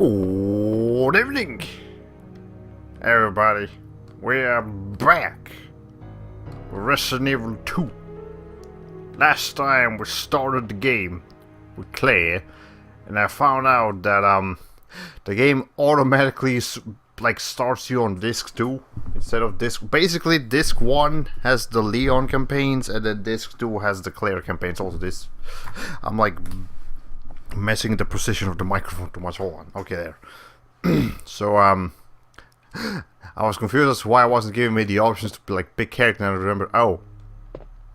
Good evening, everybody. We are back with Resident Evil 2. Last time we started the game with Claire, and I found out that the game automatically starts you on disc 2 instead of disc. Basically, disc 1 has the Leon campaigns, and then disc 2 has the Claire campaigns. Also, this I'm like messing the precision of the microphone too much. Hold on. Okay, there. So I was confused as to why it wasn't giving me the options to like pick character, and I remember, oh,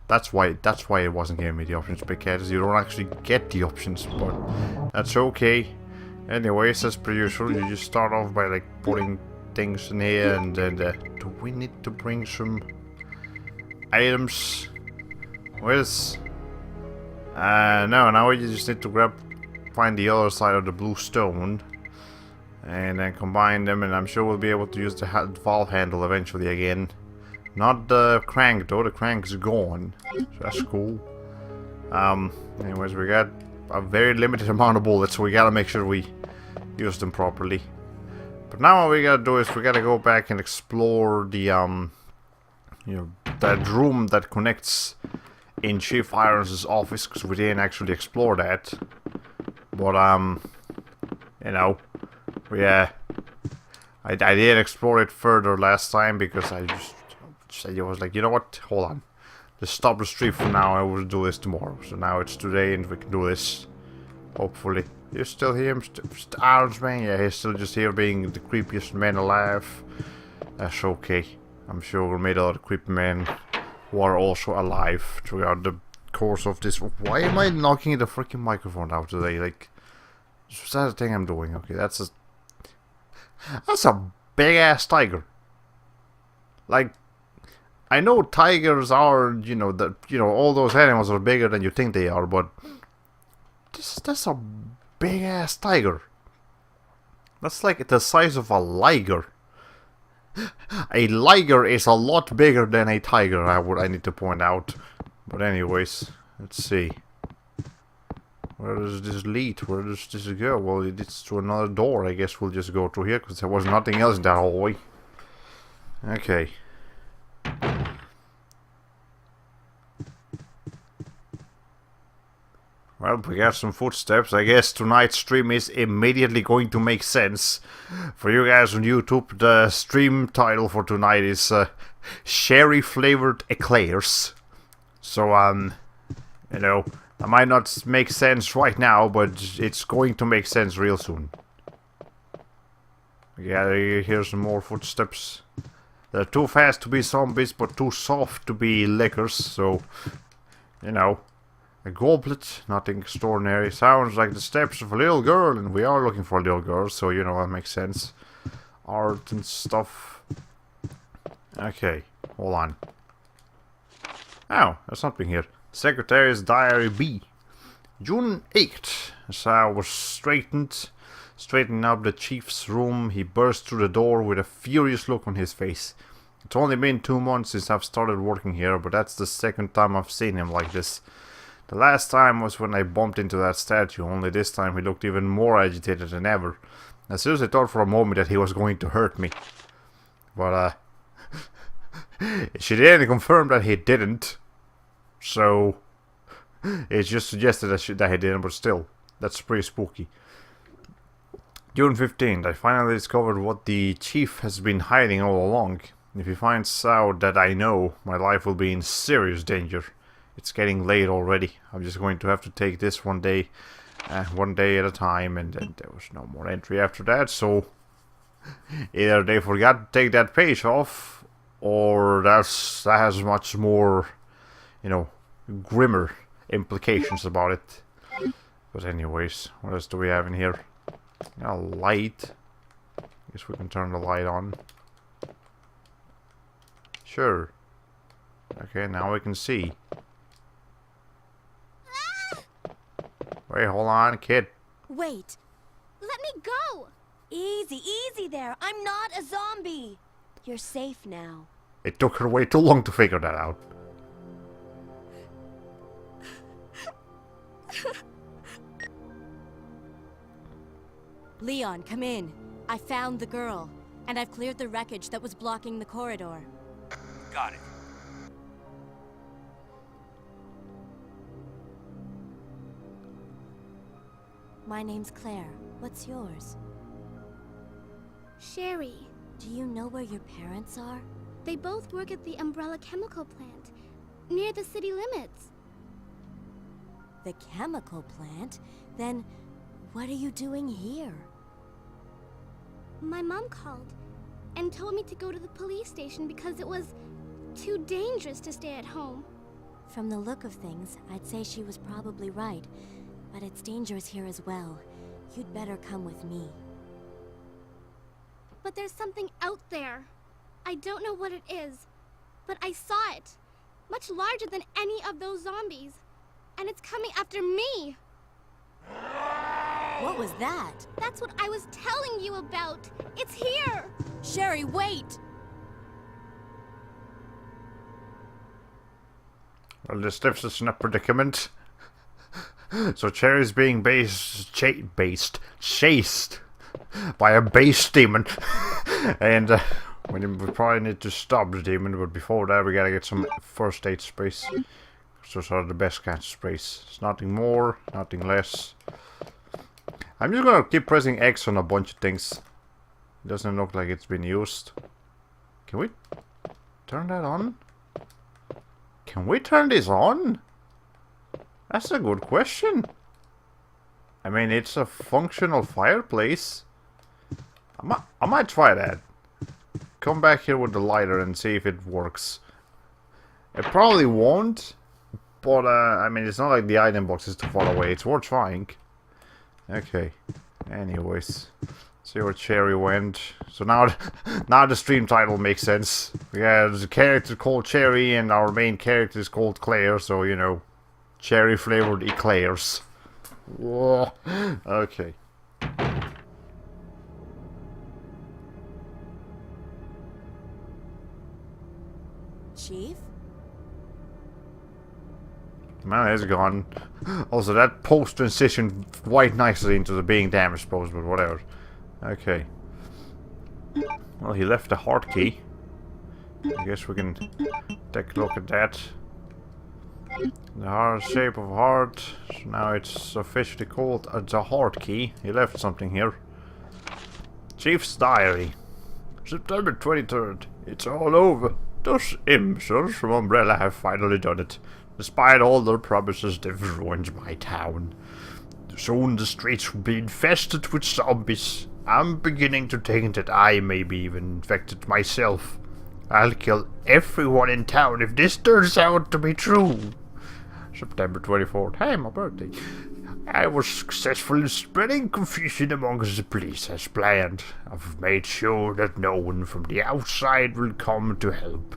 that's why it wasn't giving me the options to pick characters. You don't actually get the options, but that's okay. Anyways, as per usual, you just start off by like putting things in here, and then do we need to bring some items? Where's no, now you just need to find the other side of the blue stone and then combine them, and I'm sure we'll be able to use the valve handle eventually again. Not the crank though, the crank's gone, so that's cool. Anyways, we got a very limited amount of bullets, so we gotta make sure we use them properly. But now what we gotta do is we gotta go back and explore the that room that connects in Chief Irons' office, because we didn't actually explore that. But I did explore it further last time because I was like, you know what, hold on, just stop the stream for now, I will do this tomorrow. So now it's today and we can do this, hopefully. You're still here, Mr. Irons Man? Yeah, he's still just here being the creepiest man alive. That's okay. I'm sure we'll meet a lot of creepy men who are also alive throughout the course of this. Why am I knocking the freaking microphone out today? Like, is that the thing I'm doing? Okay, that's a big ass tiger. Like, I know tigers are, all those animals are bigger than you think they are, but that's a big ass tiger. That's like the size of a liger. A liger is a lot bigger than a tiger, I need to point out. But anyways, let's see. Where does this lead? Where does this go? Well, it's to another door. I guess we'll just go through here, because there was nothing else in that hallway. Okay. Well, we got some footsteps. I guess tonight's stream is immediately going to make sense. For you guys on YouTube, the stream title for tonight is Sherry Flavored Eclairs. So, that might not make sense right now, but it's going to make sense real soon. Yeah, you hear some more footsteps. They're too fast to be zombies, but too soft to be lickers, so, a goblet, nothing extraordinary. Sounds like the steps of a little girl, and we are looking for a little girl, so that makes sense. Art and stuff. Okay, hold on. Oh, there's something here. Secretary's Diary B. June 8th. As I was straightening up the chief's room, he burst through the door with a furious look on his face. It's only been 2 months since I've started working here, but that's the second time I've seen him like this. The last time was when I bumped into that statue, only this time he looked even more agitated than ever. I seriously thought for a moment that he was going to hurt me. But, she didn't confirm that he didn't. So, it just suggested that he didn't, but still, that's pretty spooky. June 15th, I finally discovered what the chief has been hiding all along. If he finds out that I know, my life will be in serious danger. It's getting late already. I'm just going to have to take this one day at a time, and then there was no more entry after that, so either they forgot to take that page off, or that has much more, grimmer implications about it. But anyways, what else do we have in here? A light. Guess we can turn the light on. Sure. Okay, now we can see. Wait, hold on, kid. Wait. Let me go. Easy, easy there. I'm not a zombie. You're safe now. It took her way too long to figure that out. Leon, come in. I found the girl, and I've cleared the wreckage that was blocking the corridor. Got it. My name's Claire. What's yours? Sherry. Do you know where your parents are? They both work at the Umbrella Chemical Plant, near the city limits. The chemical plant? Then, what are you doing here? My mom called and told me to go to the police station because it was too dangerous to stay at home. From the look of things, I'd say she was probably right. But it's dangerous here as well. You'd better come with me. But there's something out there. I don't know what it is, but I saw it. Much larger than any of those zombies. And it's coming after me. What was that? That's what I was telling you about. It's here. Sherry, wait! Well, this leaves us in a predicament. So Cherry's being chased by a base demon. And we probably need to stop the demon, but before that we gotta get some first aid sprays. Those are the best kinds of sprays. It's nothing more, nothing less. I'm just gonna keep pressing X on a bunch of things. It doesn't look like it's been used. Can we turn that on? Can we turn this on? That's a good question. I mean, it's a functional fireplace. I might try that. Come back here with the lighter and see if it works. It probably won't. But, I mean, it's not like the item box is too far away. It's worth trying. Okay. Anyways. See where Cherry went. So now the stream title makes sense. Yeah, there's a character called Cherry and our main character is called Claire. So, you know, cherry flavored eclairs. Whoa. Okay. Chief? Man, it's gone. Also, that post transitioned quite nicely into the being damaged pose, but whatever. Okay. Well, he left the heart key. I guess we can take a look at that. The heart shape of heart. So now it's officially called the heart key. He left something here. Chief's diary. September 23rd. It's all over. Those imps from Umbrella have finally done it. Despite all their promises, they've ruined my town. Soon the streets will be infested with zombies. I'm beginning to think that I may be even infected myself. I'll kill everyone in town if this turns out to be true. September 24th. Hey, my birthday. I was successful in spreading confusion amongst the police as planned. I've made sure that no one from the outside will come to help.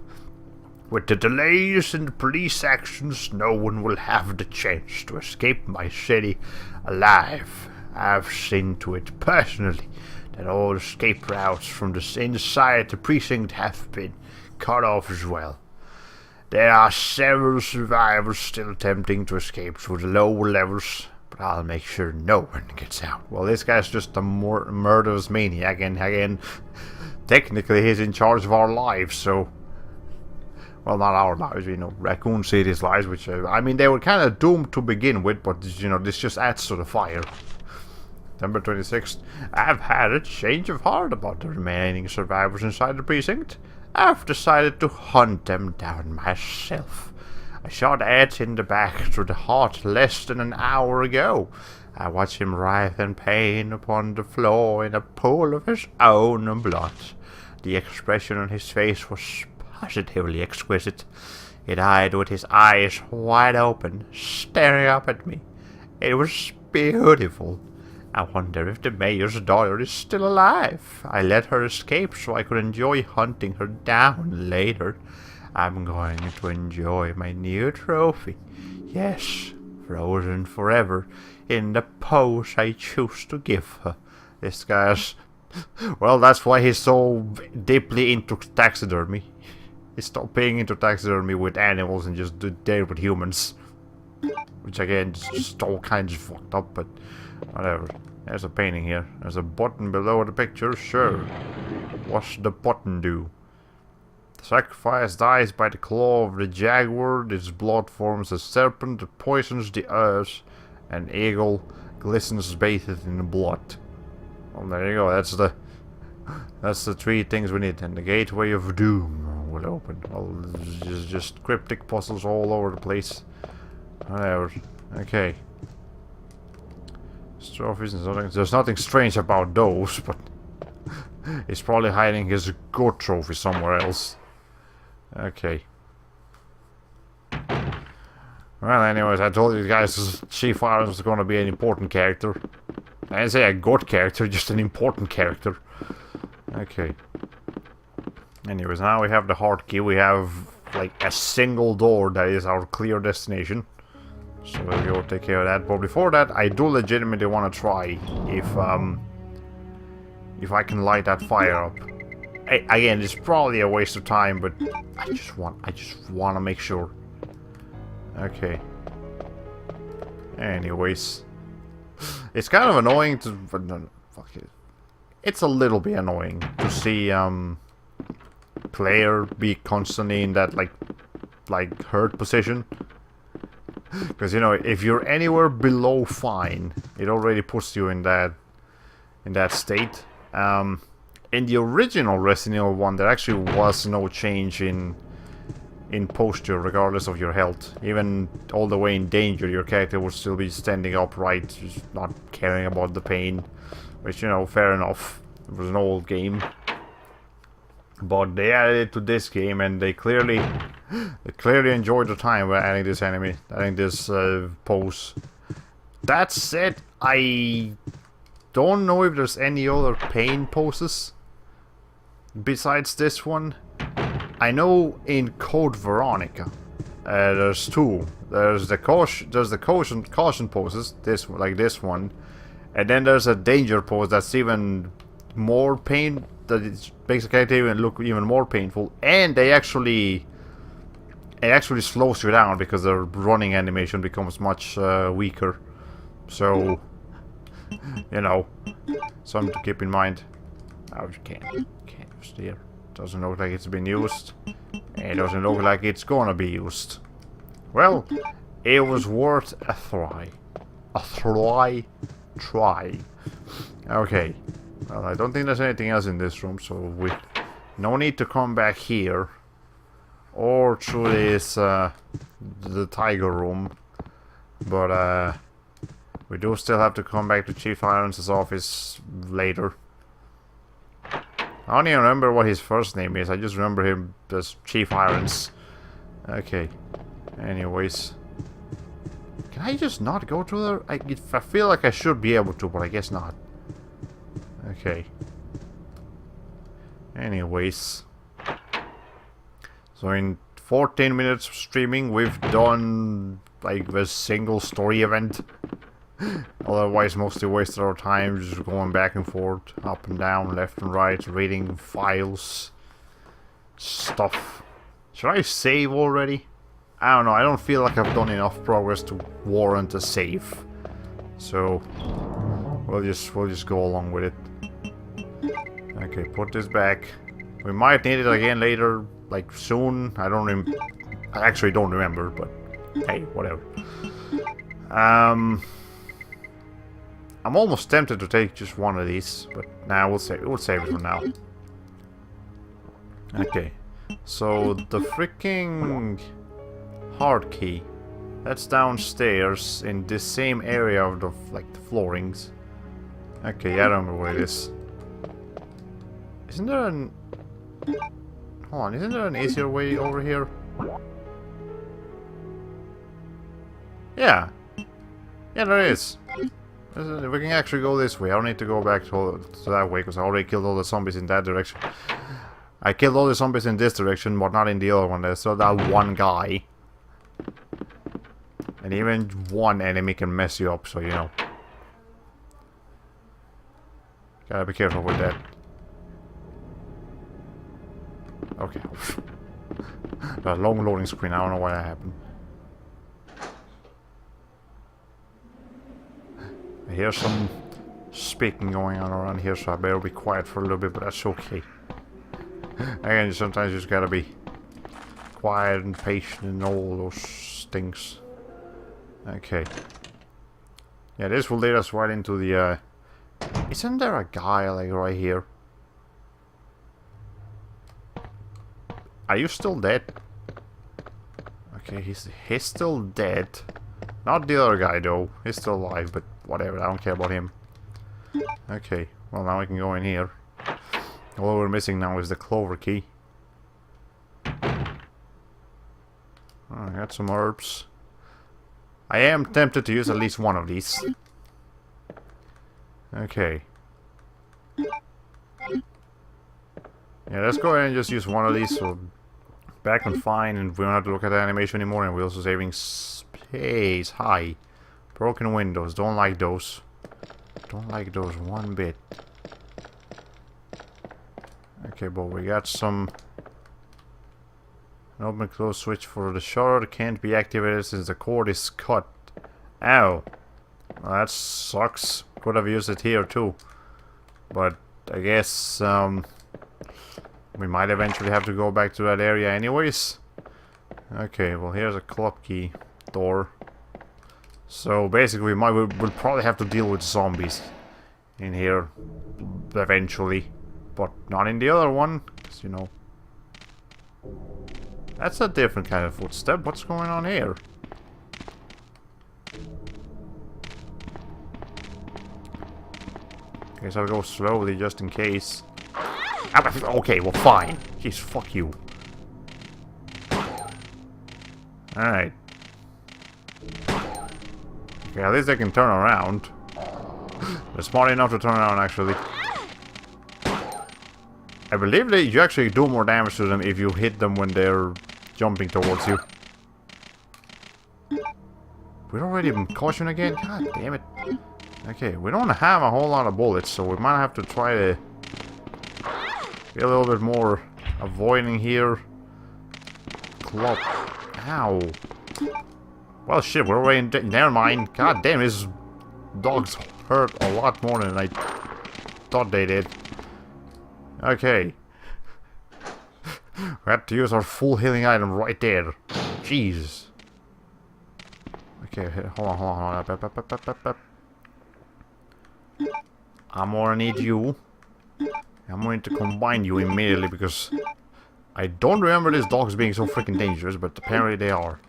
With the delays in the police actions, no one will have the chance to escape my city alive. I've seen to it personally that all escape routes from the inside the precinct have been cut off as well. There are several survivors still attempting to escape through the lower levels, but I'll make sure no one gets out. Well, this guy's just a murderous maniac, and again, technically he's in charge of our lives, so... Well, not our lives, you know, Raccoon City's lives, which, I mean, they were kind of doomed to begin with, but, you know, this just adds to the fire. September 26th. I've had a change of heart about the remaining survivors inside the precinct. I've decided to hunt them down myself. I shot Ed in the back through the heart less than an hour ago. I watched him writhe in pain upon the floor in a pool of his own blood. The expression on his face was positively exquisite. He died with his eyes wide open, staring up at me. It was beautiful. I wonder if the mayor's daughter is still alive. I let her escape so I could enjoy hunting her down later. I'm going to enjoy my new trophy. Yes, frozen forever in the pose I choose to give her. This guy's... Well, that's why he's so deeply into taxidermy. He stopped being into taxidermy with animals and just did there with humans. Which again, is just all kinds of fucked up, but whatever. There's a painting here. There's a button below the picture. Sure. What's the button do? The sacrifice dies by the claw of the jaguar. Its blood forms a serpent that poisons the earth. An eagle glistens bathed in blood. Well, there you go. That's the 3 things we need. And the gateway of doom will open. Well, just cryptic puzzles all over the place. Whatever. Okay. Trophies and something. There's nothing strange about those, but he's probably hiding his good trophy somewhere else. Okay. Well, anyways, I told you guys Chief Irons was going to be an important character. I didn't say a good character, just an important character. Okay. Anyways, now we have the hard key. We have like a single door that is our clear destination. So we'll go take care of that. But before that, I do legitimately want to try if I can light that fire up. Again, it's probably a waste of time, but I just want to make sure. Okay. Anyways, it's kind of annoying to. Fuck it. It's a little bit annoying to see player be constantly in that like hurt position. Because, you know, if you're anywhere below fine, it already puts you in that state. In the original Resident Evil 1, there actually was no change in posture, regardless of your health. Even all the way in danger, your character would still be standing upright, just not caring about the pain. Which, you know, fair enough. It was an old game. But they added it to this game, and they clearly enjoyed the time by adding this pose. That said, I don't know if there's any other pain poses besides this one. I know in Code Veronica, there's 2. There's the caution poses, this one, and then there's a danger pose that's even more pain. That it makes the character even look even more painful, and it actually slows you down because the running animation becomes much weaker. So, you know, something to keep in mind. Oh, you can't steer. Doesn't look like it's been used. It doesn't look like it's gonna be used. Well, it was worth a try. Try. Okay. Well, I don't think there's anything else in this room, so we no need to come back here or through this the tiger room. But we do still have to come back to Chief Irons' office later. I don't even remember what his first name is. I just remember him as Chief Irons. Okay. Anyways, can I just not go through there? I feel like I should be able to, but I guess not. Okay. Anyways. So in 14 minutes of streaming, we've done like a single story event. Otherwise, mostly wasted our time just going back and forth, up and down, left and right, reading files, stuff. Should I save already? I don't know. I don't feel like I've done enough progress to warrant a save. So we'll just go along with it. Okay, put this back. We might need it again later, like soon. I actually don't remember, but hey, whatever. I'm almost tempted to take just one of these, but nah, we'll save it for now. Okay, so the freaking hard key, that's downstairs in this same area of the the floorings. Okay, I don't remember where it is. Isn't there an... Hold on, isn't there an easier way over here? Yeah. Yeah, there is. We can actually go this way. I don't need to go back to that way, because I already killed all the zombies in that direction. I killed all the zombies in this direction, but not in the other one. There's still that one guy. And even one enemy can mess you up, so you know. Gotta be careful with that. Okay. The long loading screen, I don't know why that happened. I hear some speaking going on around here, so I better be quiet for a little bit, but that's okay. Again, sometimes you just gotta be quiet and patient and all those things. Okay. Yeah, this will lead us right into the, isn't there a guy, like, right here? Are you still dead? Okay, he's still dead. Not the other guy, though. He's still alive, but whatever, I don't care about him. Okay, well, now we can go in here. All we're missing now is the clover key. Oh, I got some herbs. I am tempted to use at least one of these. Okay. Yeah, let's go ahead and just use one of these, so back and fine, and we don't have to look at the animation anymore, and we're also saving space. Hi. Broken windows, don't like those. Don't like those one bit. Okay, but we got some... An open close switch for the shutter can't be activated since the cord is cut. Ow. Well, that sucks. Could have used it here too. But I guess we might eventually have to go back to that area anyways. Okay, well here's a club key door. So basically we'll probably have to deal with zombies in here eventually. But not in the other one, because you know. That's a different kind of footstep. What's going on here? Guess I'll go slowly just in case. Okay, well fine. Jeez, fuck you. Alright. Okay, at least they can turn around. They're smart enough to turn around, actually. I believe that you actually do more damage to them if you hit them when they're jumping towards you. We're already in caution again? God damn it. Okay, we don't have a whole lot of bullets, so we might have to try to be a little bit more avoiding here. Club. Ow. Well, shit, we're already in... Never mind. God damn, these dogs hurt a lot more than I thought they did. Okay. We had to use our full healing item right there. Jeez. Okay, hold on. I'm gonna need you. I'm going to combine you immediately because I don't remember these dogs being so freaking dangerous, but apparently they are.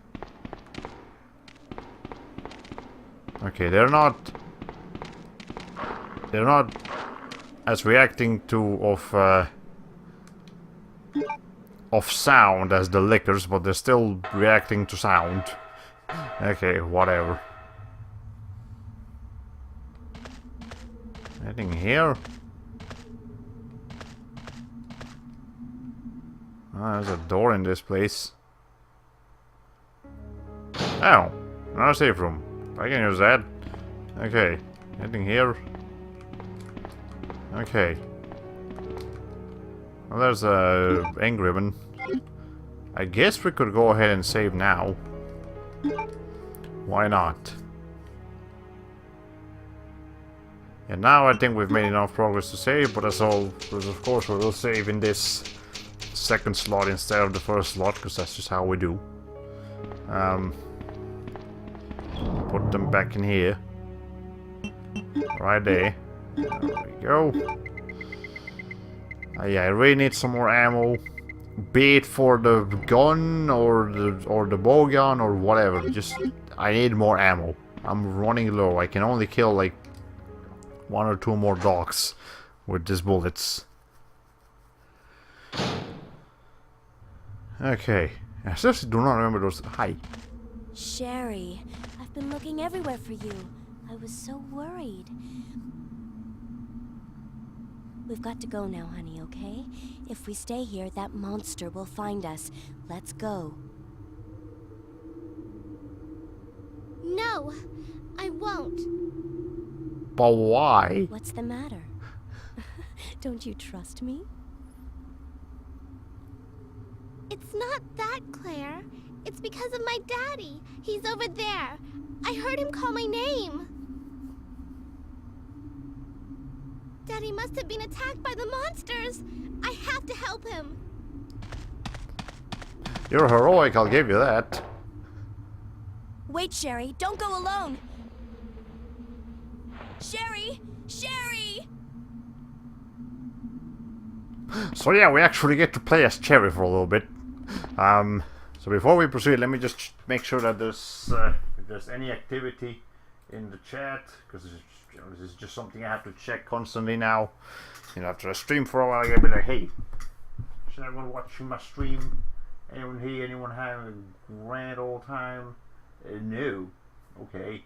Okay, they're not as reacting to of sound as the lickers, but they're still reacting to sound. Okay, whatever. Anything here? Oh, there's a door in this place. Oh, another safe room. I can use that. Okay, anything here? Okay. Well, there's a ink ribbon. I guess we could go ahead and save now. Why not? And now I think we've made enough progress to save, but as all, because of course we will save in this second slot instead of the first slot, because that's just how we do. Put them back in here. Right there. There we go. Yeah, I really need some more ammo. Be it for the gun or the bow gun or whatever. Just I need more ammo. I'm running low. I can only kill like 1 or 2 more dogs with these bullets. Okay. I seriously do not remember those. Hi. Sherry, I've been looking everywhere for you. I was so worried. We've got to go now, honey, okay? If we stay here, that monster will find us. Let's go. No, I won't. But why? What's the matter? Don't you trust me? It's not that, Claire. It's because of my daddy. He's over there. I heard him call my name. Daddy must have been attacked by the monsters. I have to help him. You're heroic, I'll give you that. Wait, Sherry, don't go alone. Sherry! Sherry! So yeah, we actually get to play as Cherry for a little bit. So before we proceed, let me just make sure that if there's any activity in the chat, because this is just something I have to check constantly now. You know, after I stream for a while, I gotta be like, hey, is everyone watching my stream? Anyone here? Anyone having a grand old time? No. Okay.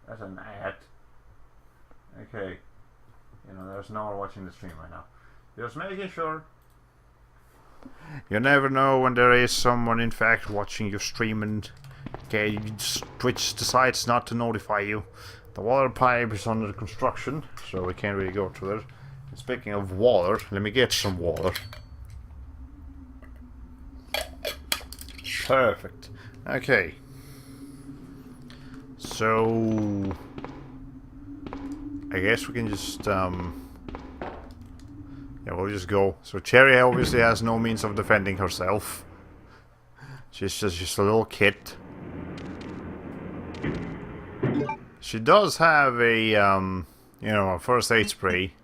That's a gnat. Okay. You know, there's no one watching the stream right now. Just making sure. You never know when there is someone in fact watching your stream and okay, Twitch decides not to notify you. The water pipe is under construction, so we can't really go to it. And speaking of water, let me get some water. Perfect. Okay. So I guess we can just yeah, we'll just go. So Cherry obviously has no means of defending herself. She's just a little kid. She does have a you know, a first aid spray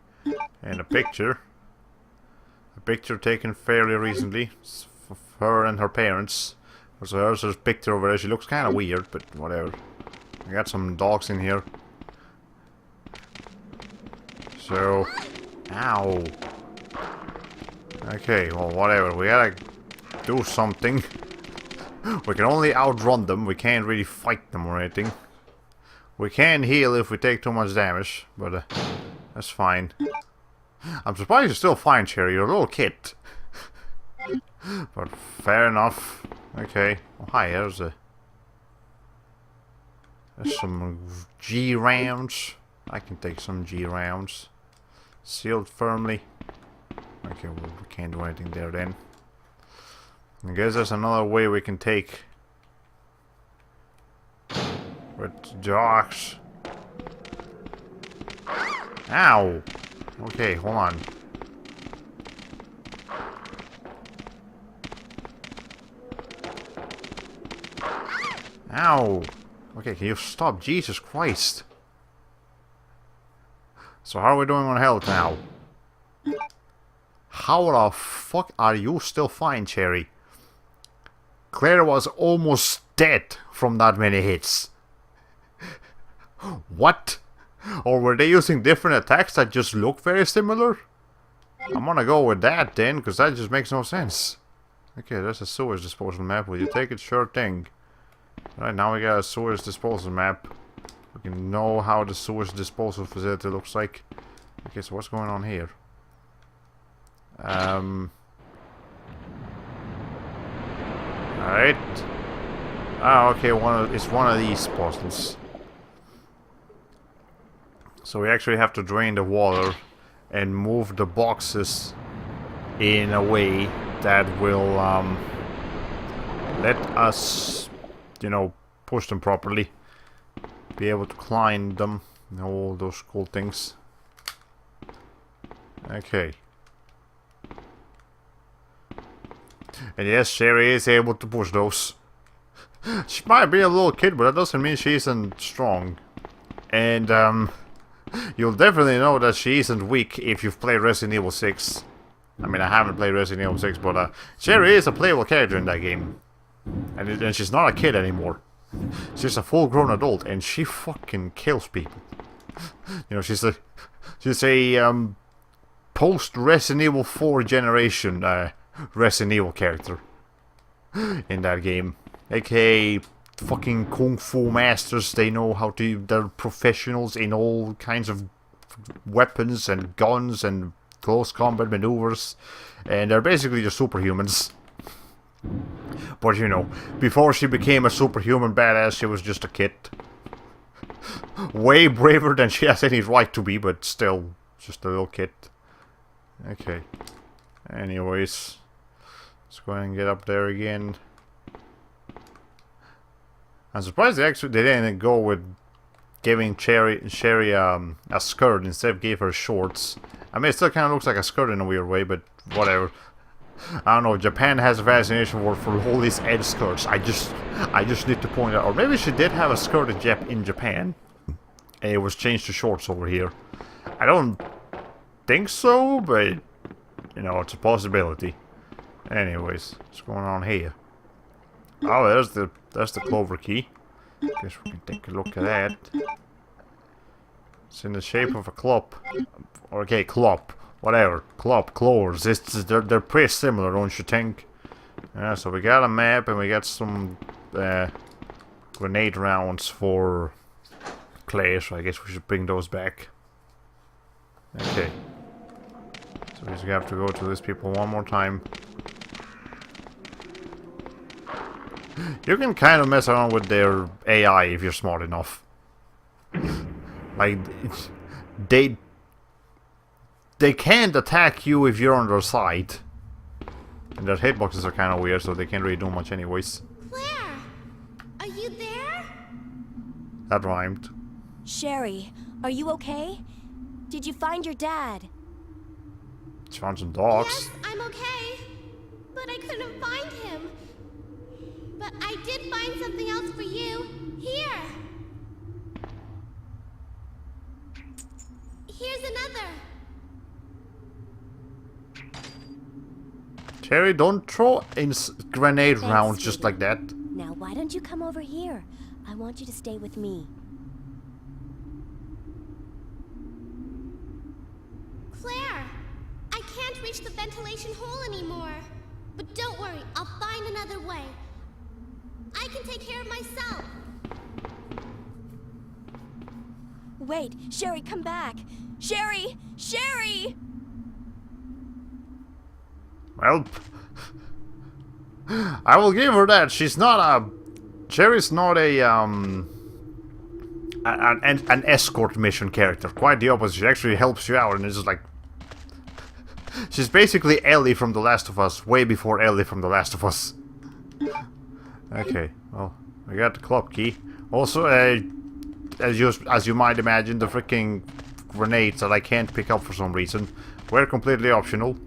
and a picture. A picture taken fairly recently. It's of her and her parents. So there's a picture over there. She looks kind of weird, but whatever. I got some dogs in here. So, ow. Okay, well, whatever. We gotta do something. We can only outrun them. We can't really fight them or anything. We can heal if we take too much damage, but that's fine. I'm surprised you're still fine, Cherry. You're a little kid. But fair enough. Okay. Oh, hi, there's some G rounds. I can take some G rounds. Sealed firmly. Okay, well, we can't do anything there then. I guess there's another way we can take with dogs. Ow! Okay, hold on. Ow! Okay, can you stop? Jesus Christ. So how are we doing on health now? How the fuck are you still fine, Cherry? Claire was almost dead from that many hits. What? Or were they using different attacks that just look very similar? I'm gonna go with that then, because that just makes no sense. Okay, there's a sewage disposal map. Will you take it? Sure thing. Right, now we got a sewage disposal map. We can know how the sewage disposal facility looks like. Okay, so what's going on here? Alright. Ah, okay, it's one of these puzzles. So we actually have to drain the water and move the boxes in a way that will let us, you know, push them properly. Be able to climb them. All those cool things. Okay. And yes, Sherry is able to push those. She might be a little kid, but that doesn't mean she isn't strong. And you'll definitely know that she isn't weak if you've played Resident Evil 6. I mean, I haven't played Resident Evil 6, but Sherry is a playable character in that game. And she's not a kid anymore. She's a full-grown adult, and she fucking kills people. You know, she's a post-Resident Evil 4 generation Resident Evil character in that game. AKA fucking kung fu masters. They know how to. They're professionals in all kinds of weapons and guns and close combat maneuvers, and they're basically just superhumans. But you know, before she became a superhuman badass, she was just a kid. Way braver than she has any right to be, but still, just a little kid. Okay. Anyways, let's go ahead and get up there again. I'm surprised they didn't go with giving Sherry a skirt instead of gave her shorts. I mean, it still kind of looks like a skirt in a weird way, but whatever. I don't know. Japan has a fascination for all these edge skirts. I just need to point out, or maybe she did have a skirt in Japan, and it was changed to shorts over here. I don't think so, but you know, it's a possibility. Anyways, what's going on here? Oh, there's the clover key. Guess we can take a look at that. It's in the shape of a club. Okay, club. Whatever. Club, clovers. They're pretty similar, don't you think? Yeah, so we got a map and we got some grenade rounds for Clay, so I guess we should bring those back. Okay. So we just have to go to these people one more time. You can kind of mess around with their AI if you're smart enough. Like, they can't attack you if you're on their side. And their hitboxes are kind of weird, so they can't really do much anyways. Claire, are you there? That rhymed. Sherry, are you okay? Did you find your dad? She found some dogs. Yes, I'm okay. But I couldn't find him. But I did find something else for you. Here. Here's another. Cherry, don't throw in grenade Thanks, rounds just sweetie. like that. Now, why don't you come over here? I want you to stay with me. Claire, I can't reach the ventilation hole anymore. But don't worry, I'll find another way. I can take care of myself. Wait, Sherry, come back. Sherry! Sherry! Well, I will give her that. She's not a... Cherry's not an escort mission character. Quite the opposite. She actually helps you out and it's just like... She's basically Ellie from The Last of Us, way before Ellie from The Last of Us. Okay, well, we got the club key. Also, as you might imagine, the freaking grenades that I can't pick up for some reason were completely optional.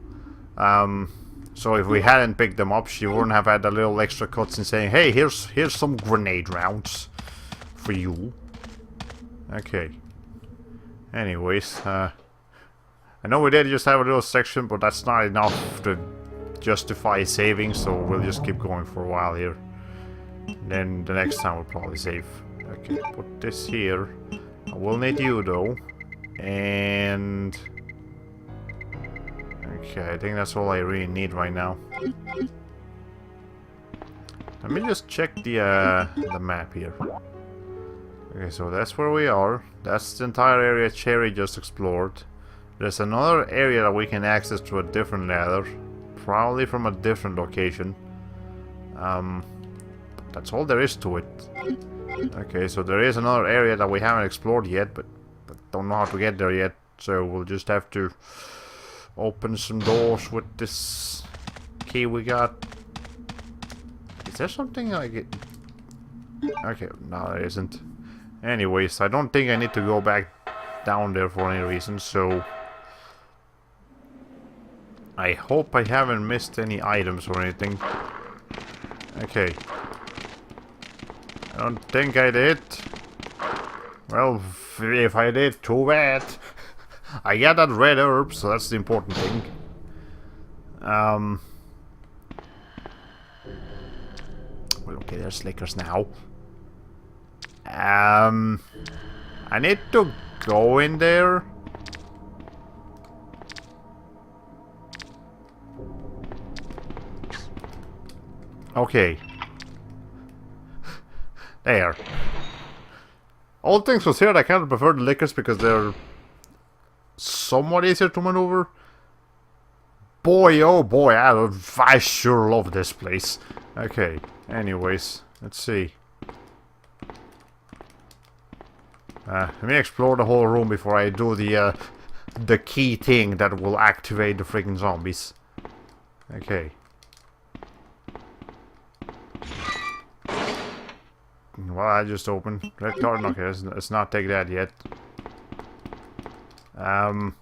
So if we hadn't picked them up, she wouldn't have had a little extra cutscene saying, "Hey, here's some grenade rounds for you." Okay. Anyways, I know we did just have a little section, but that's not enough to justify saving, so we'll just keep going for a while here. Then the next time we'll probably save. Okay, put this here. I will need you though. And... okay, I think that's all I really need right now. Let me just check the map here. Okay, so that's where we are. That's the entire area Cherry just explored. There's another area that we can access through a different ladder. Probably from a different location. That's all there is to it. Okay, so there is another area that we haven't explored yet, but don't know how to get there yet. So we'll just have to open some doors with this key we got. Is there something I get? Okay, no, there isn't. Anyways, I don't think I need to go back down there for any reason, so... I hope I haven't missed any items or anything. Okay. I don't think I did. Well, if I did, too bad. I got that red herb, so that's the important thing. Well, okay, there's Slickers now. I need to go in there. Okay. There. All things considered, I kind of prefer the Lickers because they're somewhat easier to maneuver. Boy, oh boy, I sure love this place. Okay, anyways, let's see. Let me explore the whole room before I do the key thing that will activate the freaking zombies. Okay. Well, I just opened. Red card, okay, let's not take that yet. Well,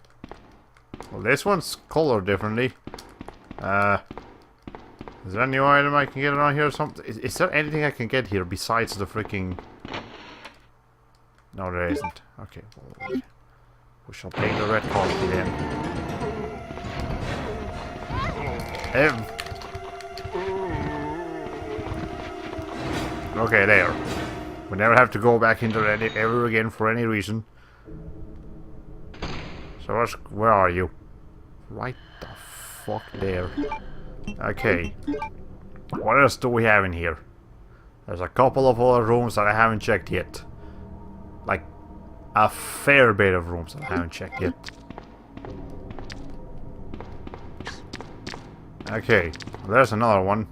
this one's colored differently. Is there any item I can get around here or something? Is there anything I can get here besides the freaking... No, there isn't. Okay, well, we shall take the red card key then. Okay, there. We never have to go back into Reddit ever again for any reason. So where are you? Right the fuck there. Okay. What else do we have in here? There's a couple of other rooms that I haven't checked yet. Like, a fair bit of rooms that I haven't checked yet. Okay, there's another one.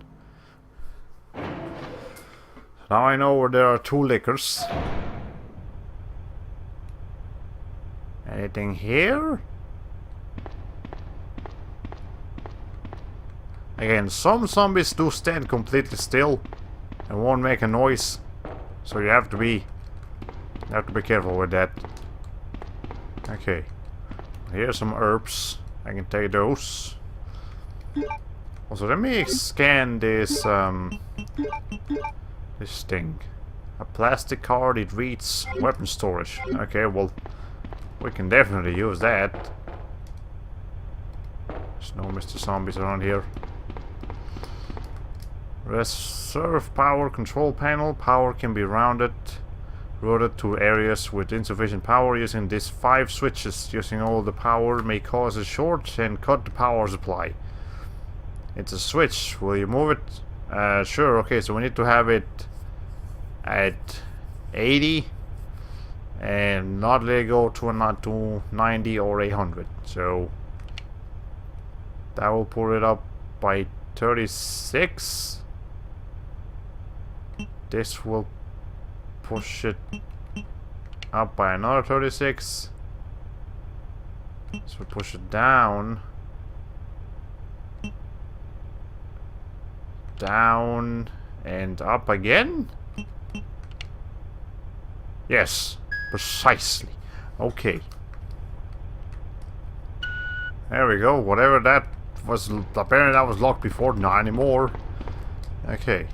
Now I know where there are 2 liquors. Anything here? Again, some zombies do stand completely still and won't make a noise, so you have to be careful with that. Okay, here's some herbs. I can take those. Also, let me scan this this thing. A plastic card. It reads weapon storage. Okay, well, we can definitely use that. There's no Mr. Zombies around here. Reserve power control panel. Power can be routed to areas with insufficient power using these 5 switches. Using all the power may cause a short and cut the power supply. It's a switch. Will you move it? Sure. Okay, so we need to have it at 80 and not let it go to 90 or 100. So that will pull it up by 36. This will push it up by another 36. So we push it down. Down and up again? Yes, precisely. Okay. There we go. Whatever that was, apparently that was locked before, not anymore. Okay.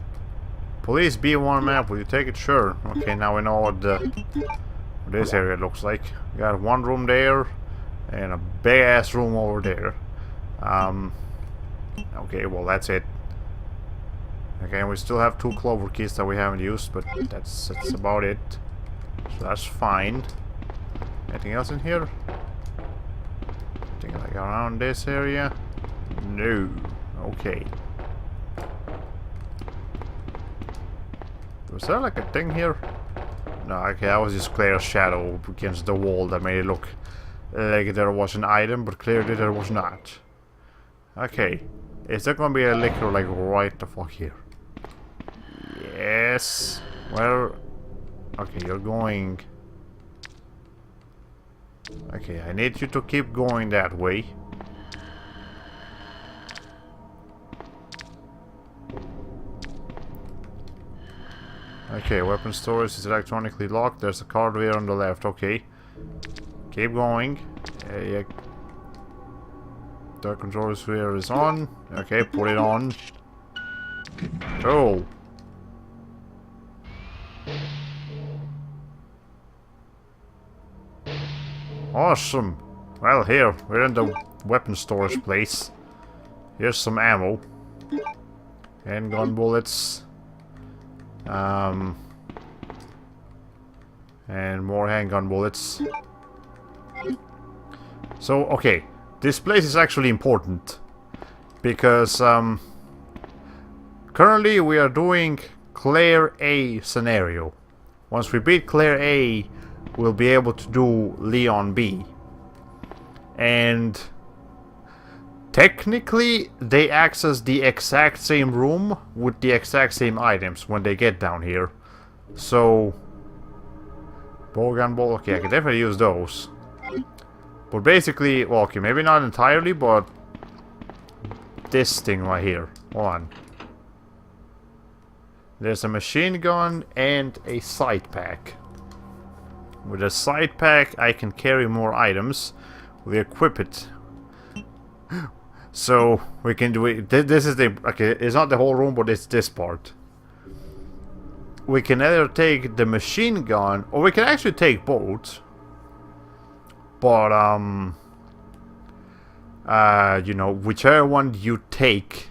Police B1 map, will you take it? Sure. Okay, now we know what this area looks like. We got 1 room there and a big ass room over there. Okay, well that's it. Okay, we still have 2 clover keys that we haven't used, but that's about it. So that's fine. Anything else in here? Anything like around this area? No. Okay. Was there like a thing here? No, okay, that was just clear shadow against the wall that made it look like there was an item, but clearly there was not. Okay. Is there gonna be a liquor like right the fuck here? Yes. Where? Okay, you're going. Okay, I need you to keep going that way. Okay, weapon storage is electronically locked. There's a card here on the left. Okay. Keep going. Yeah. The controller sphere is on. Okay, put it on. Oh. Awesome. Well, here, we're in the weapon storage place. Here's some ammo. Handgun bullets. And more handgun bullets. So, okay. This place is actually important. Because, currently we are doing Claire A scenario. Once we beat Claire A, we'll be able to do Leon B. And technically, they access the exact same room with the exact same items when they get down here. So, bowgun ball, okay, I can definitely use those. But basically, well, okay, maybe not entirely, but this thing right here. Hold on. There's a machine gun and a side pack. With a side pack, I can carry more items. We equip it. So we can do it. This is the okay. It's not the whole room, but it's this part. We can either take the machine gun, or we can actually take both. But you know, whichever one you take,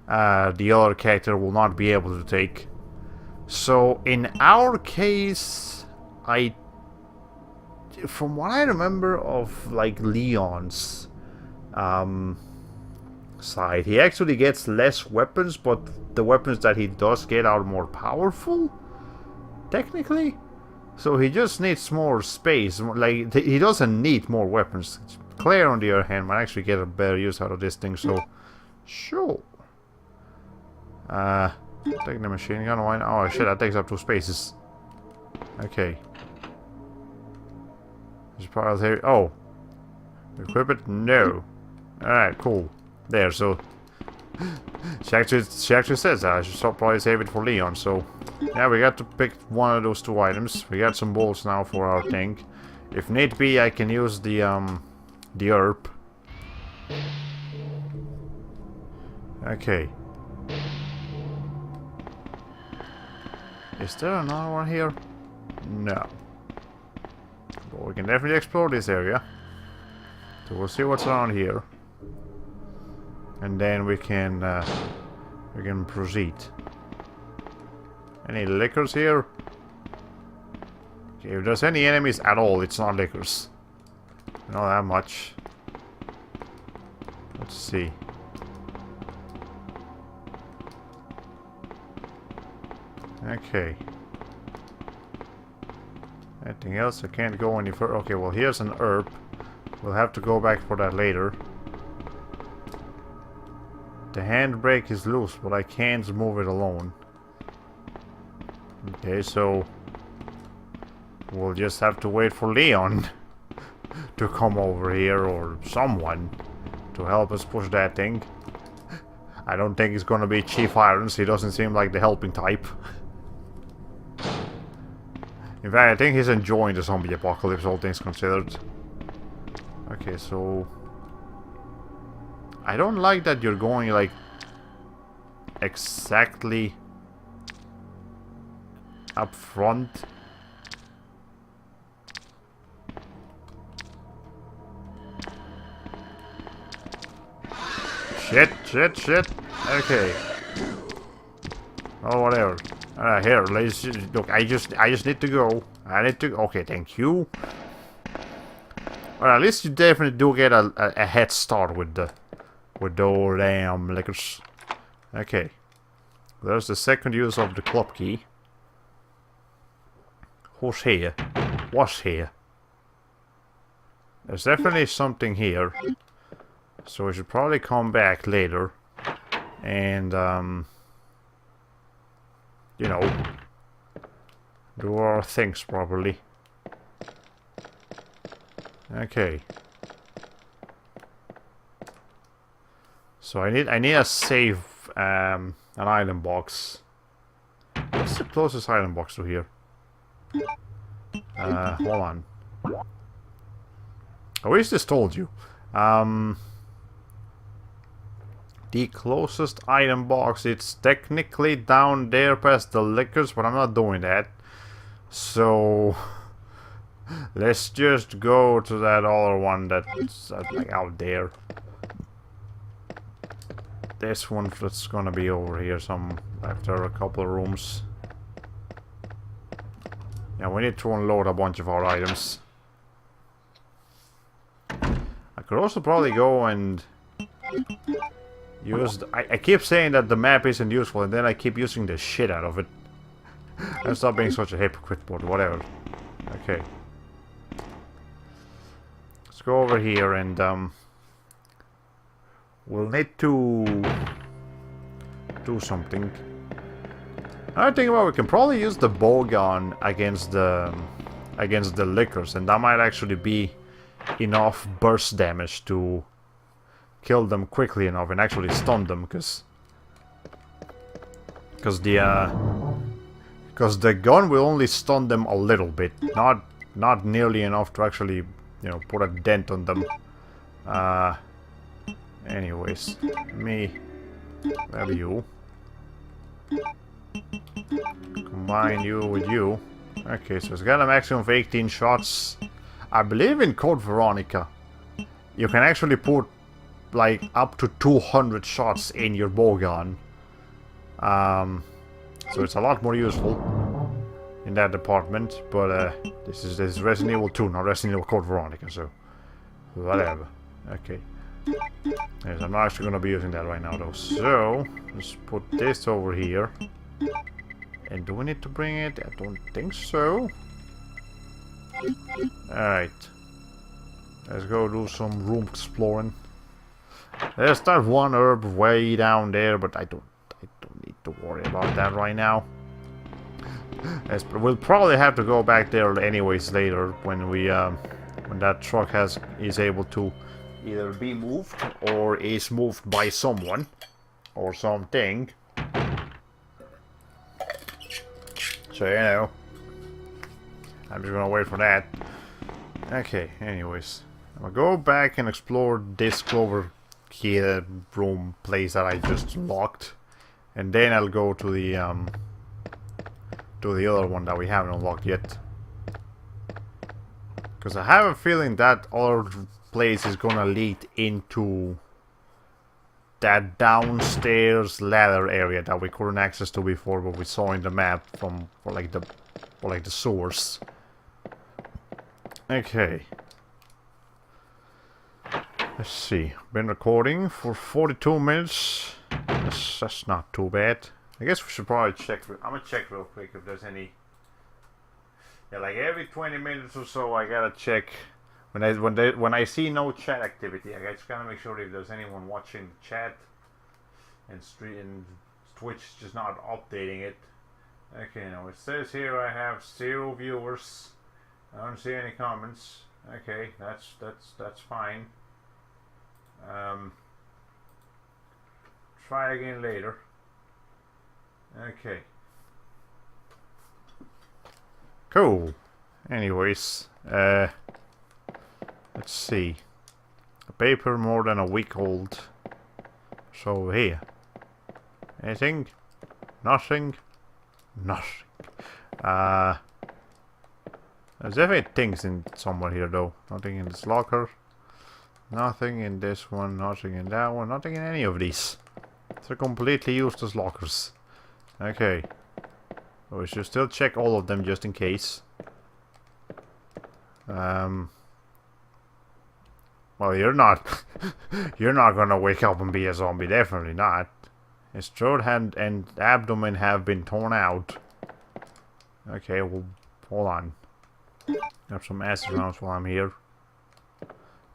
the other character will not be able to take. So in our case, from what I remember of like Leon's side, he actually gets less weapons, but the weapons that he does get are more powerful, technically. So he just needs more space. Like, he doesn't need more weapons. Claire, on the other hand, might actually get a better use out of this thing, so sure. Take the machine gun. Why? Oh shit, that takes up 2 spaces. Okay. This part of here. Oh, equip it? No. Alright, cool. There, so she actually says that I should probably save it for Leon. So yeah, we got to pick one of those 2 items. We got some bolts now for our tank. If need be, I can use the herb. Okay. Is there another one here? No. But we can definitely explore this area. So we'll see what's around here. And then we can proceed. Any liquors here? Okay, if there's any enemies at all, it's not liquors. Not that much. Let's see. Okay. Anything else? I can't go any further. Okay, well here's an herb. We'll have to go back for that later. The handbrake is loose, but I can't move it alone. Okay, so we'll just have to wait for Leon to come over here, or someone, to help us push that thing. I don't think it's gonna be Chief Irons. He doesn't seem like the helping type. In fact, I think he's enjoying the zombie apocalypse, all things considered. Okay, so I don't like that you're going like exactly up front. Shit. Okay. Oh, whatever. Here, let's look. I just need to go. I need to. Okay, thank you. Well, at least you definitely do get a head start with the damn liquors. Okay. There's the second use of the club key. Who's here? What's here? There's definitely something here. So we should probably come back later. And, you know, do our things properly. Okay. So I need a save, an item box. What's the closest item box to here? Hold on. I wish this told you. The closest item box, it's technically down there past the liquors, but I'm not doing that. So let's just go to that other one that's like out there. This one that's gonna be over here, some after a couple of rooms. Yeah, we need to unload a bunch of our items. I could also probably go and use... I keep saying that the map isn't useful, and then I keep using the shit out of it. I'll stop being such a hypocrite, but whatever. Okay. Let's go over here and we'll need to do something. I think about we can probably use the bow gun against the liquors, and that might actually be enough burst damage to kill them quickly enough and actually stun them, because the Because the gun will only stun them a little bit. Not nearly enough to actually, you know, put a dent on them. Anyways, me grab you. Combine you with you. Okay, so it's got a maximum of 18 shots. I believe in Code Veronica, you can actually put like up to 200 shots in your bow gun. So it's a lot more useful in that department. But this is Resident Evil 2, not Resident Evil Code Veronica, so whatever. Okay. Yes, I'm not actually going to be using that right now though. So let's put this over here. And do we need to bring it? I don't think so. Alright. Let's go do some room exploring. There's that one herb way down there, but I don't need to worry about that right now. Yes, but we'll probably have to go back there anyways later when we when that truck is able to either be moved or is moved by someone or something. So, you know, I'm just gonna wait for that. Okay, anyways, I'm gonna go back and explore this Clover Key room place that I just locked, and then I'll go to the other one that we haven't unlocked yet. Because I have a feeling that other place is gonna lead into that downstairs ladder area that we couldn't access to before, but we saw in the map for the source. Okay. Let's see. Been recording for 42 minutes. That's not too bad. I guess we should probably check. I'm gonna check real quick if there's any. Yeah, like every 20 minutes or so, I gotta check. When I see no chat activity, I just gotta make sure if there's anyone watching the chat, and Twitch just not updating it. Okay, now it says here I have 0 viewers. I don't see any comments. Okay, that's fine. Try again later. Okay. Cool. Anyways, let's see. A paper more than a week old. So here. Anything? Nothing? Nothing. There's definitely things in somewhere here though. Nothing in this locker. Nothing in this one. Nothing in that one. Nothing in any of these. They're completely useless lockers. Okay. We should still check all of them just in case. Well, you're not. You're not gonna wake up and be a zombie. Definitely not. His throat and abdomen have been torn out. Okay, well, hold on. Have some acid rounds while I'm here.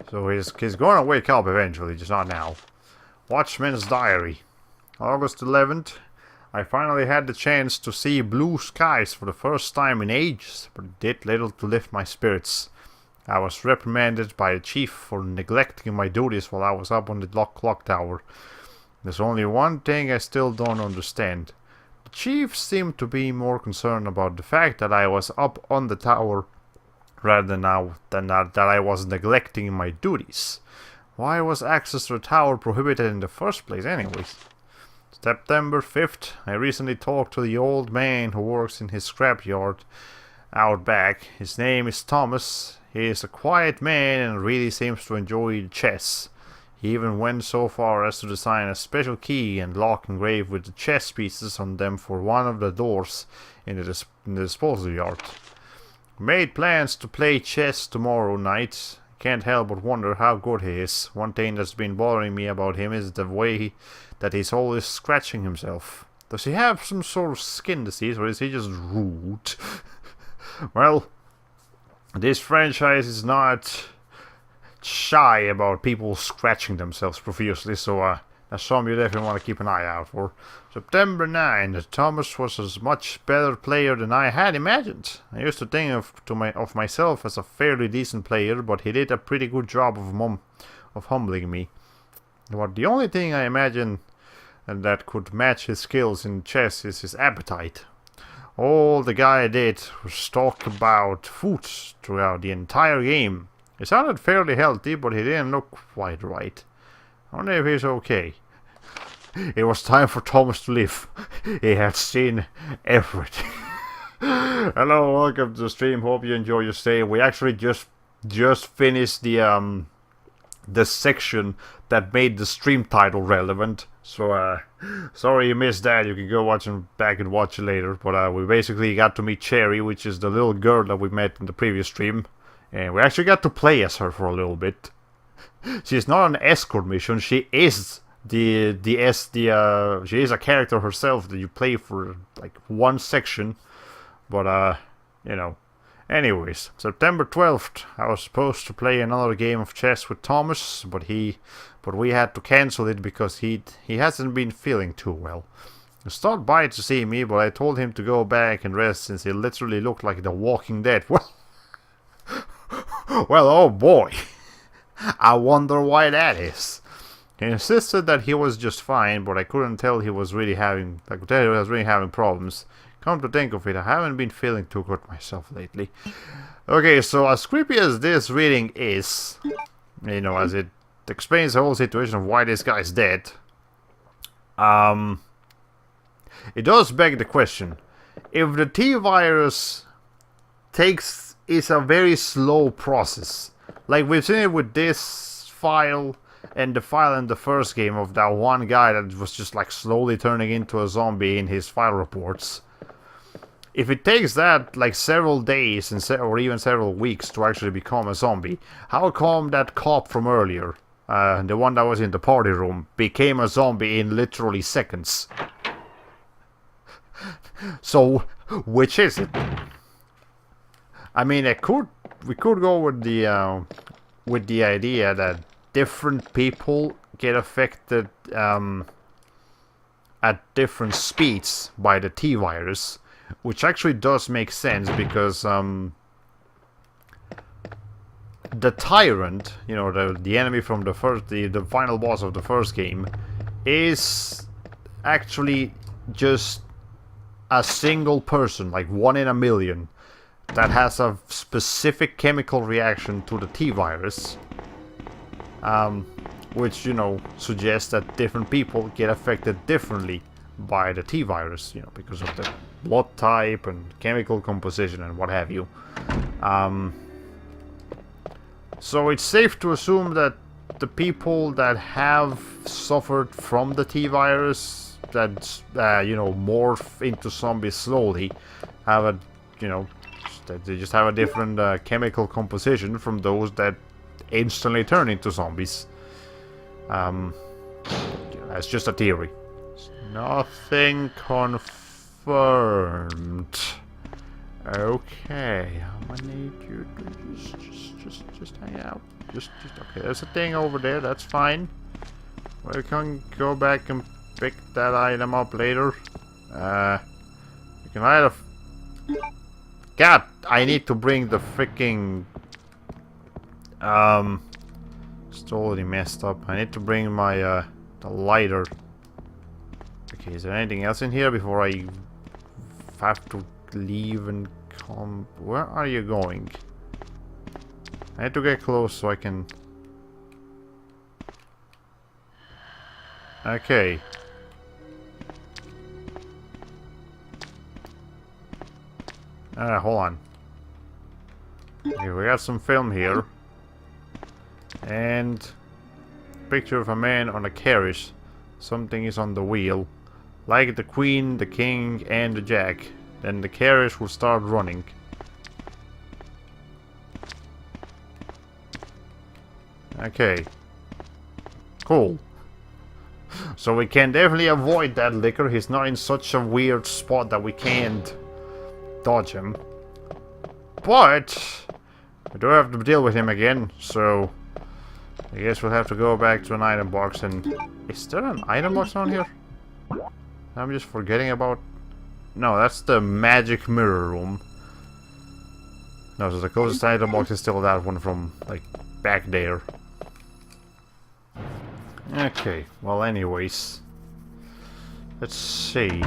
So he's gonna wake up eventually, just not now. Watchman's Diary. August 11th. I finally had the chance to see blue skies for the first time in ages, but it did little to lift my spirits. I was reprimanded by the chief for neglecting my duties while I was up on the clock tower. There's only one thing I still don't understand. The chief seemed to be more concerned about the fact that I was up on the tower rather than that I was neglecting my duties. Why was access to the tower prohibited in the first place anyways? September 5th, I recently talked to the old man who works in his scrapyard out back. His name is Thomas. He is a quiet man and really seems to enjoy chess. He even went so far as to design a special key and lock engraved with the chess pieces on them for one of the doors in the disposal yard. We made plans to play chess tomorrow night. Can't help but wonder how good he is. One thing that's been bothering me about him is the way that he's always scratching himself. Does he have some sort of skin disease, or is he just rude? Well, this franchise is not shy about people scratching themselves profusely, so that's something you definitely want to keep an eye out for. September 9th, Thomas was a much better player than I had imagined. I used to think of myself as a fairly decent player, but he did a pretty good job of humbling me. But the only thing I imagine that could match his skills in chess is his appetite. All the guy did was talk about food throughout the entire game. He sounded fairly healthy, but he didn't look quite right. I wonder if he's okay. It was time for Thomas to leave. He had seen everything. Hello, welcome to the stream. Hope you enjoy your stay. We actually just finished the section that made the stream title relevant. So sorry you missed that. You can go back and watch it later. But we basically got to meet Cherry, which is the little girl that we met in the previous stream, and we actually got to play as her for a little bit. She's not on an escort mission. She is she is a character herself that you play for like one section. But you know. Anyways, September 12th, I was supposed to play another game of chess with Thomas, but we had to cancel it because he hasn't been feeling too well. He stopped by to see me, but I told him to go back and rest since he literally looked like the Walking Dead. Well, oh boy. I wonder why that is. He insisted that he was just fine, but I couldn't tell he was really having problems. Come to think of it, I haven't been feeling too good myself lately. Okay, so as creepy as this reading is, you know, as it explains the whole situation of why this guy's dead, it does beg the question. If the T-virus is a very slow process, like we've seen it with this file and the file in the first game of that one guy that was just like slowly turning into a zombie in his file reports. If it takes that like several days or even several weeks to actually become a zombie, how come that cop from earlier, the one that was in the party room, became a zombie in literally seconds? So, which is it? I mean, we could go with the idea that different people get affected at different speeds by the T-virus. Which actually does make sense because the tyrant, you know, the enemy from the final boss of the first game, is actually just a single person, like 1 in a million, that has a specific chemical reaction to the T-virus, which, you know, suggests that different people get affected differently by the T-virus, you know, because of the blood type and chemical composition and what have you. So it's safe to assume that the people that have suffered from the T-virus, that you know, morph into zombies slowly, have a, you know, they just have a different chemical composition from those that instantly turn into zombies. That's just a theory. Nothing confirmed. Okay, I'm gonna need you to just hang out. Just okay. There's a thing over there. That's fine. We can go back and pick that item up later. You can either. God, I need to bring the freaking. It's totally messed up. I need to bring my the lighter. Okay, is there anything else in here before I have to leave and come? Where are you going? I need to get close so I can... Okay. Hold on. Okay, we got some film here. And... picture of a man on a carriage. Something is on the wheel. Like the queen, the king, and the jack. Then the carriage will start running. Okay. Cool. So we can definitely avoid that liquor. He's not in such a weird spot that we can't dodge him. But we do have to deal with him again, so I guess we'll have to go back to an item box. And is there an item box on here? I'm just forgetting about... No, that's the magic mirror room. No, so the closest item box is still that one from, like, back there. Okay, well anyways. Let's see.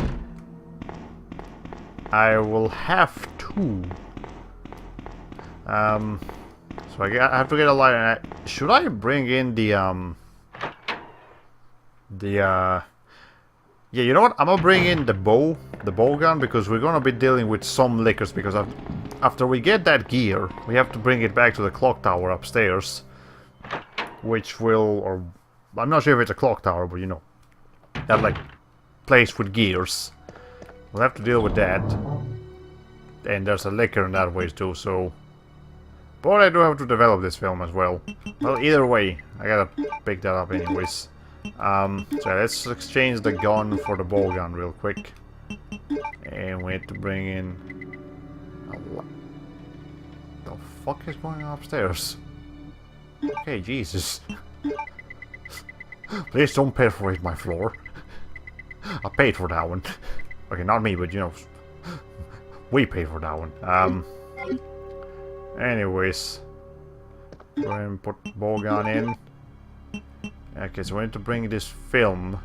I will have to. So I have to get a light. Should I bring in the yeah, you know what? I'm gonna bring in the bow gun, because we're gonna be dealing with some lickers. Because after we get that gear, we have to bring it back to the clock tower upstairs, which will, or I'm not sure if it's a clock tower, but you know, that like place with gears. We'll have to deal with that, and there's a liquor in that way too. So, but I do have to develop this film as well. Well, either way, I gotta pick that up anyways. So let's exchange the gun for the bow gun real quick. And we have to bring in... The fuck is going on upstairs? Okay, Jesus. Please don't perforate my floor. I paid for that one. Okay, not me, but you know... We paid for that one. Anyways. Go ahead and put bow gun in. Okay, so we need to bring this film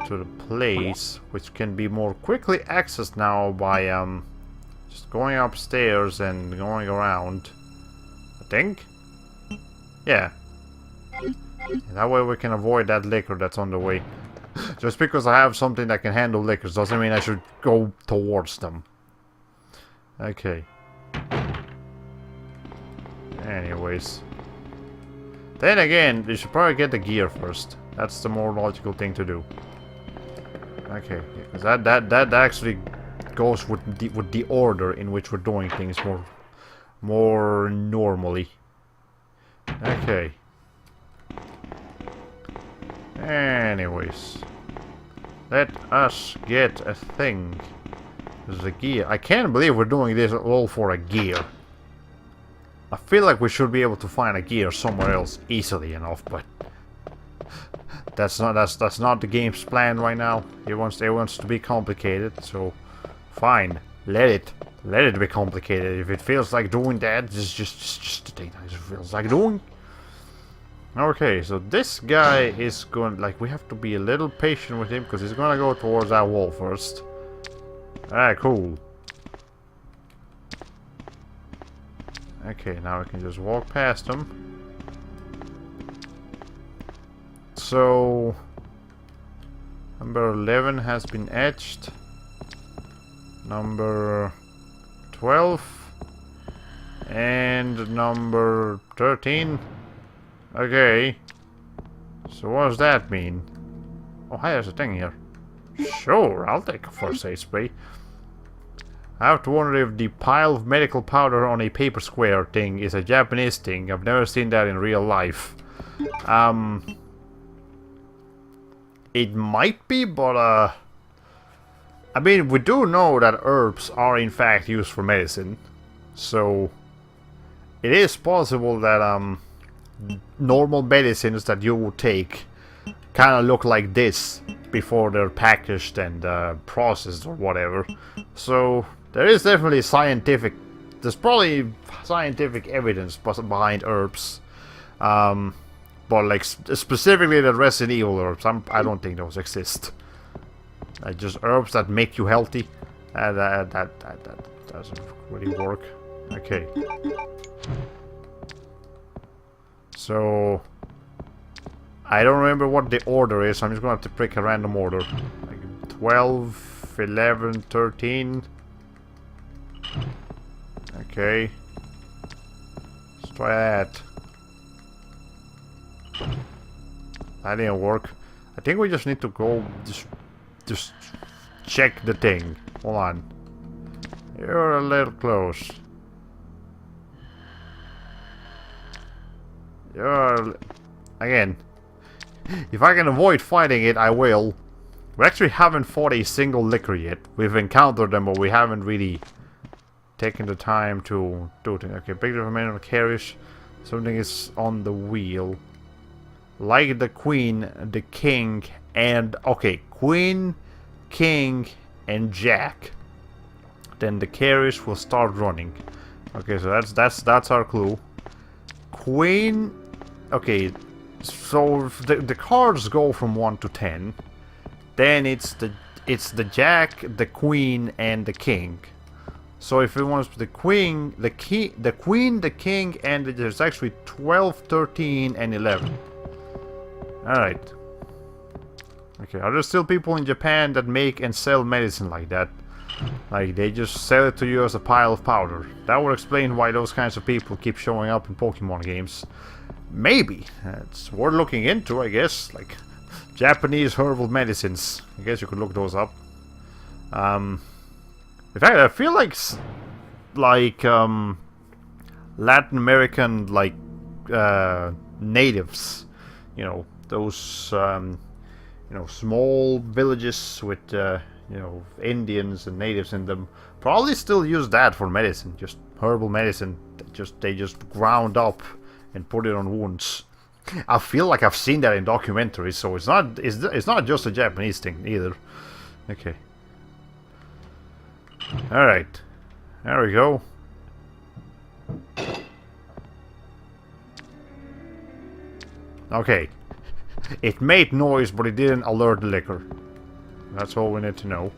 to the place, which can be more quickly accessed now by just going upstairs and going around. I think? Yeah. That way we can avoid that liquor that's on the way. Just because I have something that can handle liquors doesn't mean I should go towards them. Okay. Anyways. Then again, you should probably get the gear first. That's the more logical thing to do. Okay, because that actually goes with the order in which we're doing things more normally. Okay. Anyways, let us get a thing. There's a gear. I can't believe we're doing this all for a gear. I feel like we should be able to find a gear somewhere else easily enough, but that's not the game's plan right now. It wants to be complicated, so fine. Let it be complicated. If it feels like doing that, just the thing that it feels like doing. Okay, so this guy is going, like, we have to be a little patient with him because he's gonna go towards that wall first. Alright, cool. Okay, now we can just walk past him. So, number 11 has been etched. Number 12. And number 13. Okay. So what does that mean? Oh, hi, there's a thing here. Sure, I'll take a first aid spray. I have to wonder if the pile of medical powder on a paper square thing is a Japanese thing. I've never seen that in real life. It might be, but I mean, we do know that herbs are in fact used for medicine. So it is possible that normal medicines that you would take kind of look like this before they're packaged and processed or whatever. So there is definitely there's probably scientific evidence behind herbs. But like specifically the Resident Evil herbs, I don't think those exist. Just herbs that make you healthy. That doesn't really work. Okay. So I don't remember what the order is, so I'm just gonna have to pick a random order. Like 12, 11, 13. Okay. Let's try that. That didn't work. I think we just need to go just check the thing. Hold on. You're a little close. Again, if I can avoid fighting it, I will. We actually haven't fought a single liquor yet. We've encountered them, but we haven't really taken the time to do it. Okay, picture of a man on a carriage. Something is on the wheel. Like the queen, the king, and... Okay, queen, king, and jack. Then the carriage will start running. Okay, so that's our clue. Queen... Okay, so the cards go from 1 to 10. Then it's the it's the Jack, the Queen, and the King. So if it wants the Queen, the Queen, the King, and there's actually 12, 13, and 11. Alright. Okay, are there still people in Japan that make and sell medicine like that? Like, they just sell it to you as a pile of powder. That would explain why those kinds of people keep showing up in Pokemon games. Maybe. It's worth looking into, I guess. Like, Japanese herbal medicines. I guess you could look those up. In fact, I feel like Latin American, like, natives. You know, those, you know, small villages with, you know, Indians and natives in them. Probably still use that for medicine. Just herbal medicine. They just ground up and put it on wounds. I feel like I've seen that in documentaries, so it's not just a Japanese thing either. Okay. Alright. There we go. Okay. It made noise, but it didn't alert the liquor. That's all we need to know.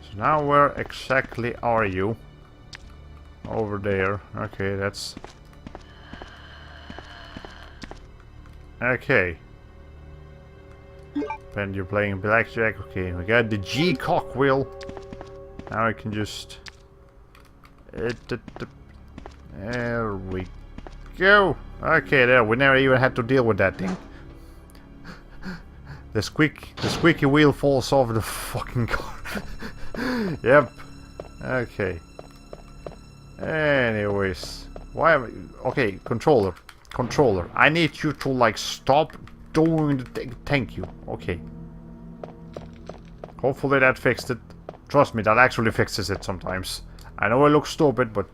So now where exactly are you? Over there. Okay, that's... Okay. And you're playing blackjack. Okay, we got the G cockwheel. Now I can just... There we go. Okay, there. We never even had to deal with that thing. The squeaky wheel falls off the fucking car. Yep. Okay. Anyways. Why am I... Okay, controller. Controller. I need you to, like, stop doing the thing. Thank you. Okay. Hopefully that fixed it. Trust me, that actually fixes it sometimes. I know it looks stupid, but...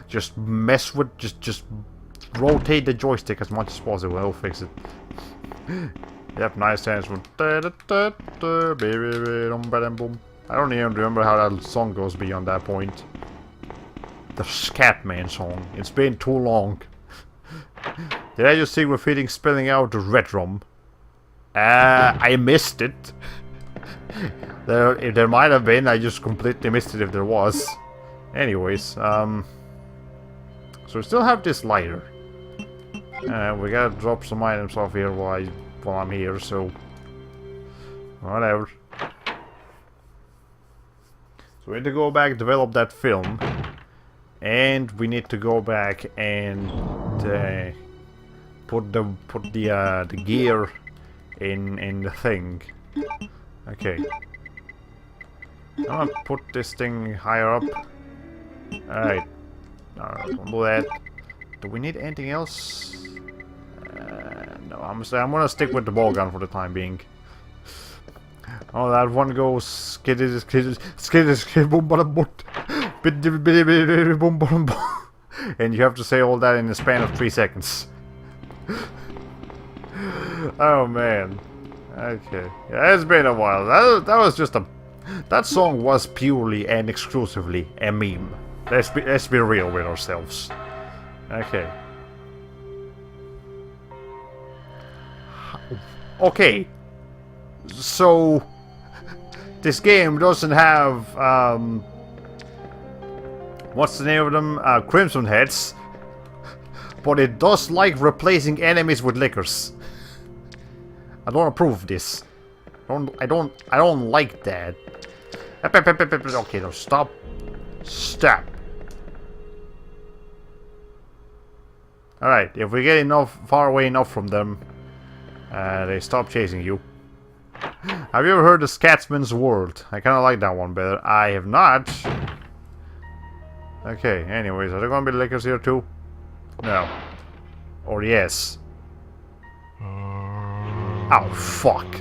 just mess with... Just rotate the joystick as much as possible. It'll fix it. Yep, nice dance. I don't even remember how that song goes beyond that point. The Scatman song. It's been too long. Did I just see graffiti spelling out Red Rum? I missed it. If there might have been, I just completely missed it if there was. Anyways, so we still have this lighter. We gotta drop some items off here while I'm here, so... Whatever. So we need to go back, develop that film. And we need to go back and put the gear in the thing. Okay. I'm gonna put this thing higher up. Alright. Don't do that. Do we need anything else? No, I'm gonna stick with the ball gun for the time being. Oh, that one goes skiddy boom bada boot. Boom boom boom. And you have to say all that in the span of 3 seconds. Oh man. Okay. Yeah, it's been a while. That was just a... That song was purely and exclusively a meme. Let's be real with ourselves. Okay. Okay. So... This game doesn't have, what's the name of them? Crimson Heads. But it does like replacing enemies with lickers. I don't approve of this. I don't like that. Okay, no, stop. Stop. Alright, if we get far away enough from them, they stop chasing you. Have you ever heard of Scatsman's World? I kinda like that one better. I have not. Okay, anyways, are there gonna be lickers here too? No. Or yes. Oh, fuck.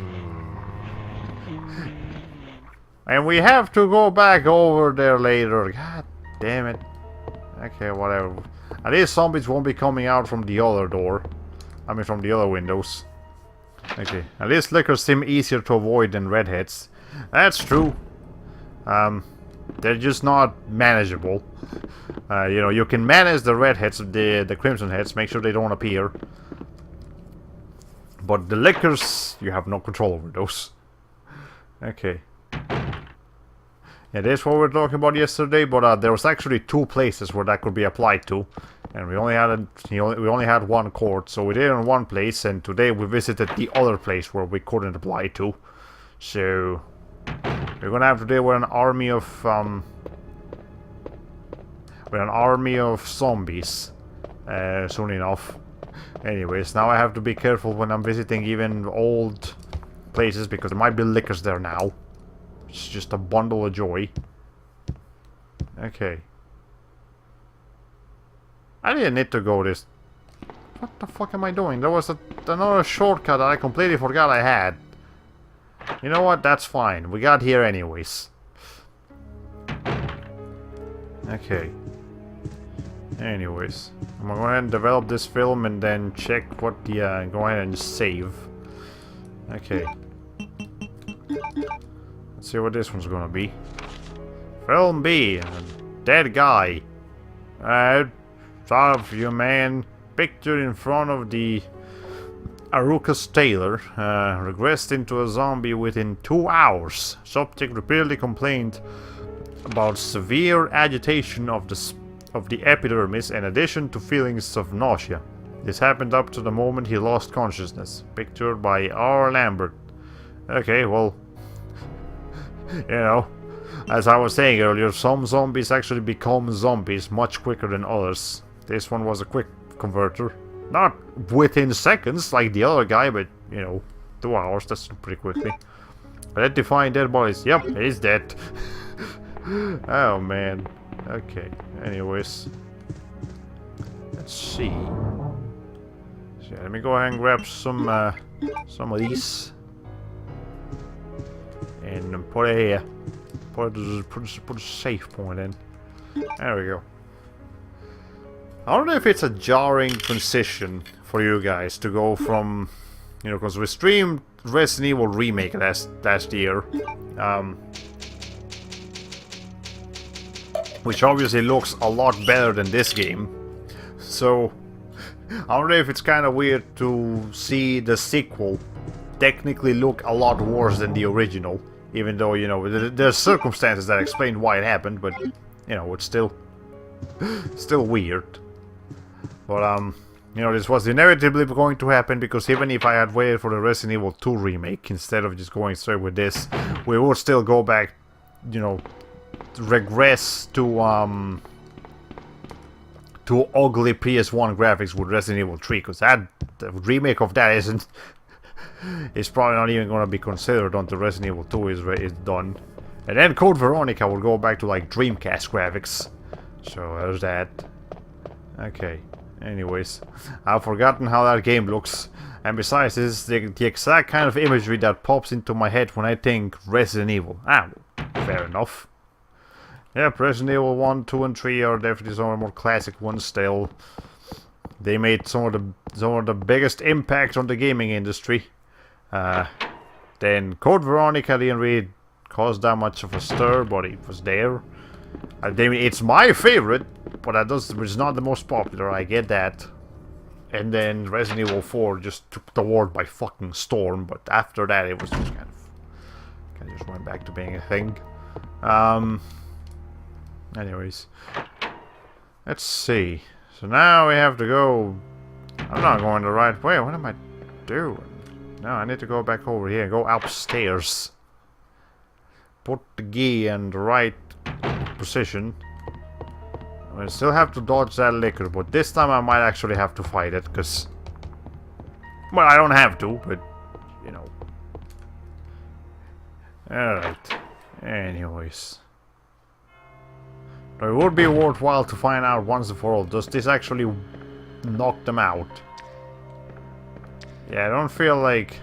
And we have to go back over there later. God damn it. Okay, whatever. At least zombies won't be coming out from the other door. I mean, from the other windows. Okay, at least lickers seem easier to avoid than redheads. That's true. They're just not manageable. You know, you can manage the redheads, the crimson heads, make sure they don't appear. But the lickers, you have no control over those. Okay. Yeah, that's what we were talking about yesterday, but there was actually 2 places where that could be applied to. And we only had one court, so we did it in one place, and today we visited the other place where we couldn't apply to. So we're gonna have to deal with an army of zombies soon enough. Anyways, now I have to be careful when I'm visiting even old places, because there might be lickers there now. It's just a bundle of joy. Okay. I didn't need to go this... What the fuck am I doing? There was another shortcut that I completely forgot I had. You know what? That's fine. We got here anyways. Okay. Anyways. I'm gonna go ahead and develop this film and then check what the... go ahead and save. Okay. Let's see what this one's gonna be. Film B. A dead guy. Thought of you, man. Pictured in front of the Arucas Taylor. Regressed into a zombie within 2 hours. Subject repeatedly complained about severe agitation of the epidermis in addition to feelings of nausea. This happened up to the moment he lost consciousness. Pictured by R. Lambert. Okay, well... you know, as I was saying earlier, some zombies actually become zombies much quicker than others. This one was a quick converter. Not within seconds like the other guy, but, you know, 2 hours, that's pretty quickly. Identifying dead bodies. Yep, he's dead. Oh, man. Okay, anyways. Let's see. So, let me go ahead and grab some of these. And put it here. Put a save point in. There we go. I don't know if it's a jarring transition for you guys to go from, you know, because we streamed Resident Evil Remake last year, which obviously looks a lot better than this game. So I don't know if it's kind of weird to see the sequel technically look a lot worse than the original, even though, you know, there's circumstances that explain why it happened, but, you know, it's still weird. But, you know, this was inevitably going to happen, because even if I had waited for the Resident Evil 2 remake instead of just going straight with this, we would still go back, you know, regress to ugly PS1 graphics with Resident Evil 3, because the remake of that is probably not even going to be considered until Resident Evil 2 is done. And then Code Veronica will go back to, like, Dreamcast graphics. So there's that. Okay. Anyways, I've forgotten how that game looks. And besides, this is the exact kind of imagery that pops into my head when I think Resident Evil. Ah, fair enough. Yeah, Resident Evil 1, 2, and 3 are definitely some of the more classic ones still. They made some of the biggest impact on the gaming industry. Then Code Veronica didn't really cause that much of a stir, but it was there. I mean, it's my favorite, but it's not the most popular, I get that. And then Resident Evil 4 just took the world by fucking storm, but after that it was just kind of just went back to being a thing. Anyways. Let's see. So now we have to go... I'm not going the right way. What am I doing? No, I need to go back over here. Go upstairs. Put the key in the right position. I still have to dodge that liquor, but this time I might actually have to fight it, because... well, I don't have to, but... you know. Alright. Anyways. It would be worthwhile to find out once and for all, does this actually knock them out? Yeah, I don't feel like...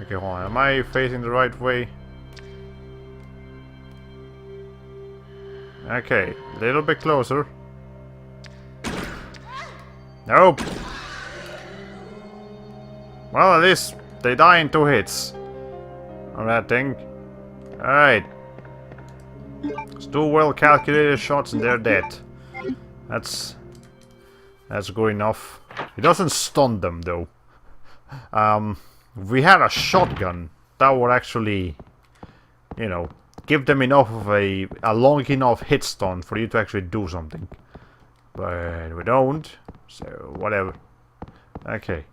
okay, hold on. Am I facing the right way? Okay, a little bit closer. Nope. Well, at least they die in 2 hits on that thing. Alright. It's 2 well calculated shots and they're dead. That's good enough. It doesn't stun them though. If we had a shotgun, that would actually, you know, give them enough of a long enough hit stun for you to actually do something. But we don't, so whatever. Okay.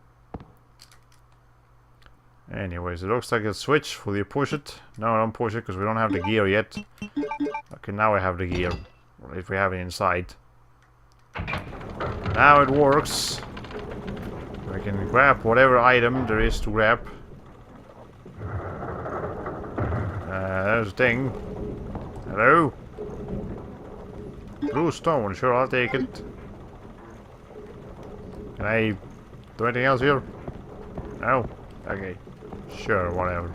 Anyways, it looks like a switch. Will you push it? No, don't push it because we don't have the gear yet. Okay, now I have the gear. If we have it inside. Now it works. I can grab whatever item there is to grab. There's a thing. Hello? Blue stone, sure, I'll take it. Can I do anything else here? No? Okay. Sure, whatever.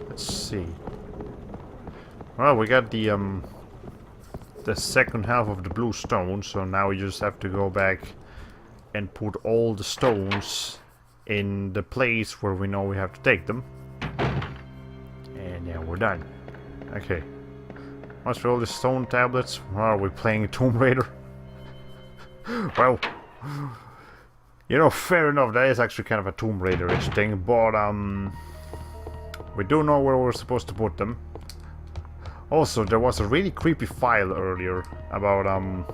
Let's see. Well, we got the second half of the blue stone, so now we just have to go back and put all the stones in the place where we know we have to take them. And yeah, we're done. Okay. What's for all the stone tablets? Are we playing Tomb Raider? Well, you know, fair enough, that is actually kind of a Tomb Raider-ish thing, but we do know where we're supposed to put them. Also, there was a really creepy file earlier about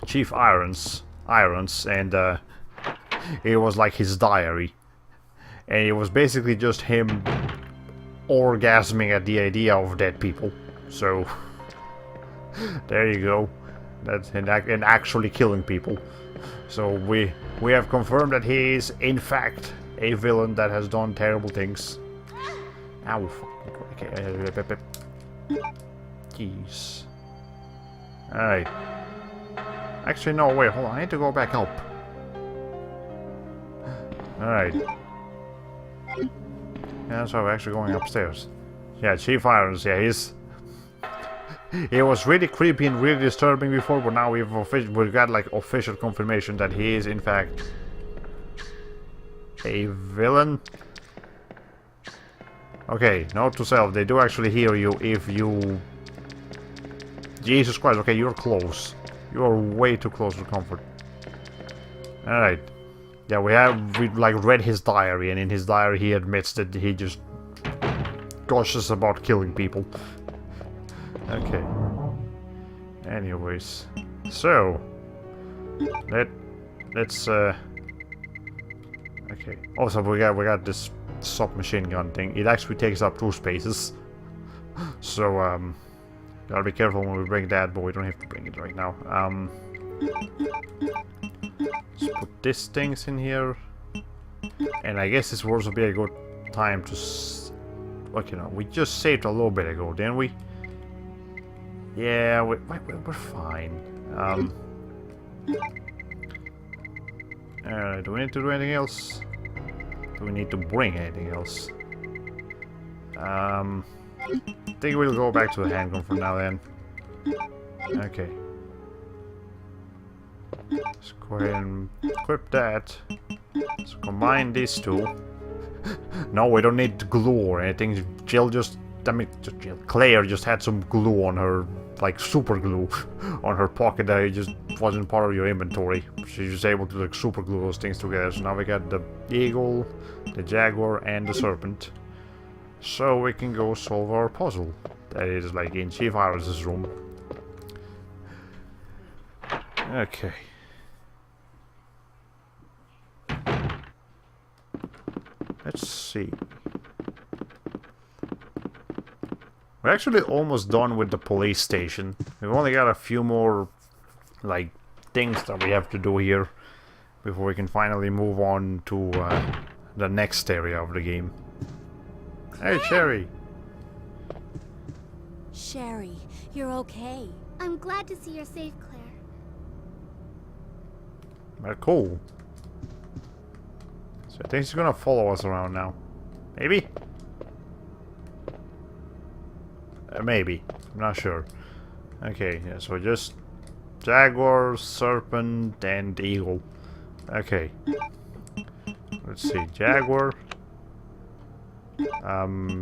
Chief Irons, and it was like his diary, and it was basically just him orgasming at the idea of dead people. So there you go. That's and actually killing people. So we have confirmed that he is in fact a villain that has done terrible things. Ow. Okay. Jeez. Alright. Actually, no, wait, hold on. I need to go back up. Alright. Yeah, so we're actually going upstairs. Yeah, Chief Irons, yeah, he's... It was really creepy and really disturbing before, but now we've got like official confirmation that he is in fact a villain. Okay, note to self, they do actually hear you if you... Jesus Christ, okay, you're close. You're way too close for comfort. Alright. Yeah, we like read his diary, and in his diary he admits that he just gushes about killing people. Okay. Anyways. So let's okay. Also we got this submachine gun thing. It actually takes up 2 spaces. So gotta be careful when we bring that, but we don't have to bring it right now. Let's put these things in here. And I guess this will also be a good time to okay, no, we just saved a little bit ago, didn't we? Yeah, we're fine. Do we need to do anything else? Do we need to bring anything else? I think we'll go back to the handgun for now then. Okay. Let's go ahead and equip that. Let's combine these two. No, we don't need glue or anything. Jill just... Claire just had some glue on her, like super glue, on her pocket that it just wasn't part of your inventory. She's just able to like super glue those things together. So now we got the eagle, the jaguar, and the serpent. So we can go solve our puzzle. That is like in Chief Irons' room. Okay. Let's see. We're actually almost done with the police station. We've only got a few more, like, things that we have to do here before we can finally move on to the next area of the game. Hey, Sherry! Sherry, you're okay. I'm glad to see you're safe, Claire. Well, cool. So I think she's gonna follow us around now. Maybe? Maybe. I'm not sure. Okay, yeah, so just jaguar, serpent, and eagle. Okay. Let's see. Jaguar.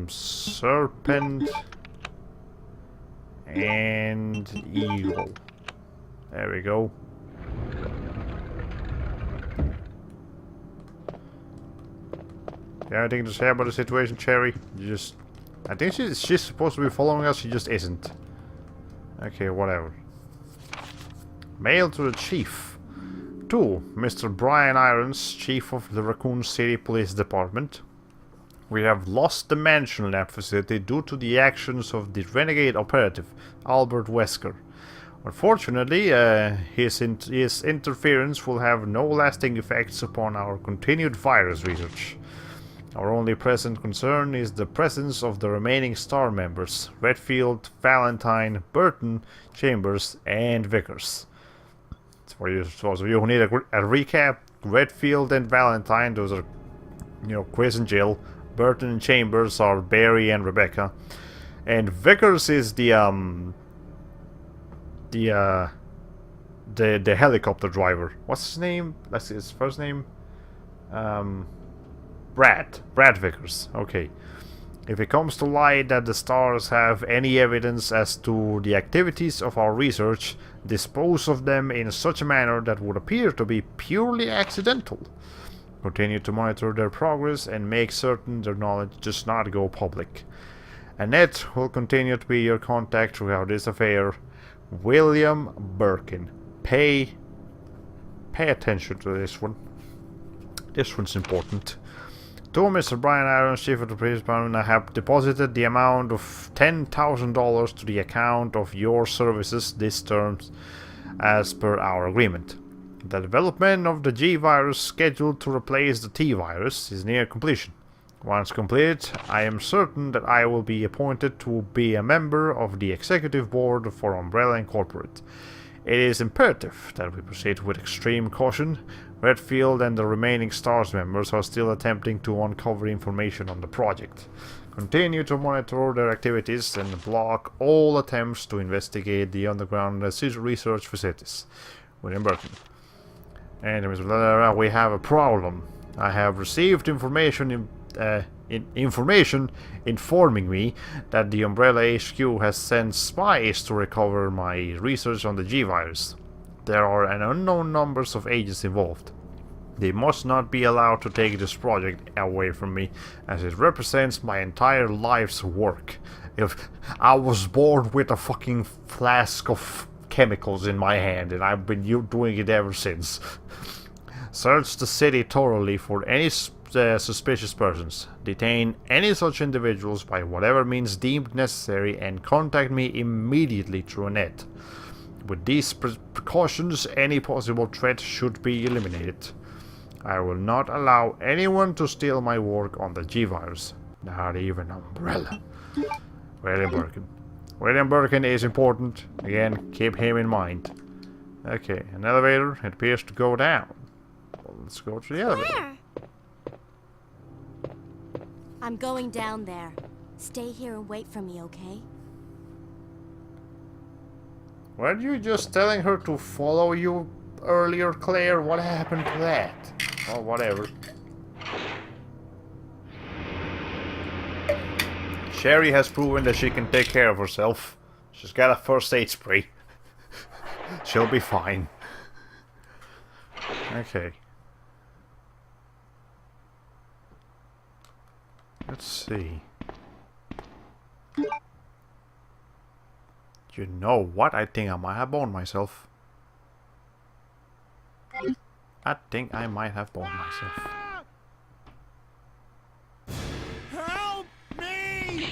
Serpent. And eagle. There we go. Yeah, anything to say about the situation, Cherry? You just... I think she's supposed to be following us, she just isn't. Okay, whatever. Mail to the chief. To Mr. Brian Irons, chief of the Raccoon City Police Department. We have lost the mansion lab facility due to the actions of the renegade operative, Albert Wesker. Unfortunately, his interference will have no lasting effects upon our continued virus research. Our only present concern is the presence of the remaining STAR members, Redfield, Valentine, Burton, Chambers, and Vickers. For those of you who need a recap, Redfield and Valentine, those are, you know, Chris and Jill. Burton and Chambers are Barry and Rebecca. And Vickers is the helicopter driver. What's his name? That's his first name. Brad Vickers. Okay. If it comes to light that the stars have any evidence as to the activities of our research, dispose of them in such a manner that would appear to be purely accidental. Continue to monitor their progress and make certain their knowledge does not go public. Annette will continue to be your contact throughout this affair. William Birkin. Pay attention to this one. This one's important. To Mr. Brian Irons, Chief of the Police Department, I have deposited the amount of $10,000 to the account of your services this term as per our agreement. The development of the G virus scheduled to replace the T virus is near completion. Once completed, I am certain that I will be appointed to be a member of the executive board for Umbrella Incorporated. It is imperative that we proceed with extreme caution. Redfield and the remaining STARS members are still attempting to uncover information on the project. Continue to monitor their activities and block all attempts to investigate the underground research facilities. William Burton. And we have a problem. I have received information informing me that the Umbrella HQ has sent spies to recover my research on the G-Virus. There are an unknown numbers of agents involved. They must not be allowed to take this project away from me, as it represents my entire life's work. If I was born with a fucking flask of chemicals in my hand, and I've been doing it ever since. Search the city thoroughly for any suspicious persons. Detain any such individuals by whatever means deemed necessary, and contact me immediately through Annette. With these precautions, any possible threat should be eliminated. I will not allow anyone to steal my work on the G-Virus. Not even Umbrella. William Birkin. William Birkin is important. Again, keep him in mind. Okay, an elevator. It appears to go down. Well, let's go to the elevator. Where? I'm going down there. Stay here and wait for me, okay? Weren't you just telling her to follow you earlier, Claire? What happened to that? Oh, whatever. Sherry has proven that she can take care of herself. She's got a first aid spray. She'll be fine. Okay. Let's see. You know what? I think I might have boned myself. I think I might have boned myself. Help me!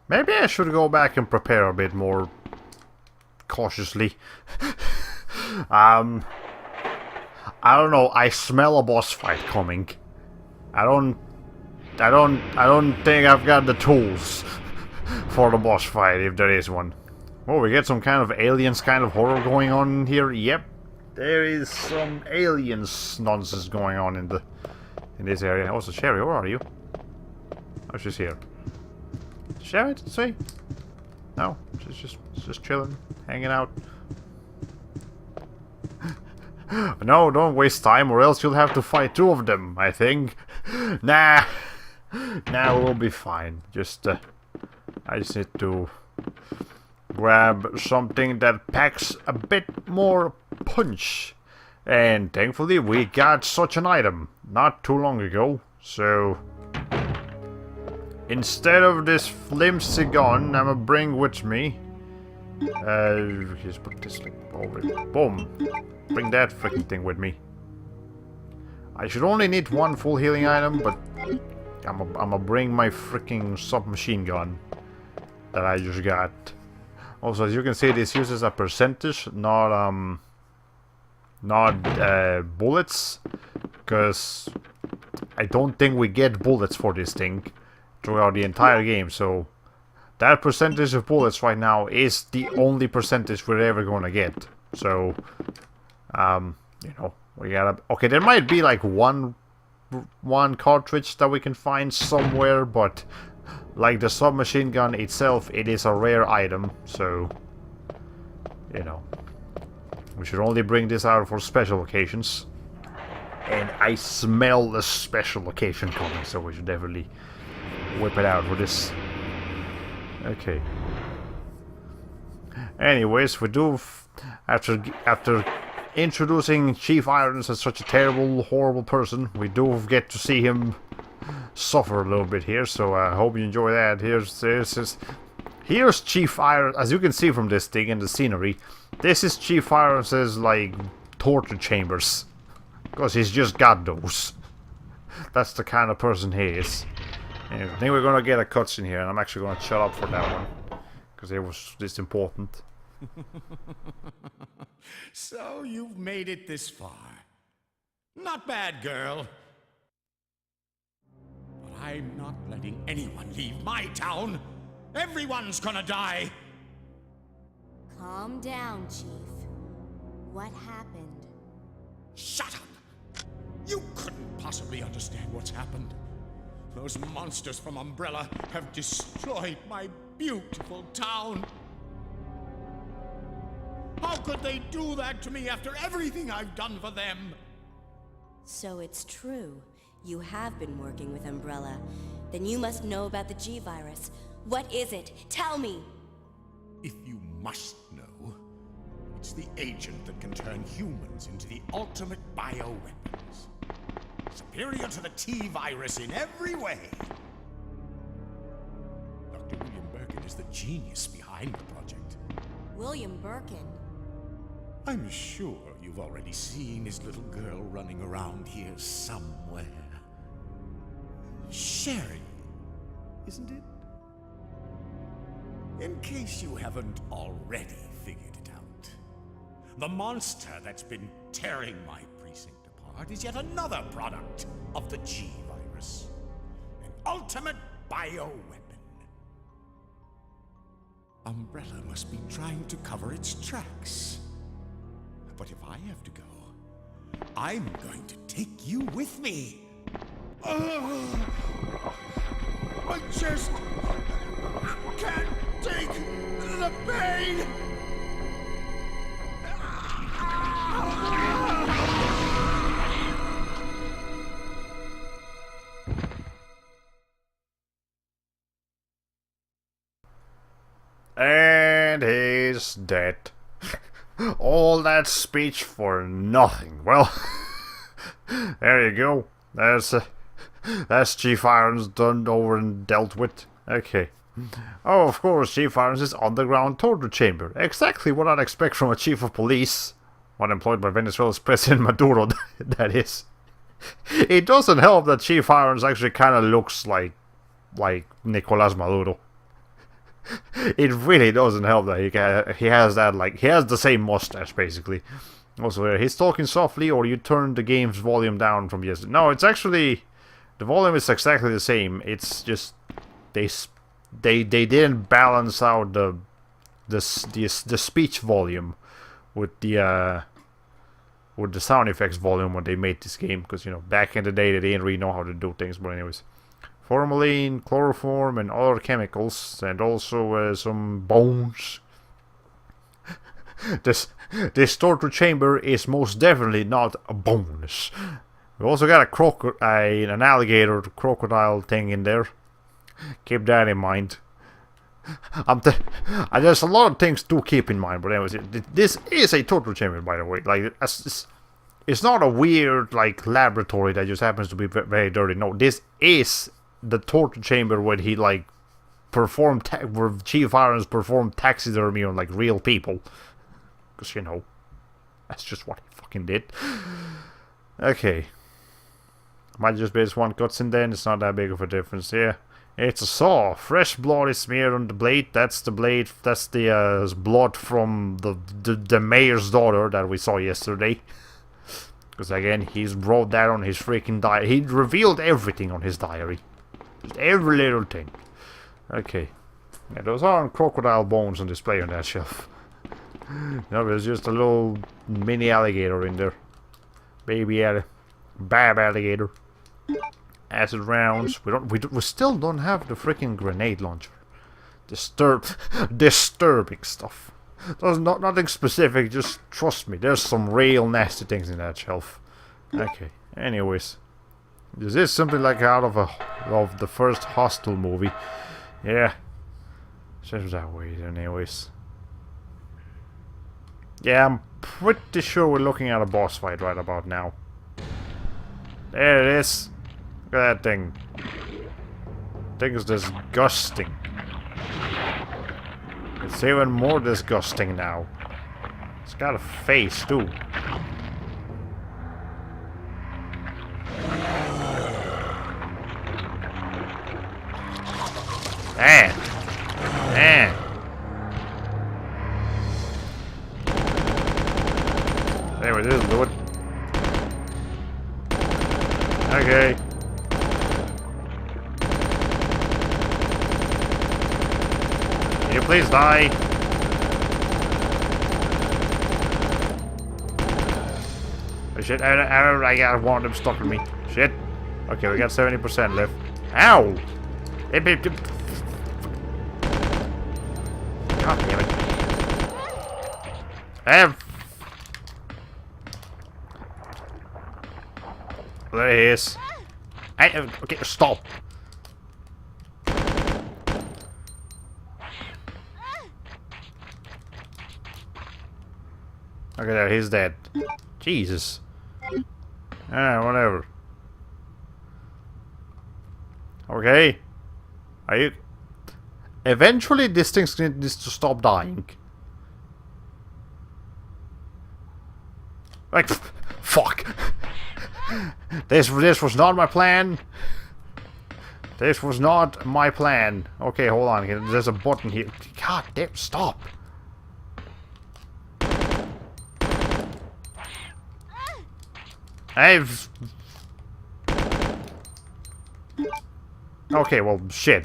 Maybe I should go back and prepare a bit more cautiously. I don't know, I smell a boss fight coming. I don't think I've got the tools for the boss fight, if there is one. Oh, we get some kind of aliens kind of horror going on here. Yep. There is some aliens nonsense going on in this area. Also, Sherry, where are you? Oh, she's here. Sherry, did say? No, she's just chilling, hanging out. No, don't waste time, or else you'll have to fight two of them, I think. Nah, we'll be fine. Just, I just need to grab something that packs a bit more punch. And thankfully, we got such an item not too long ago. So, instead of this flimsy gun, I'ma bring with me. Just put this thing over it. Boom. Bring that freaking thing with me. I should only need one full healing item, but I'ma bring my freaking submachine gun that I just got. Also, as you can see, this uses a percentage, not bullets, because I don't think we get bullets for this thing throughout the entire game. So that percentage of bullets right now is the only percentage we're ever gonna get. So, you know, we gotta... Okay, there might be like one cartridge that we can find somewhere, but like the submachine gun itself, it is a rare item, so, you know, we should only bring this out for special occasions. And I smell the special occasion coming, so we should definitely whip it out for this. Okay. Anyways, we do, after introducing Chief Irons as such a terrible, horrible person, we do get to see him suffer a little bit here, so I hope you enjoy that. Here's Chief Irons, as you can see from this thing and the scenery. This is Chief Irons' like torture chambers, because he's just got those. That's the kind of person he is. Anyway, I think we're gonna get a cutscene here, and I'm actually gonna shut up for that one, because it was this important. So you've made it this far. Not bad, girl. But I'm not letting anyone leave my town. Everyone's gonna die. Calm down, Chief. What happened? Shut up! You couldn't possibly understand what's happened. Those monsters from Umbrella have destroyed my beautiful town. How could they do that to me after everything I've done for them? So it's true. You have been working with Umbrella. Then you must know about the G-Virus. What is it? Tell me! If you must know, it's the agent that can turn humans into the ultimate bioweapons. Superior to the T-Virus in every way. Dr. William Birkin is the genius behind the project. William Birkin? I'm sure you've already seen his little girl running around here somewhere. Sherry, isn't it? In case you haven't already figured it out, the monster that's been tearing my precinct apart is yet another product of the G-Virus. An ultimate bioweapon. Umbrella must be trying to cover its tracks. But if I have to go, I'm going to take you with me. I just can't take the pain. And he's dead. All that speech for nothing. Well, there you go. That's Chief Irons done over and dealt with. Okay. Oh, of course, Chief Irons is underground torture chamber. Exactly what I'd expect from a chief of police. One employed by Venezuela's President Maduro, that is. It doesn't help that Chief Irons actually kind of looks like Nicolas Maduro. It really doesn't help that he has that, like, he has the same mustache, basically. Also, he's talking softly, or you turn the game's volume down from yesterday. No, it's actually, the volume is exactly the same. It's just, they didn't balance out the speech volume with the sound effects volume when they made this game, because, you know, back in the day they didn't really know how to do things. But anyways, Formalin, chloroform, and other chemicals, and also some bones. This torture chamber is most definitely not a bonus. We also got an alligator crocodile thing in there. Keep that in mind. There's a lot of things to keep in mind, but anyways, this is a torture chamber, by the way. Like, it's not a weird like laboratory that just happens to be very dirty. No, this is the torture chamber where he like performed where Chief Irons performed taxidermy on like real people. Because, you know, that's just what he fucking did. Okay. Might just be this one cutscene then, it's not that big of a difference here. It's a saw. Fresh blood is smeared on the blade. That's the blade, that's the blood from the mayor's daughter that we saw yesterday. Because again, he's wrote that on his freaking diary. He revealed everything on his diary. Just every little thing. Okay. Yeah, those aren't crocodile bones on display on that shelf. No, there's just a little mini alligator in there. Baby bab alligator. Acid rounds. We still don't have the freaking grenade launcher. Disturbing stuff. There's nothing specific, just trust me, there's some real nasty things in that shelf. Okay, anyways. This is something like out of the first Hostel movie. Yeah. Seems that way, anyways. Yeah, I'm pretty sure we're looking at a boss fight right about now. There it is. Look at that thing. Thing is disgusting. It's even more disgusting now. It's got a face too. Anyway, this will do it. Okay. Can you please die? Oh, shit, I got one of them stuck with me. Shit. Okay, we got 70% left. Ow! God damn it. There he is. Okay, stop. Okay, there, he's dead. Jesus. Whatever. Okay. Are you... Eventually, this thing needs to stop dying. Like, fuck. This was not my plan. This was not my plan. Okay, hold on. There's a button here. God damn, stop. Okay, well, shit.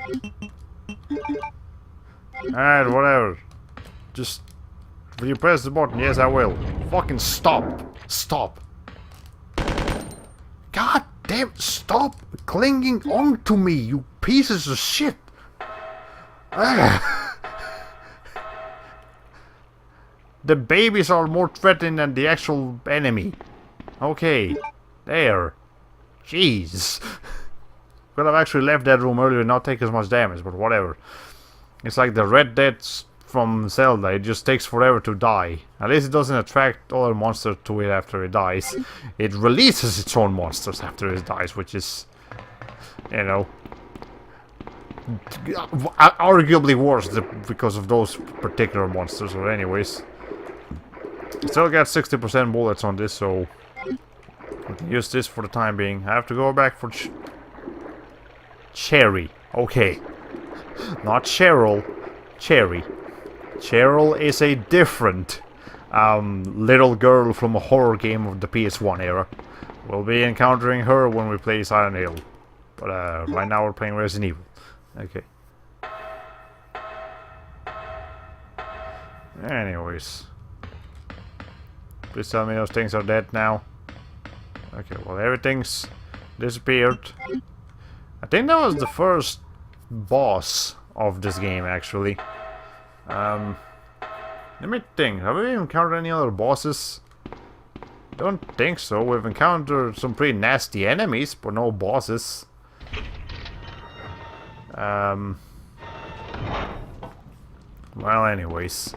Alright, whatever. Just... Will you press the button? Yes, I will. Fucking stop. Stop. God damn, stop clinging on to me, you pieces of shit. The babies are more threatening than the actual enemy. Okay, there. Jeez. Could have actually left that room earlier and not take as much damage, but whatever. It's like the Red Dead from Zelda, it just takes forever to die. At least it doesn't attract other monsters to it after it dies. It releases its own monsters after it dies, which is, you know, arguably worse because of those particular monsters. Or anyways, still got 60% bullets on this, so we can use this for the time being. I have to go back for Cherry. Okay, not Cheryl. Cherry. Cheryl is a different little girl from a horror game of the PS1 era. We'll be encountering her when we play Silent Hill. But right now we're playing Resident Evil. Okay. Anyways. Please tell me those things are dead now. Okay, well everything's disappeared. I think that was the first boss of this game, actually. Let me think. Have we encountered any other bosses? Don't think so. We've encountered some pretty nasty enemies, but no bosses. Well, anyways.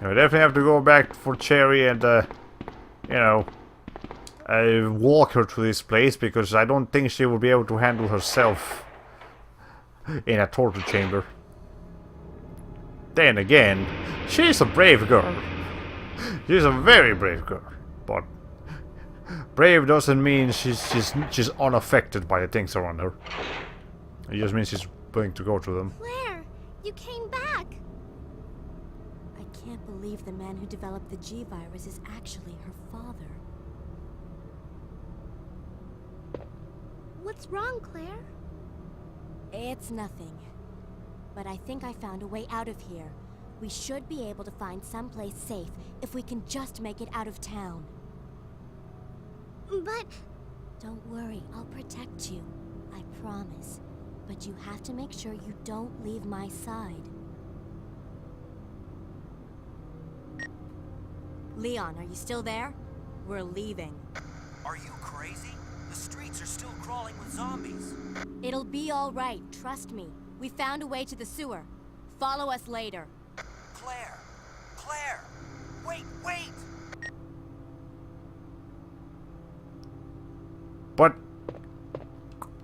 We definitely have to go back for Cherry and, you know, walk her to this place, because I don't think she will be able to handle herself in a torture chamber. Then again, she's a brave girl. She's a very brave girl. But brave doesn't mean she's unaffected by the things around her. It just means she's willing to go through them. Claire, you came back. I can't believe the man who developed the G-Virus is actually her father. What's wrong, Claire? It's nothing. But I think I found a way out of here. We should be able to find someplace safe if we can just make it out of town. But... Don't worry, I'll protect you. I promise. But you have to make sure you don't leave my side. Leon, are you still there? We're leaving. Are you crazy? The streets are still crawling with zombies. It'll be all right, trust me. We found a way to the sewer. Follow us later. Claire! Claire! Wait, wait! But...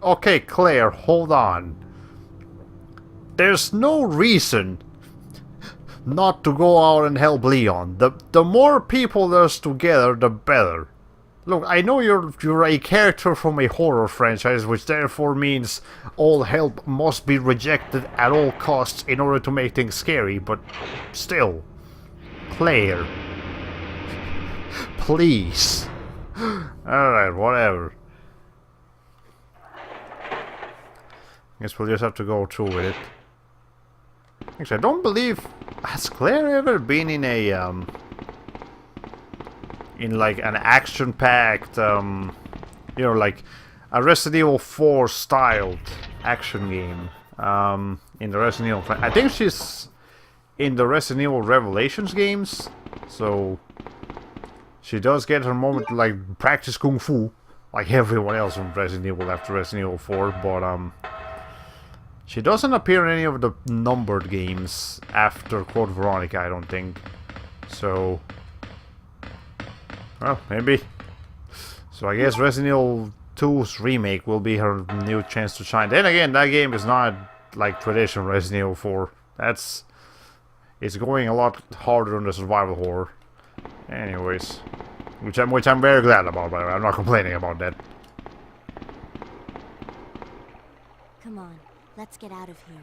Okay, Claire, hold on. There's no reason not to go out and help Leon. The more people there's together, the better. Look, I know you're a character from a horror franchise, which therefore means all help must be rejected at all costs in order to make things scary, but still. Claire. Please. Alright, whatever. Guess we'll just have to go through with it. Actually, I don't believe... Has Claire ever been in a, in like an action-packed, you know, like a Resident Evil 4 styled action game, in the Resident Evil... I think she's in the Resident Evil Revelations games, so she does get her moment to like practice Kung Fu, like everyone else in Resident Evil after Resident Evil 4, but she doesn't appear in any of the numbered games after Code Veronica, I don't think. So... Well, maybe. So I guess Resident Evil 2's remake will be her new chance to shine. Then again, that game is not like traditional Resident Evil 4. That's... It's going a lot harder on the survival horror. Anyways. Which I'm very glad about, by the way. I'm not complaining about that. Come on, let's get out of here.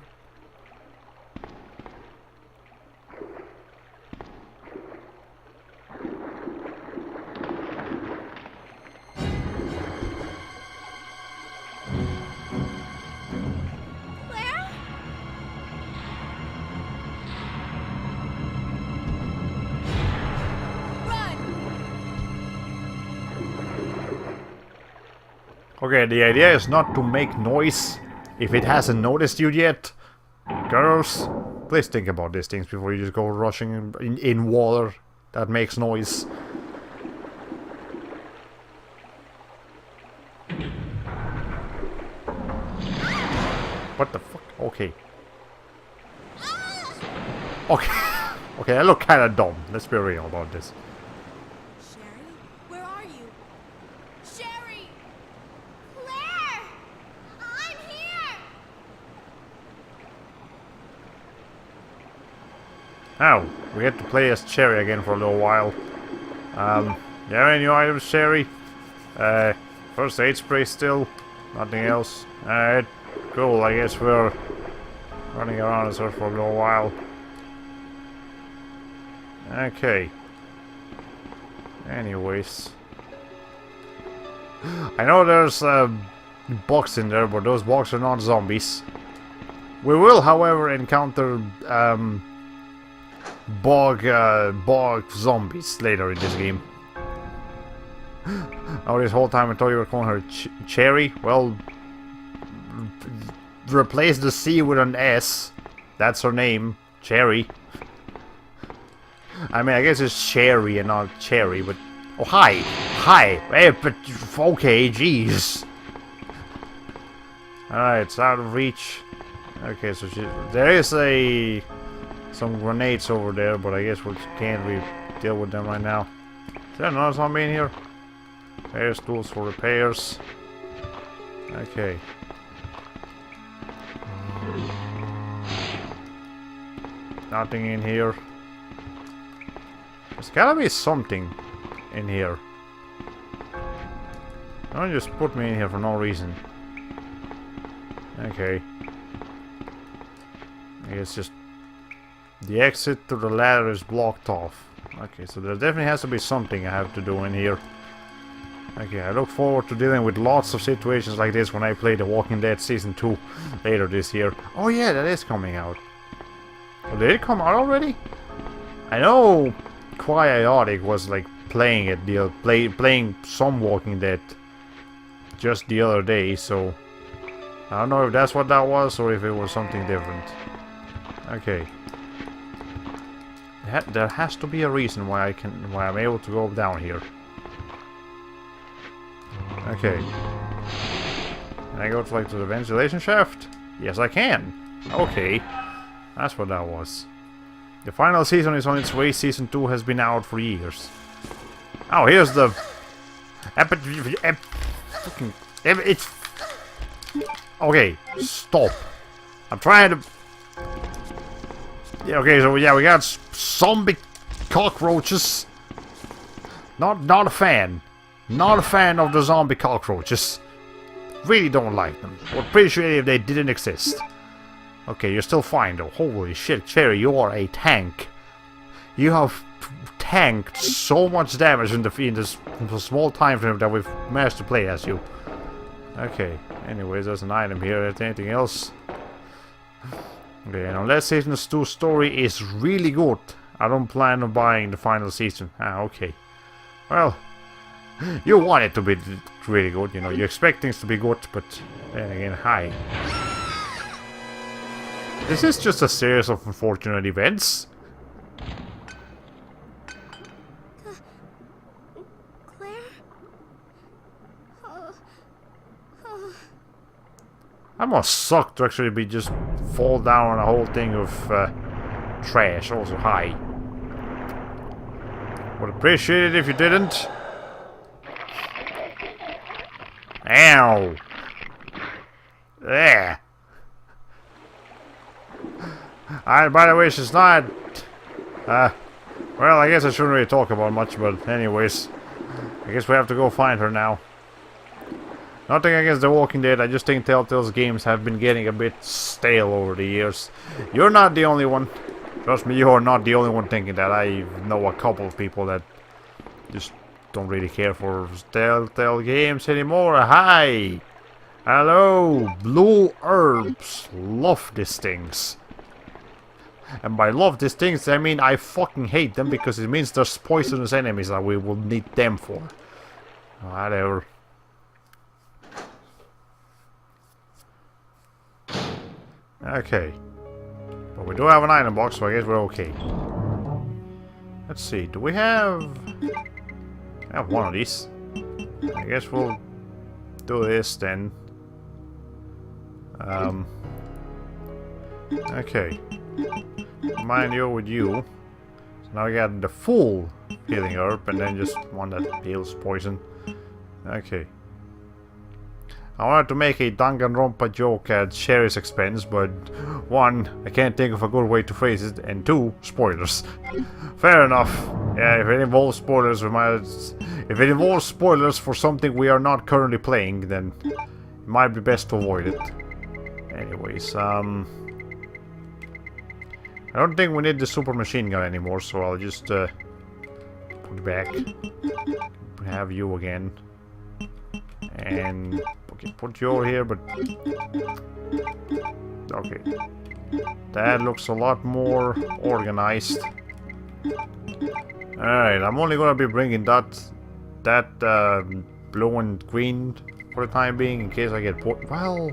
Claire? Okay, the idea is not to make noise if it hasn't noticed you yet. Girls, please think about these things before you just go rushing in water that makes noise. What the fuck? Okay. Okay. Okay, I look kinda dumb. Let's be real about this. Sherry? Where are you? Sherry! Claire! I'm here! Oh, we had to play as Cherry again for a little while. You have any new items, Cherry? First aid spray still. Nothing else. Alright, cool. I guess we're running around as her for a little while. Okay. Anyways. I know there's a box in there, but those boxes are not zombies. We will, however, encounter bog zombies later in this game. Oh, this whole time I thought you were calling her Cherry. Well, replace the C with an S. That's her name. Cherry. I mean, I guess it's Cherry and not Cherry, but... Oh, hi! Hi! Hey, but... Okay, jeez. Alright, it's out of reach. Okay, so there is some grenades over there, but I guess we can't really deal with them right now. Is there another zombie in here? There's tools for repairs. Okay. Nothing in here. There's gotta be something in here. Don't just put me in here for no reason. Okay. I guess just the exit to the ladder is blocked off. Okay, so there definitely has to be something I have to do in here. Okay, I look forward to dealing with lots of situations like this when I play The Walking Dead Season 2 later this year. Oh yeah, that is coming out. Oh, did it come out already? I know Quiotic was like playing it, playing some Walking Dead just the other day, so I don't know if that's what that was or if it was something different. Okay. There has to be a reason why I'm able to go down here. Okay. Can I go to the ventilation shaft? Yes, I can. Okay. That's what that was. The final season is on its way. Season 2 has been out for years. Oh, here's the... It's... Okay, stop. I'm trying to... Yeah, okay, so yeah, we got zombie cockroaches. Not a fan. Not a fan of the zombie cockroaches. Really don't like them. Would appreciate if they didn't exist. Okay, you're still fine though. Holy shit, Cherry, you are a tank. You have tanked so much damage in the small time frame that we've managed to play as you. Okay, anyways, there's an item here. Is there anything else? Okay, and unless Season 2 story is really good, I don't plan on buying the final season. Ah, okay. Well, you want it to be really good, you know. You expect things to be good, but then again, hi. This is just a series of unfortunate events. Claire? I must suck to actually be just fall down on a whole thing of trash. Also, hi. Would appreciate it if you didn't. Ow! There. By the way, she's not... well, I guess I shouldn't really talk about much, but anyways. I guess we have to go find her now. Nothing against The Walking Dead, I just think Telltale's games have been getting a bit stale over the years. You're not the only one. Trust me, you're not the only one thinking that. I know a couple of people that just don't really care for Telltale games anymore. Hi! Hello! Blue herbs. Love these things. And by love these things, I mean I fucking hate them because it means there's poisonous enemies that we will need them for. Whatever. Okay. But we do have an item box, so I guess we're okay. Let's see, do we have... I have one of these. I guess we'll do this then. Okay. Mind you with you. So now we got the full healing herb and then just one that heals poison. Okay. I wanted to make a Danganronpa joke at Sherry's expense, but one, I can't think of a good way to phrase it, and two, spoilers. Fair enough. Yeah, if it involves spoilers, if it involves spoilers for something we are not currently playing, then it might be best to avoid it. Anyways, I don't think we need the super machine gun anymore, so I'll just put it back. Have you again. And okay, put you over here, but okay, that looks a lot more organized. Alright, I'm only gonna be bringing that blue and green for the time being in case I get well,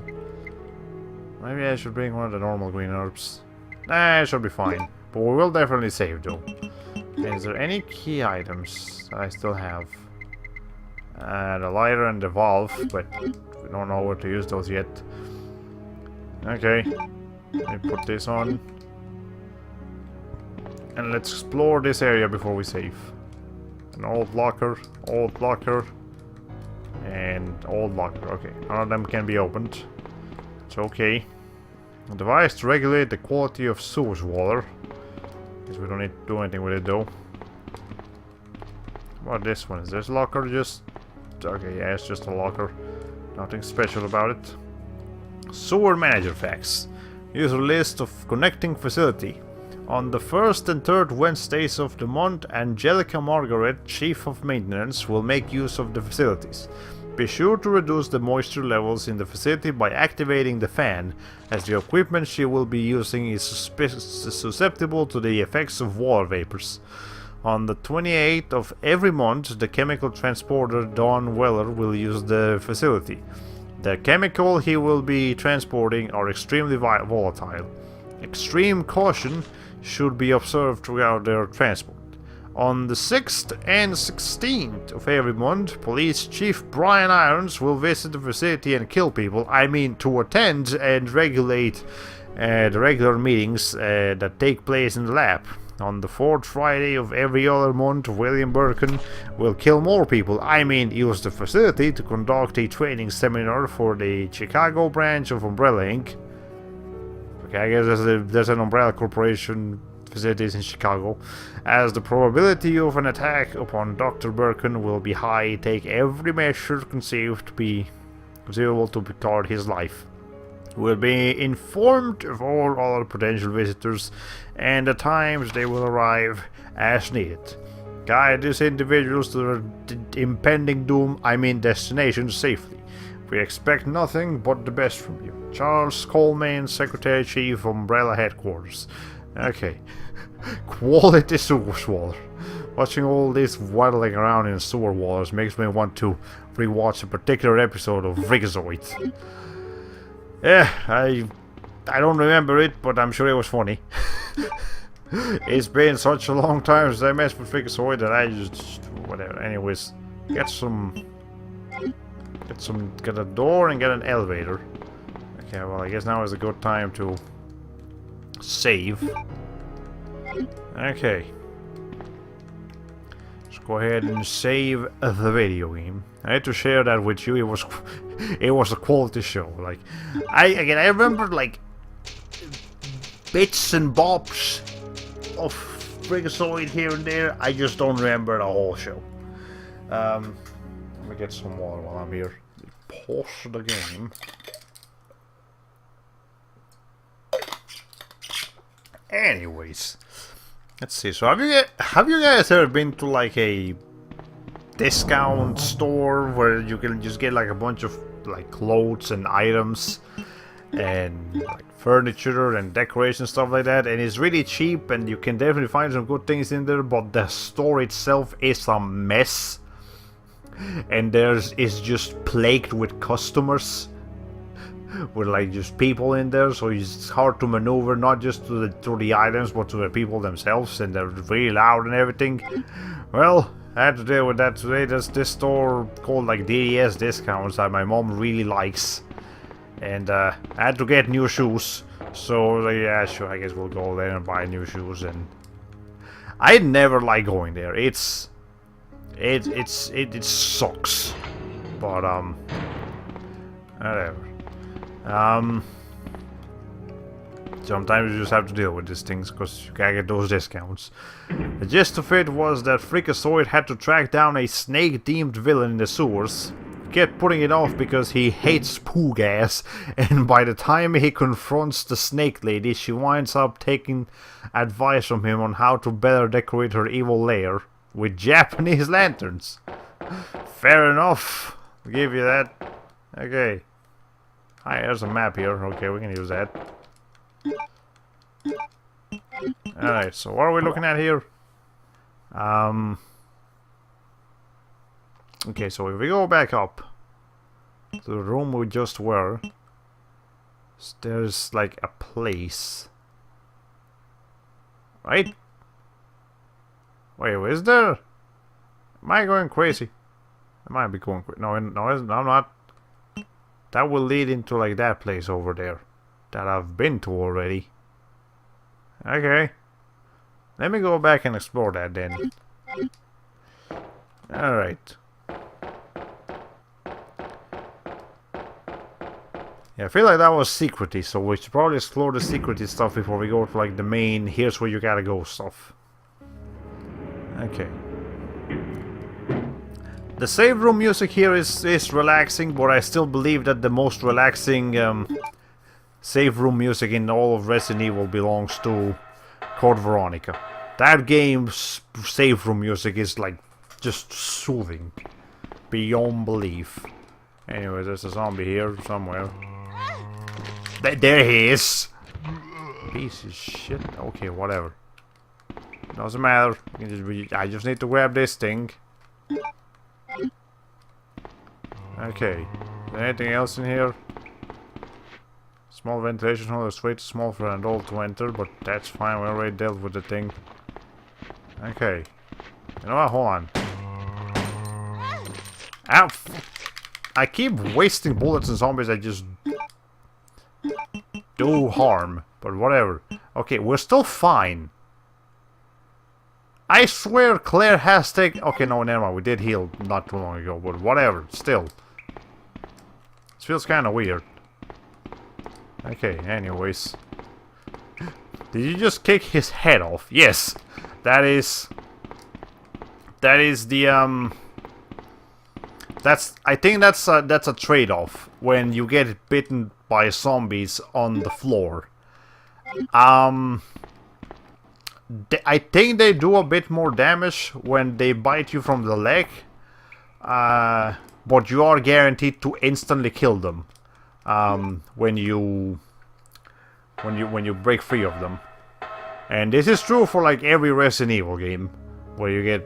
Maybe I should bring one of the normal green herbs. Nah, it should be fine. But we will definitely save though. Is there any key items that I still have? The lighter and the valve, but we don't know where to use those yet. Okay. Let me put this on. And let's explore this area before we save. An old locker, and old locker. Okay, none of them can be opened. It's okay. A device to regulate the quality of sewage water. Guess we don't need to do anything with it though. What about this one? Is this locker just... Okay, yeah, it's just a locker. Nothing special about it. Sewer manager facts. Here's a list of connecting facility. On the first and third Wednesdays of the month, Angelica Margaret, Chief of Maintenance, will make use of the facilities. Be sure to reduce the moisture levels in the facility by activating the fan, as the equipment she will be using is susceptible to the effects of water vapors. On the 28th of every month, the chemical transporter Don Weller will use the facility. The chemical he will be transporting are extremely volatile. Extreme caution should be observed throughout their transport. On the 6th and 16th of every month, Police Chief Brian Irons will visit the facility and kill people. I mean, to attend and regulate the regular meetings that take place in the lab. On the 4th Friday of every other month, William Birkin will kill more people. I mean, use the facility to conduct a training seminar for the Chicago branch of Umbrella Inc. Okay, I guess there's an Umbrella Corporation facilities in Chicago. As the probability of an attack upon Dr. Birkin will be high, take every measure conceivable to guard his life. Will be informed of all other potential visitors and the times they will arrive as needed. Guide these individuals to their impending doom, I mean destination, safely. We expect nothing but the best from you. Charles Coleman, Secretary Chief, Umbrella Headquarters. Okay. Quality sewer water. Watching all this waddling around in sewer waters makes me want to rewatch a particular episode of Freakazoid. Yeah, I don't remember it, but I'm sure it was funny. It's been such a long time since I messed with Freakazoid that I just whatever. Anyways, get a door and get an elevator. Okay, well I guess now is a good time to save. Okay. Let's go ahead and save the video game. I had to share that with you. It was a quality show. Like I remember like bits and bobs of Freakazoid here and there. I just don't remember the whole show. Let me get some water while I'm here. Pause the game. Anyways, let's see. So have you guys ever been to like a discount store where you can just get like a bunch of like clothes and items and like furniture and decoration stuff like that, and it's really cheap and you can definitely find some good things in there, but the store itself is a mess and it's just plagued with customers, with like just people in there, so it's hard to maneuver, not just to the items but to the people themselves, and they're really loud and everything. Well, I had to deal with that today. There's this store called like DDS Discounts that my mom really likes, and I had to get new shoes, so yeah, sure, I guess we'll go there and buy new shoes. And I never like going there. It sucks, but whatever. Sometimes you just have to deal with these things because you can't get those discounts. The gist of it was that Freakazoid had to track down a snake-themed villain in the sewers. He kept putting it off because he hates poo gas, and by the time he confronts the snake lady, she winds up taking advice from him on how to better decorate her evil lair with Japanese lanterns. Fair enough, I'll give you that. Okay. Hi, there's a map here. Okay, we can use that. Alright, so what are we looking at here? Okay, so if we go back up to the room we just were, There's like a place. Right? Wait, is there? Am I going crazy? I might be going crazy. No, I'm not. That will lead into like that place over there. That I've been to already. Okay. Let me go back and explore that then. Alright. Yeah, I feel like that was secrety, so we should probably explore the secrety stuff before we go to like the main here's where you gotta go stuff. Okay. The save room music here is relaxing, but I still believe that the most relaxing save room music in all of Resident Evil belongs to Code Veronica. That game's save room music is like just soothing beyond belief. Anyway, there's a zombie here somewhere. There he is! Piece of shit. Okay, whatever. Doesn't matter. I just need to grab this thing. Okay. Is there anything else in here? Small ventilation hole is way too small for an adult to enter, but that's fine. We already dealt with the thing. Okay. You know what? Hold on. Ow! I keep wasting bullets on zombies that just do harm, but whatever. Okay, we're still fine. I swear Claire has taken... Okay, no, never mind. We did heal not too long ago, but whatever. Still. This feels kind of weird. Okay, anyways. Did you just kick his head off? Yes. That is the, I think that's a trade-off when you get bitten by zombies on the floor. I think they do a bit more damage when they bite you from the leg, but you are guaranteed to instantly kill them when you break free of them. And this is true for like every Resident Evil game where you get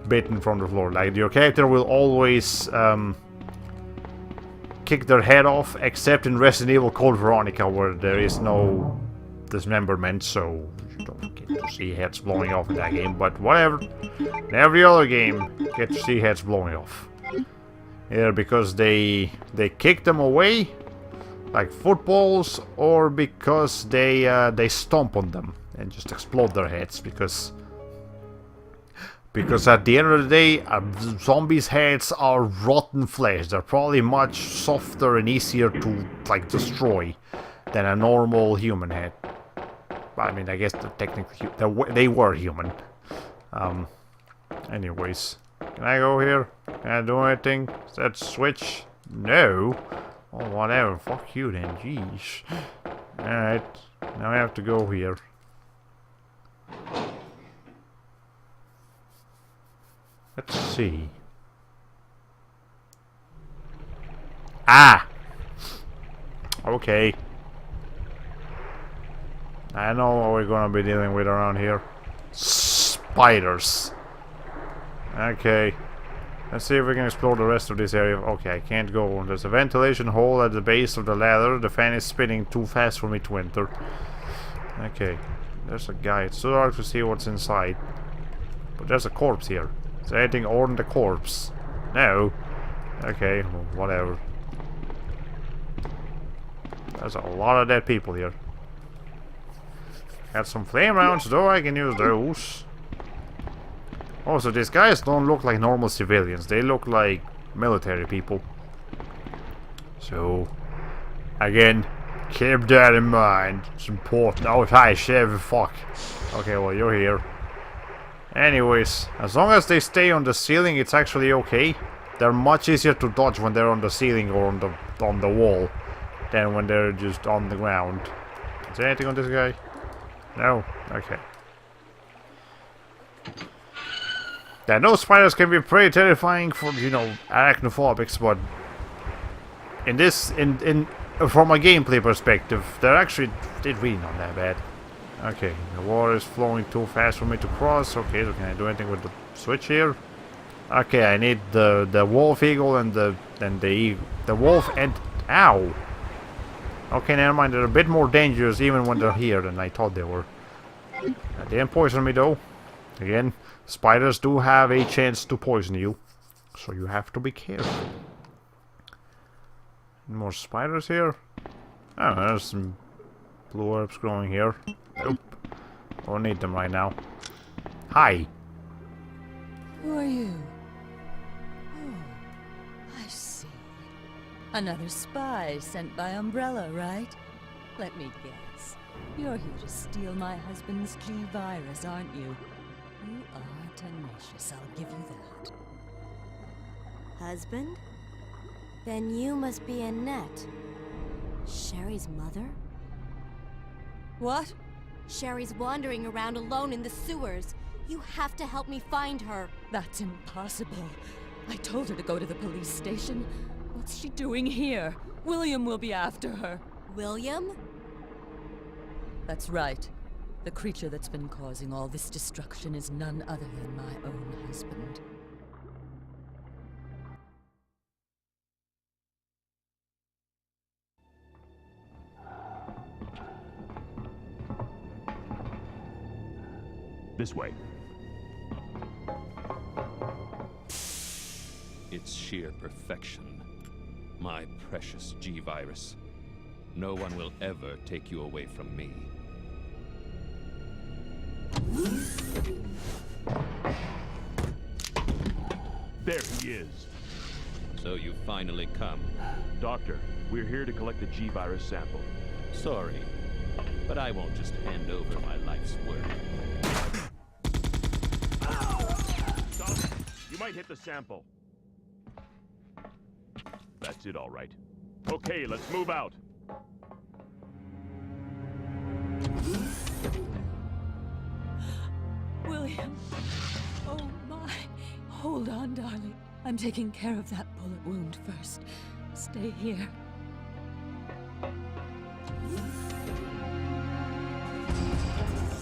bitten from the floor. Like your character will always kick their head off, except in Resident Evil Code Veronica, where there is no dismemberment, so you don't get to see heads blowing off in that game. But whatever, in every other game, you get to see heads blowing off. Either because they kick them away like footballs, or because they stomp on them and just explode their heads, because at the end of the day, zombies' heads are rotten flesh. They're probably much softer and easier to like destroy than a normal human head. I mean, I guess technically they were human. Anyways, can I go here? Can I do anything? Is that switch? No. Oh, whatever. Fuck you then. Jeez. Alright. Now I have to go here. Let's see. Ah! Okay. I know what we're gonna be dealing with around here. Spiders. Okay. Let's see if we can explore the rest of this area. Okay, I can't go. There's a ventilation hole at the base of the ladder. The fan is spinning too fast for me to enter. Okay. There's a guy. It's so hard to see what's inside. But there's a corpse here. Is there anything on the corpse? No. Okay, well, whatever. There's a lot of dead people here. Got some flame rounds though, I can use those. Also, these guys don't look like normal civilians. They look like military people. So, again, keep that in mind. It's important. Oh, hi, Chevy, fuck. Okay, well, you're here. Anyways, as long as they stay on the ceiling, it's actually okay. They're much easier to dodge when they're on the ceiling or on the wall than when they're just on the ground. Is there anything on this guy? No? Okay. Yeah, no, spiders can be pretty terrifying for, you know, arachnophobics, but in this, from a gameplay perspective, they're really not that bad. Okay, the water is flowing too fast for me to cross. Okay, so can I do anything with the switch here? Okay, I need the wolf eagle and the wolf and ow. Okay, never mind. They're a bit more dangerous even when they're here than I thought they were. They didn't poison me though. Again, spiders do have a chance to poison you. So you have to be careful. More spiders here? Oh, there's some blue herbs growing here. Nope. Don't need them right now. Hi. Who are you? Oh, I see. Another spy sent by Umbrella, right? Let me guess. You're here to steal my husband's G-Virus, aren't you? You are tenacious, I'll give you that. Husband? Then you must be Annette. Sherry's mother? What? Sherry's wandering around alone in the sewers. You have to help me find her. That's impossible. I told her to go to the police station. What's she doing here? William will be after her. William? That's right. The creature that's been causing all this destruction is none other than my own husband. This way. It's sheer perfection. My precious G-Virus. No one will ever take you away from me. There he is. So you finally come. Doctor, we're here to collect the G-Virus sample. Sorry, but I won't just hand over my life's work. Stop! You might hit the sample. That's it, all right. Okay, let's move out. William! Oh my! Hold on, darling. I'm taking care of that bullet wound first. Stay here.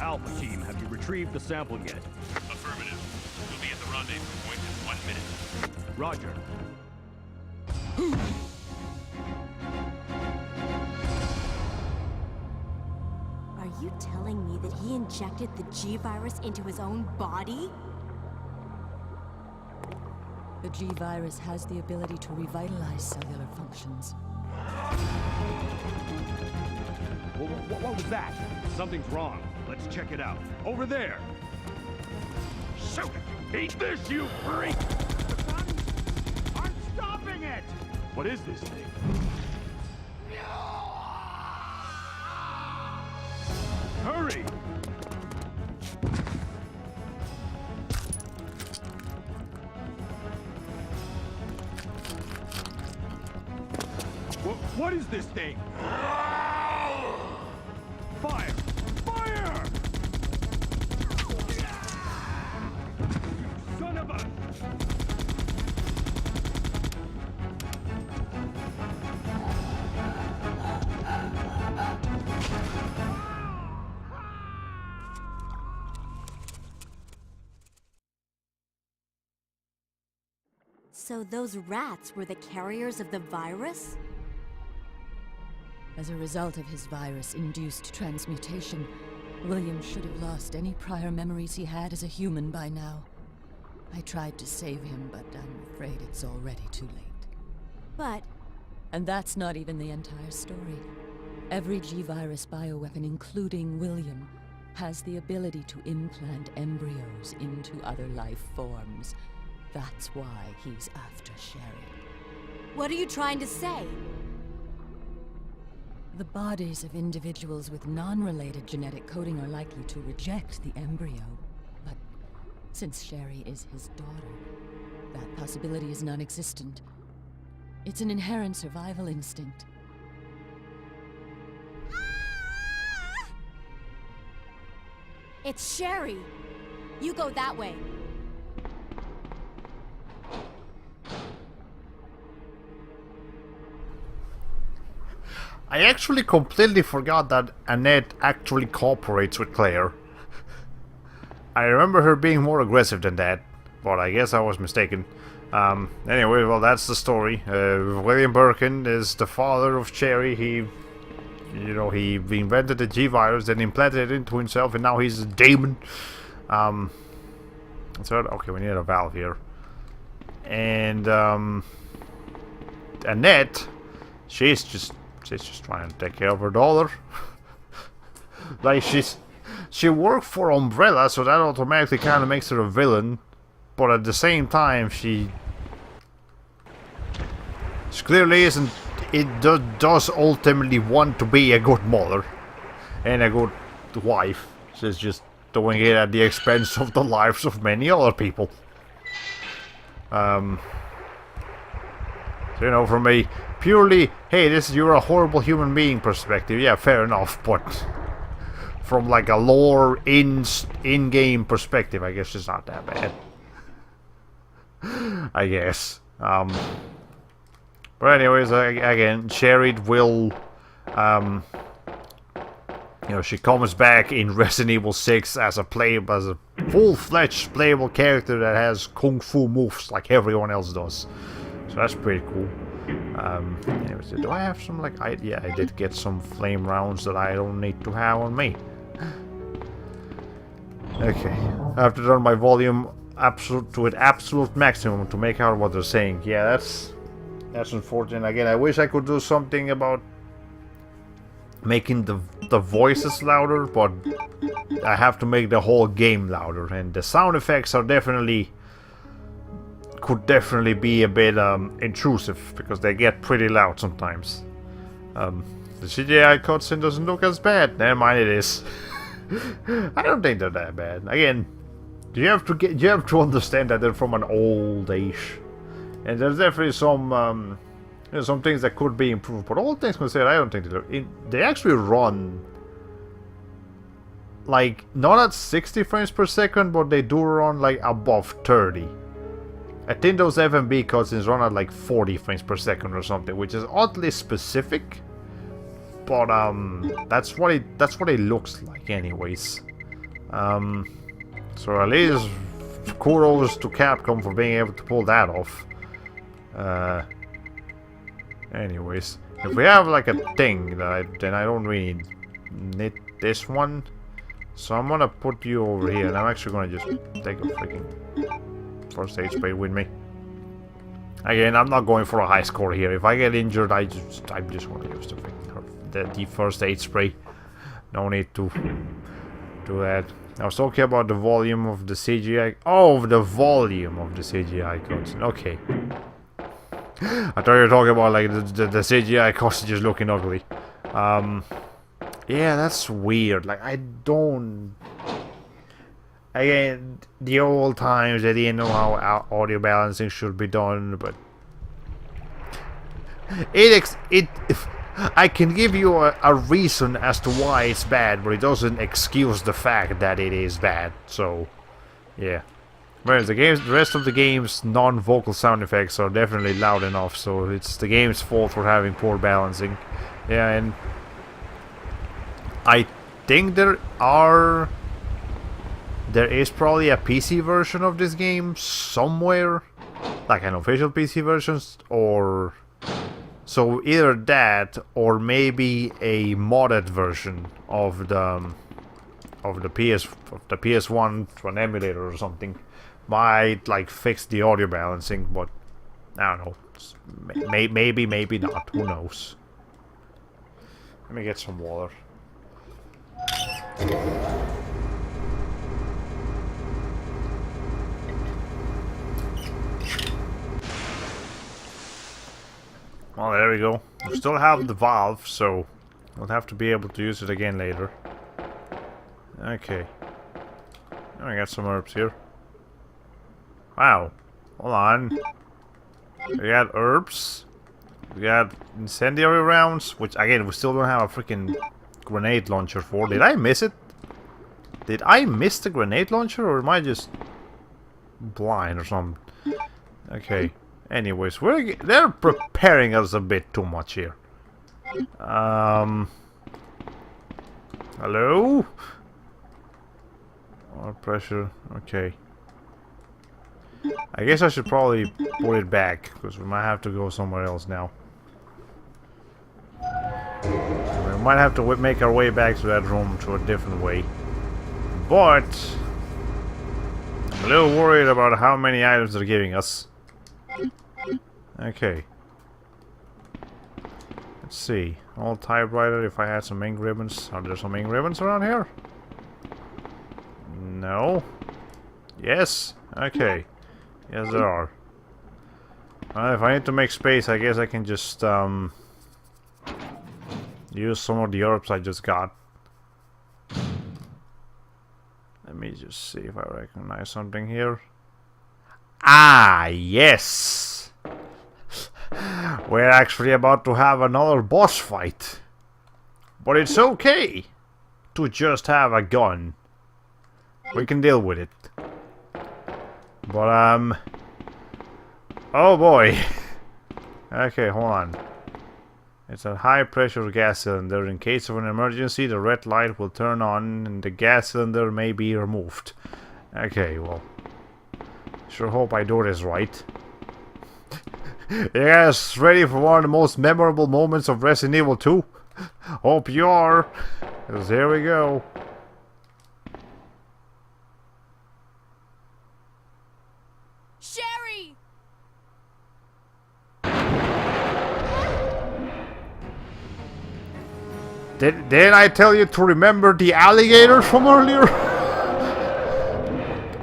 Alpha team, have you retrieved the sample yet? Affirmative. We'll be at the rendezvous point in 1 minute. Roger. Are you telling me that he injected the G-Virus into his own body? The G-Virus has the ability to revitalize cellular functions. What was that? Something's wrong. Let's check it out. Over there! Shoot it! Eat this, you freak! I'm stopping it! What is this thing? Hurry! What is this thing? Fire! Fire! Son of a... So those rats were the carriers of the virus? As a result of his virus-induced transmutation, William should have lost any prior memories he had as a human by now. I tried to save him, but I'm afraid it's already too late. But And that's not even the entire story. Every G-Virus bioweapon, including William, has the ability to implant embryos into other life forms. That's why he's after Sherry. what are you trying to say? The bodies of individuals with non-related genetic coding are likely to reject the embryo. But since Sherry is his daughter, that possibility is non-existent. It's an inherent survival instinct. It's Sherry! You go that way. I actually completely forgot that Annette actually cooperates with Claire. I remember her being more aggressive than that, but I guess I was mistaken. Anyway, well, that's the story. William Birkin is the father of Cherry. He you know, he invented the G-Virus, then implanted it into himself, and now he's a demon. So, okay, we need a valve here. And, Annette, she's just trying to take care of her daughter. Like, she worked for Umbrella, so that automatically kind of makes her a villain. But at the same time, she clearly isn't. It does ultimately want to be a good mother and a good wife. She's just doing it at the expense of the lives of many other people. So, you know, from a purely, hey, you're a horrible human being perspective, yeah, fair enough, but from like a lore in-game perspective, I guess it's not that bad. I guess. But anyways, again, Sherry will, you know, she comes back in Resident Evil 6 as a full-fledged playable character that has kung fu moves like everyone else does. So that's pretty cool. Anyways, do I have some, like, yeah, I did get some flame rounds that I don't need to have on me. Okay, I have to turn my volume to an absolute maximum to make out what they're saying. Yeah, that's unfortunate. Again, I wish I could do something about making the voices louder, but I have to make the whole game louder, and the sound effects are could definitely be a bit intrusive, because they get pretty loud sometimes. The CGI cutscene doesn't look as bad. Never mind, it is. I don't think they're that bad. Again, you have to understand that they're from an old age, and there's definitely some you know, some things that could be improved. But all things considered, I don't think they actually run like not at 60 frames per second, but they do run like above 30. I think those FMV cutscenes run at like 40 frames per second or something, which is oddly specific. But that's what it looks like, anyways. So at least kudos to Capcom for being able to pull that off. Anyways, if we have like a thing then I don't really need this one. So I'm gonna put you over here, and I'm actually gonna just take a freaking first aid spray with me. Again, I'm not going for a high score here. If I get injured, I'm just gonna use the first aid spray. No need to do that. I was talking about the volume of the CGI. Oh, the volume of the CGI cutscene. Okay. I thought you were talking about like the CGI cutscene just looking ugly. Yeah, that's weird. Like, I don't. Again, the old times, they didn't know how audio balancing should be done, but I can give you a reason as to why it's bad, but it doesn't excuse the fact that it is bad. So, yeah. Whereas the rest of the game's non-vocal sound effects are definitely loud enough, so it's the game's fault for having poor balancing. Yeah, and I think there is probably a PC version of this game somewhere, like an official PC version, or so either that or maybe a modded version of the PS1 to an emulator or something. Might like fix the audio balancing, but I don't know. Maybe not. Who knows? Let me get some water. Well, there we go. We still have the valve, so we'll have to be able to use it again later. Okay. I got some herbs here. Wow. Hold on. We got herbs. We got incendiary rounds, which again we still don't have a freaking grenade launcher for. Did I miss it? Did I miss the grenade launcher, or am I just blind or something? Okay. Anyways, they're preparing us a bit too much here. Hello? Water pressure. Okay. I guess I should probably put it back, because we might have to go somewhere else now. We're might have to make our way back to that room through a different way. But I'm a little worried about how many items they're giving us. Okay. Let's see. Old typewriter, if I had some ink ribbons. Are there some ink ribbons around here? No. Yes? Okay. Yes, there are. If I need to make space, I guess I can just, use some of the herbs I just got. Let me just see if I recognize something here. Ah, yes! We're actually about to have another boss fight. But it's okay to just have a gun. We can deal with it. But, oh boy. Okay, hold on. It's a high pressure gas cylinder. In case of an emergency, the red light will turn on and the gas cylinder may be removed. Okay, well. Sure hope I do this right. You guys ready for one of the most memorable moments of Resident Evil 2? Hope you are. 'Cause here we go. Sherry! Didn't I tell you to remember the alligators from earlier?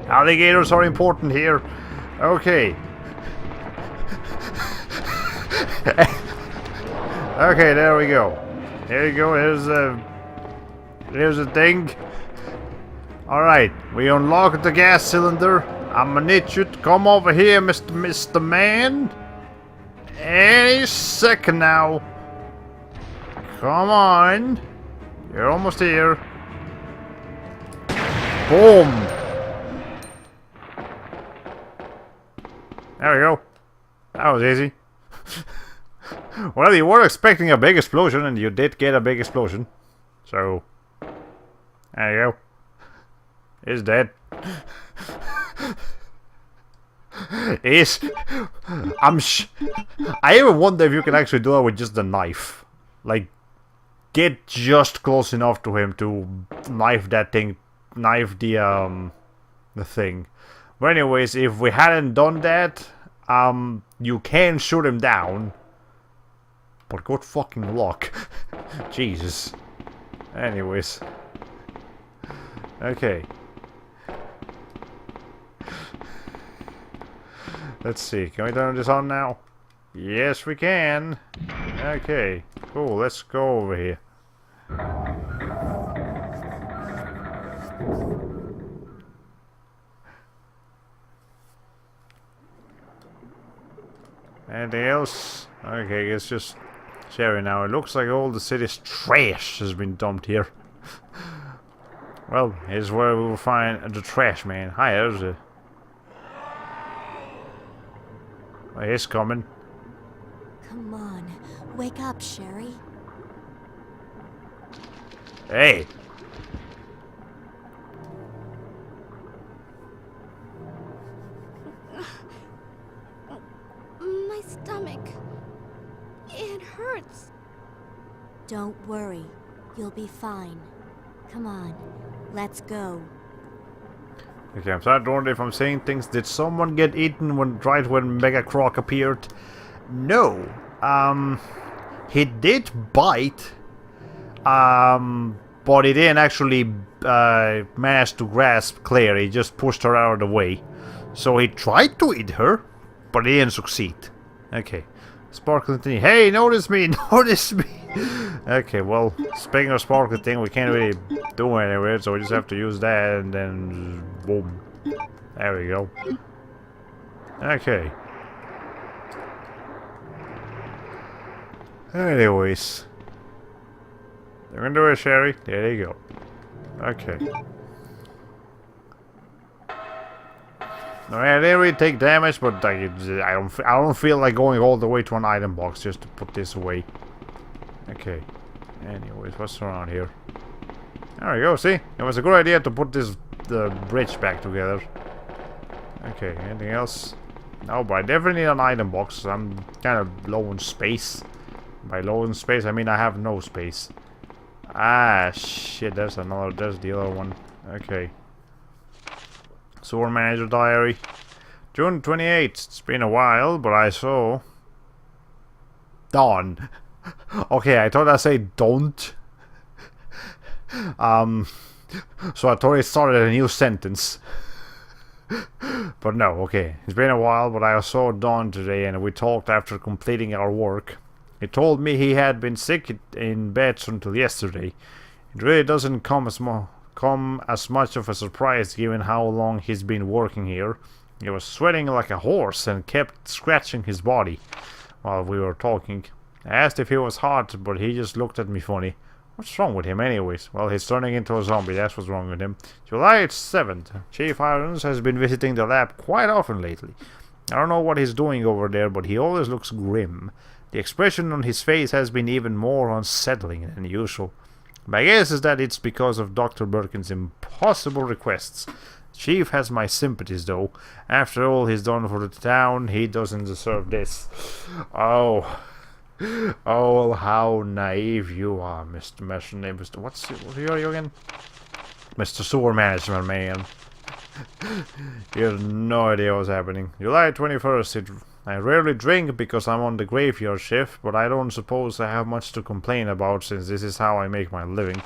Alligators are important here. Okay. Okay, there we go. There you go. Here's the thing. Alright, we unlocked the gas cylinder. I'm gonna need you to come over here, Mr. Man. Any second now. Come on. You're almost here. Boom. There we go. That was easy. Well, you were expecting a big explosion, and you did get a big explosion. So, there you go. He's dead. I even wonder if you can actually do it with just the knife. Like, get just close enough to him to knife that thing, knife the thing. But anyways, if we hadn't done that, you can shoot him down. But good fucking luck. Jesus. Anyways. Okay. Let's see. Can we turn this on now? Yes, we can. Okay. Cool. Let's go over here. Anything else? Okay, it's just Sherry now. It looks like all the city's trash has been dumped here. Well, here's where we will find the trash man. Hi, there's a... Oh, he's coming. Come on, wake up, Sherry. Hey! My stomach. It hurts. Don't worry, you'll be fine. Come on, let's go. Okay, I'm starting to wonder if I'm saying things. Did someone get eaten right when Mega Croc appeared? No. He did bite. But he didn't actually manage to grasp Claire. He just pushed her out of the way. So he tried to eat her, but he didn't succeed. Okay. Sparkling thing. Hey, notice me! Notice me! Okay, well, speaking of sparkling thing, we can't really do anything, so we just have to use that and then boom. There we go. Okay. Anyways. They're gonna do it, Sherry. There you go. Okay. No, I didn't really take damage, but I don't feel like going all the way to an item box just to put this away. Okay. Anyways, what's around here? There we go. See, it was a good idea to put the bridge back together. Okay. Anything else? No, but I definitely need an item box. I'm kind of low in space. By low in space, I mean I have no space. Ah, shit, there's the other one. Okay. Sewer Manager Diary. June 28th. It's been a while, but I saw... Dawn. Okay, I thought I said don't. So I thought it started a new sentence. But no, okay. It's been a while, but I saw Dawn today and we talked after completing our work. He told me he had been sick in bed until yesterday. It really doesn't come as much of a surprise given how long he's been working here. He was sweating like a horse and kept scratching his body while we were talking. I asked if he was hot, but he just looked at me funny. What's wrong with him anyways? Well, he's turning into a zombie, that's what's wrong with him. July 7th. Chief Irons has been visiting the lab quite often lately. I don't know what he's doing over there, but he always looks grim. The expression on his face has been even more unsettling than usual. My guess is that it's because of Dr. Birkin's impossible requests. Chief has my sympathies though. After all he's done for the town, he doesn't deserve this. Oh, how naive you are, Mr. Messenger. What are you again? Mr. Sewer Management Man. You have no idea what's happening. July 21st. I rarely drink because I'm on the graveyard shift, but I don't suppose I have much to complain about since this is how I make my living.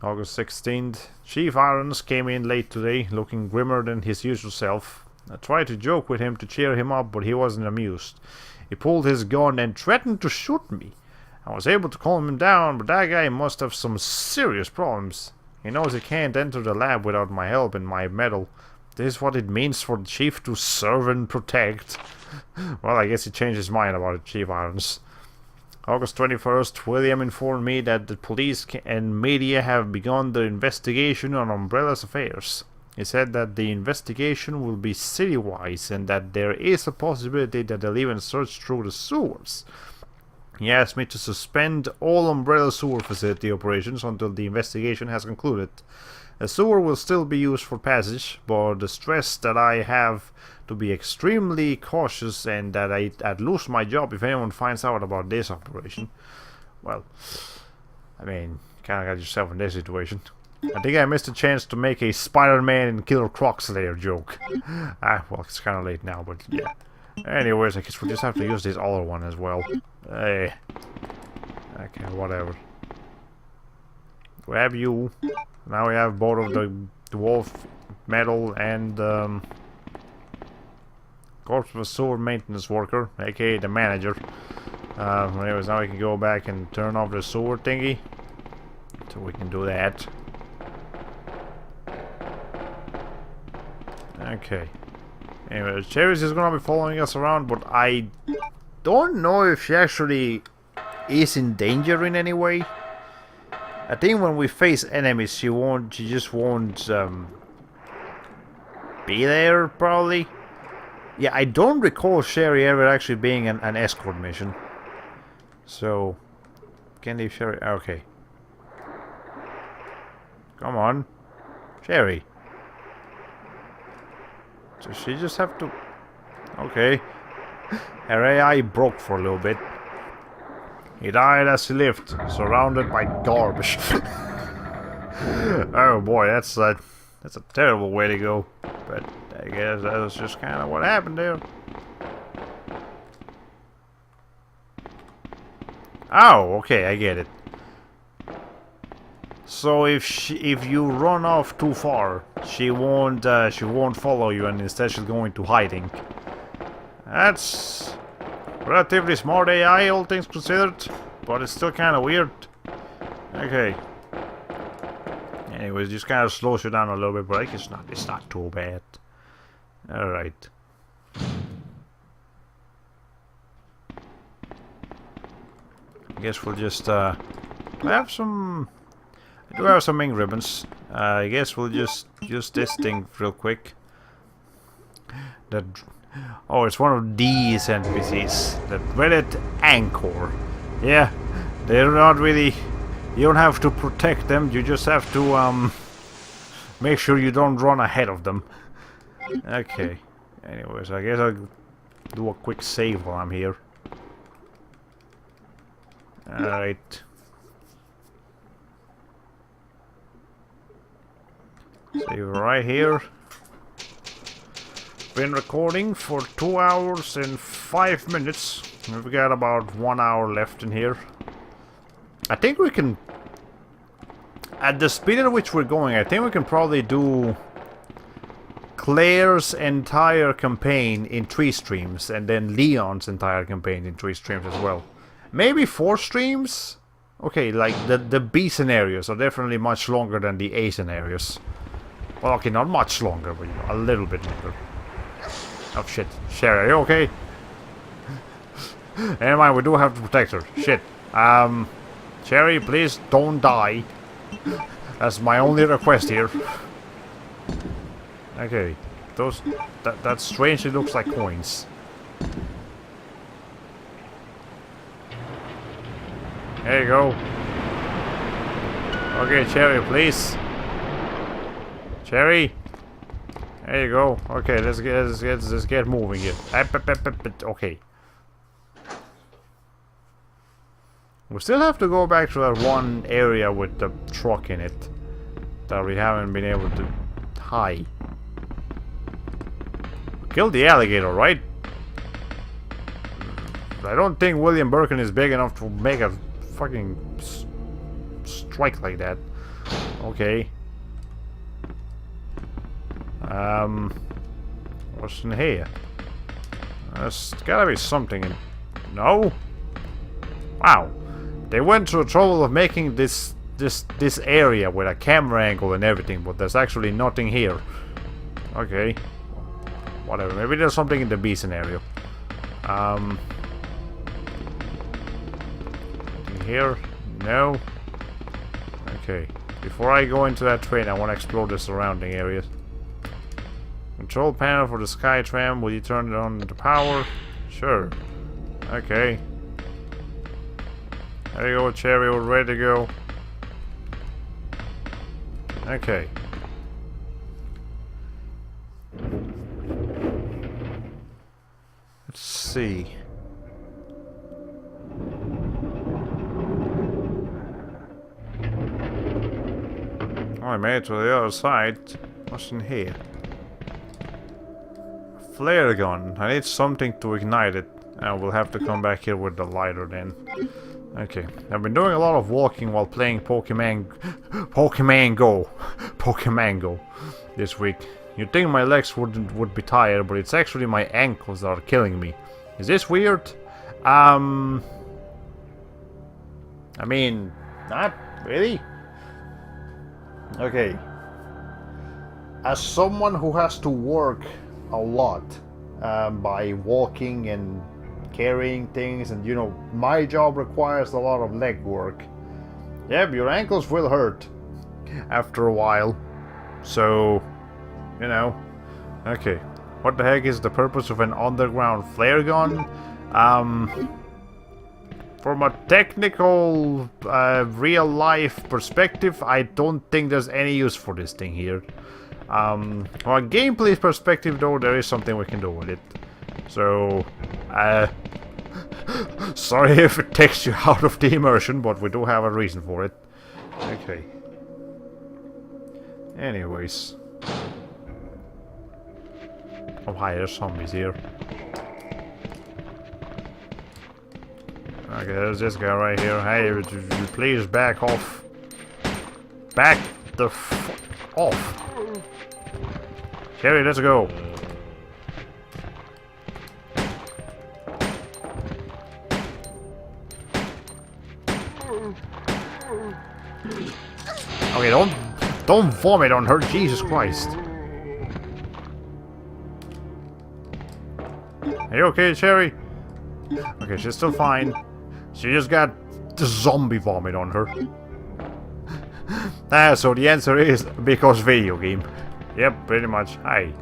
August 16th. Chief Irons came in late today, looking grimmer than his usual self. I tried to joke with him to cheer him up, but he wasn't amused. He pulled his gun and threatened to shoot me. I was able to calm him down, but that guy must have some serious problems. He knows he can't enter the lab without my help and my medal. This is what it means for the chief to serve and protect. Well, I guess he changed his mind about it, Chief Irons. August 21st, William informed me that the police and media have begun their investigation on Umbrella's affairs. He said that the investigation will be city-wide and that there is a possibility that they'll even search through the sewers. He asked me to suspend all Umbrella sewer facility operations until the investigation has concluded. The sewer will still be used for passage, but the stress that I have to be extremely cautious and that I'd lose my job if anyone finds out about this operation. Well, I mean, kinda got yourself in this situation. I think I missed a chance to make a Spider-Man and Killer Croc Slayer joke. Well, it's kinda late now, but yeah. Anyways, I guess we'll just have to use this other one as well. Hey. Okay, whatever. Grab you. Now we have both of the dwarf metal and corpse of a sewer maintenance worker, aka the manager. Anyways, now we can go back and turn off the sewer thingy. So we can do that. Okay. Anyways, Cherries is gonna be following us around, but I don't know if she actually is in danger in any way. I think when we face enemies, she just won't be there, probably. Yeah, I don't recall Sherry ever actually being an escort mission. So, can't leave Sherry. Okay. Come on. Sherry. Does she just have to... Okay. Her AI broke for a little bit. He died as he lived, surrounded by garbage. Oh boy, that's a terrible way to go. But I guess that was just kind of what happened there. Oh, okay, I get it. So if you run off too far, she won't follow you, and instead she's going to hiding. That's relatively smart AI, all things considered, but it's still kind of weird. Okay. Anyways, just kind of slows you down a little bit, but it's not too bad. All right. I guess we'll just I do have some ink ribbons. I guess we'll just use this thing real quick. Oh, it's one of these NPCs. The dreaded Anchor. Yeah, they're not really... You don't have to protect them, you just have to, make sure you don't run ahead of them. Okay. Anyways, I guess I'll do a quick save while I'm here. Alright. Save right here. Been recording for 2 hours and 5 minutes. We've got about 1 hour left in here. I think we can... At the speed at which we're going, I think we can probably do Claire's entire campaign in 3 streams, and then Leon's entire campaign in 3 streams as well. Maybe 4 streams? Okay, like the B scenarios are definitely much longer than the A scenarios. Well, okay, not much longer, but a little bit longer. Oh shit, Sherry, are you okay? Never mind, we do have to protect her. Shit. Sherry, please don't die. That's my only request here. Okay, that strangely looks like coins. There you go. Okay, Cherry, please. Cherry. There you go. Okay, let's get moving here. Okay. We still have to go back to that one area with the truck in it that we haven't been able to hide. Kill the alligator, right? I don't think William Birkin is big enough to make a fucking strike like that. Okay. What's in here? There's gotta be something in... No? Wow. They went to the trouble of making this area with a camera angle and everything, but there's actually nothing here. Okay. Whatever, maybe there's something in the B scenario. Here? No. Okay. Before I go into that train, I want to explore the surrounding areas. Control panel for the Skytram. Will you turn it on to power? Sure. Okay. There you go, Cherry. We're ready to go. Okay. Let's see. Oh, I made it to the other side. What's in here? Flare gun. I need something to ignite it. And we'll have to come back here with the lighter then. Okay. I've been doing a lot of walking while playing Pokemon Go this week. You'd think my legs would be tired, but it's actually my ankles that are killing me. Is this weird? I mean, not really. Okay. As someone who has to work a lot by walking and carrying things, and you know, my job requires a lot of leg work. Yep, your ankles will hurt after a while. So, you know. Okay. What the heck is the purpose of an underground flare gun? From a technical, real-life perspective, I don't think there's any use for this thing here. From a gameplay perspective, though, there is something we can do with it. So, sorry if it takes you out of the immersion, but we do have a reason for it. Okay. Anyways. Oh, hi, there's zombies here. Okay, there's this guy right here. Hey, would you please back off? Back the f off. Cherry, let's go. Okay, don't vomit on her, Jesus Christ. Are you okay, Cherry? Okay, she's still fine. She just got the zombie vomit on her. So the answer is because video game. Yep, pretty much. Hi.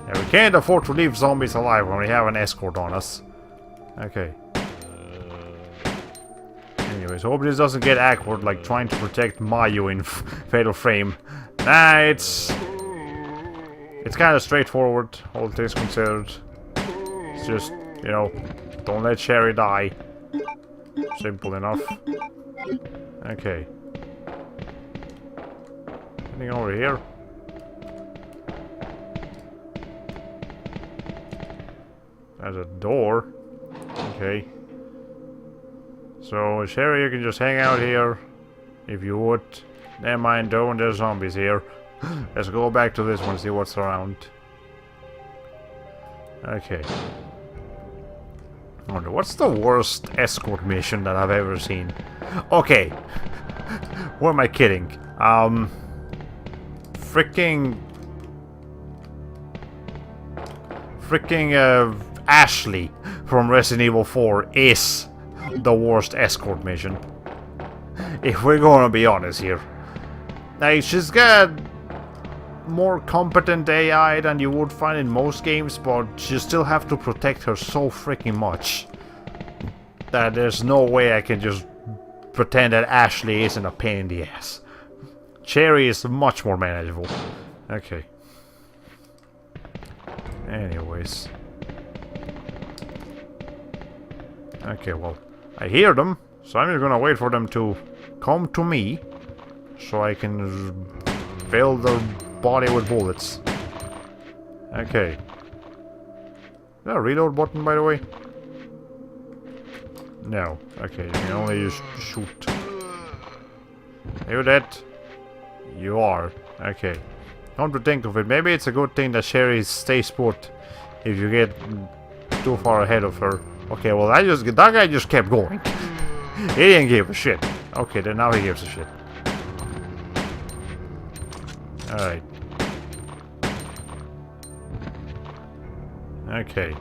Yeah, we can't afford to leave zombies alive when we have an escort on us. Okay. Anyways, hope this doesn't get awkward like trying to protect Mayu in Fatal Frame. Nah, it's kind of straightforward, all things considered. It's just, you know, don't let Sherry die. Simple enough. Okay. Anything over here? There's a door. Okay. So, Sherry, you can just hang out here. If you would. Never mind, though, there's zombies here. Let's go back to this one, see what's around. Okay. I wonder, what's the worst escort mission that I've ever seen? Okay. Who am I kidding? Freaking Ashley from Resident Evil 4 is the worst escort mission. If we're gonna be honest here. Like, she's got more competent AI than you would find in most games, but you still have to protect her so freaking much that there's no way I can just pretend that Ashley isn't a pain in the ass. Cherry is much more manageable. Okay. Anyways. Okay, well, I hear them, so I'm just gonna wait for them to come to me so I can fill their body with bullets. Okay. Is there a reload button, by the way? No. Okay, you can only just shoot. Are you dead? You are. Okay. Come to think of it, maybe it's a good thing that Sherry stays put if you get too far ahead of her. Okay, well, that guy just kept going. He didn't give a shit. Okay, then now he gives a shit. Alright. Okay.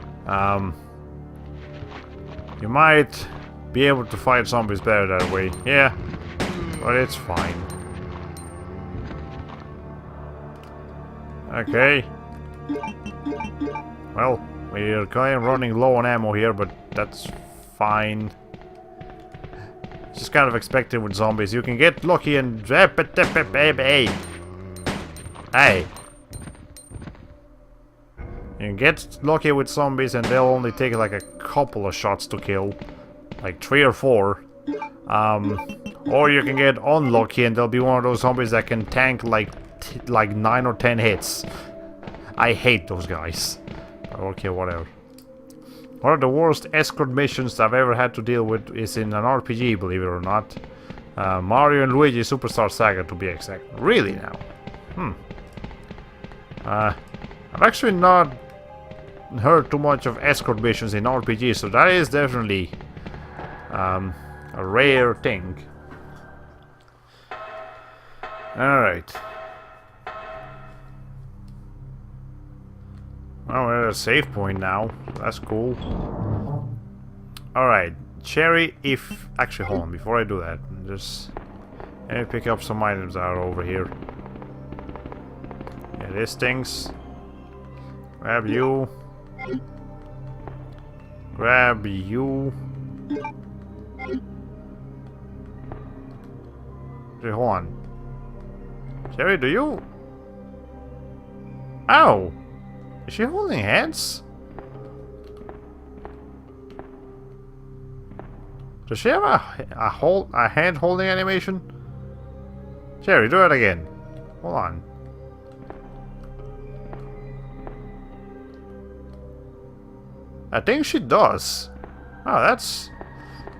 You might be able to fight zombies better that way. Yeah. But it's fine. Okay. Well, we're kind of running low on ammo here, but that's fine. Just kind of expected with zombies. You can get lucky and... Hey! You can get lucky with zombies and they'll only take like a couple of shots to kill. Like 3 or 4. Or you can get unlucky and there'll be one of those zombies that can tank like 9 or 10 hits. I hate those guys. Okay, whatever. One of the worst escort missions I've ever had to deal with is in an RPG, believe it or not. Mario and Luigi Superstar Saga, to be exact. Really now? I've actually not heard too much of escort missions in RPGs, so that is definitely a rare thing. Alright. Well, we're at a save point now. That's cool. Alright. Cherry, if... Actually, hold on. Before I do that, just... let me pick up some items that are over here. Yeah, this things. Grab you. Grab you. Okay, hold on. Cherry, do you... Ow! Is she holding hands? Does she have a hand holding animation? Cherry, do it again. Hold on. I think she does. Oh, that's...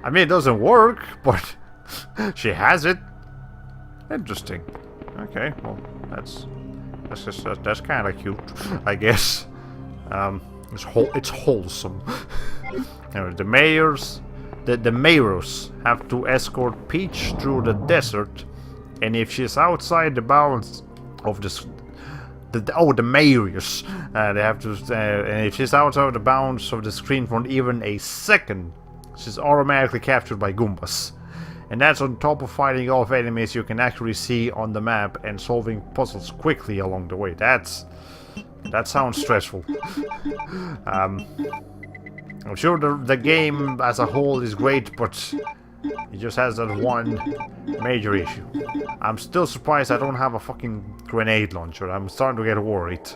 I mean, it doesn't work, but she has it. Interesting. Okay, well, that's kind of cute, I guess. It's wholesome. Anyway, the mayors have to escort Peach through the desert, and if she's outside the bounds of the mayors, they have to. And if she's outside the bounds of the screen for even a second, she's automatically captured by Goombas. And that's on top of fighting off enemies you can actually see on the map and solving puzzles quickly along the way. That sounds stressful. I'm sure the game as a whole is great, but it just has that one major issue. I'm still surprised I don't have a fucking grenade launcher. I'm starting to get worried.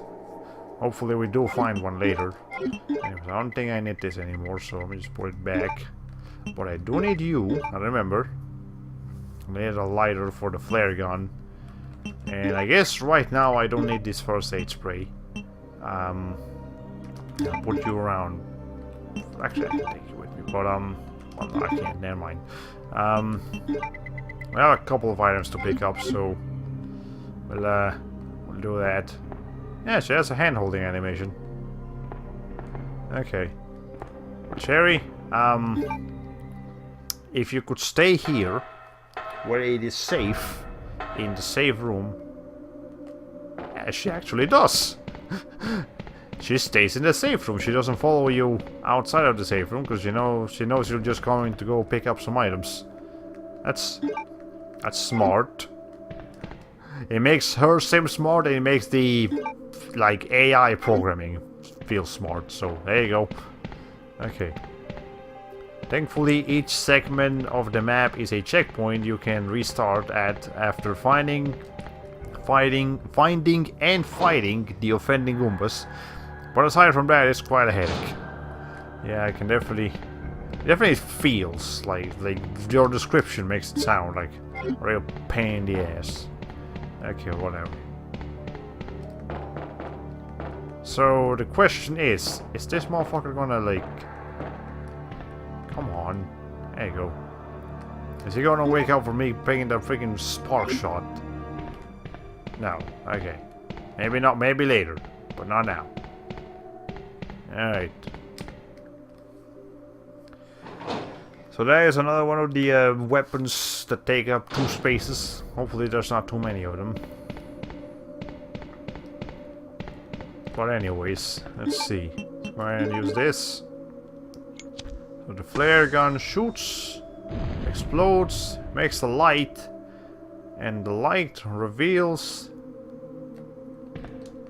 Hopefully we do find one later. Anyways, I don't think I need this anymore, so let me just put it back. But I do need you, I remember. I need a lighter for the flare gun. And I guess right now I don't need this first aid spray. I'll put you around. Actually, I can take you with me, but well, no, I can't. Never mind. We have a couple of items to pick up, so we'll do that. Yeah, she has a hand-holding animation. Okay. Cherry, if you could stay here, where it is safe, in the safe room, as she actually does. She stays in the safe room. She doesn't follow you outside of the safe room because she knows you're just coming to go pick up some items. That's smart. It makes her seem smart, and it makes the like AI programming feel smart. So there you go. Okay. Thankfully, each segment of the map is a checkpoint you can restart at after finding and fighting the offending Goombas. But aside from that, it's quite a headache. Yeah, I can definitely feels like your description makes it sound like a real pain in the ass. Okay, whatever. So the question is this motherfucker gonna like... Come on. There you go. Is he gonna wake up for me picking that freaking spark shot? No. Okay. Maybe not, maybe later. But not now. Alright. So there is another one of the weapons that take up 2 spaces. Hopefully there's not too many of them. But anyways, let's see. Go ahead and use this. So the flare gun shoots, explodes, makes a light, and the light reveals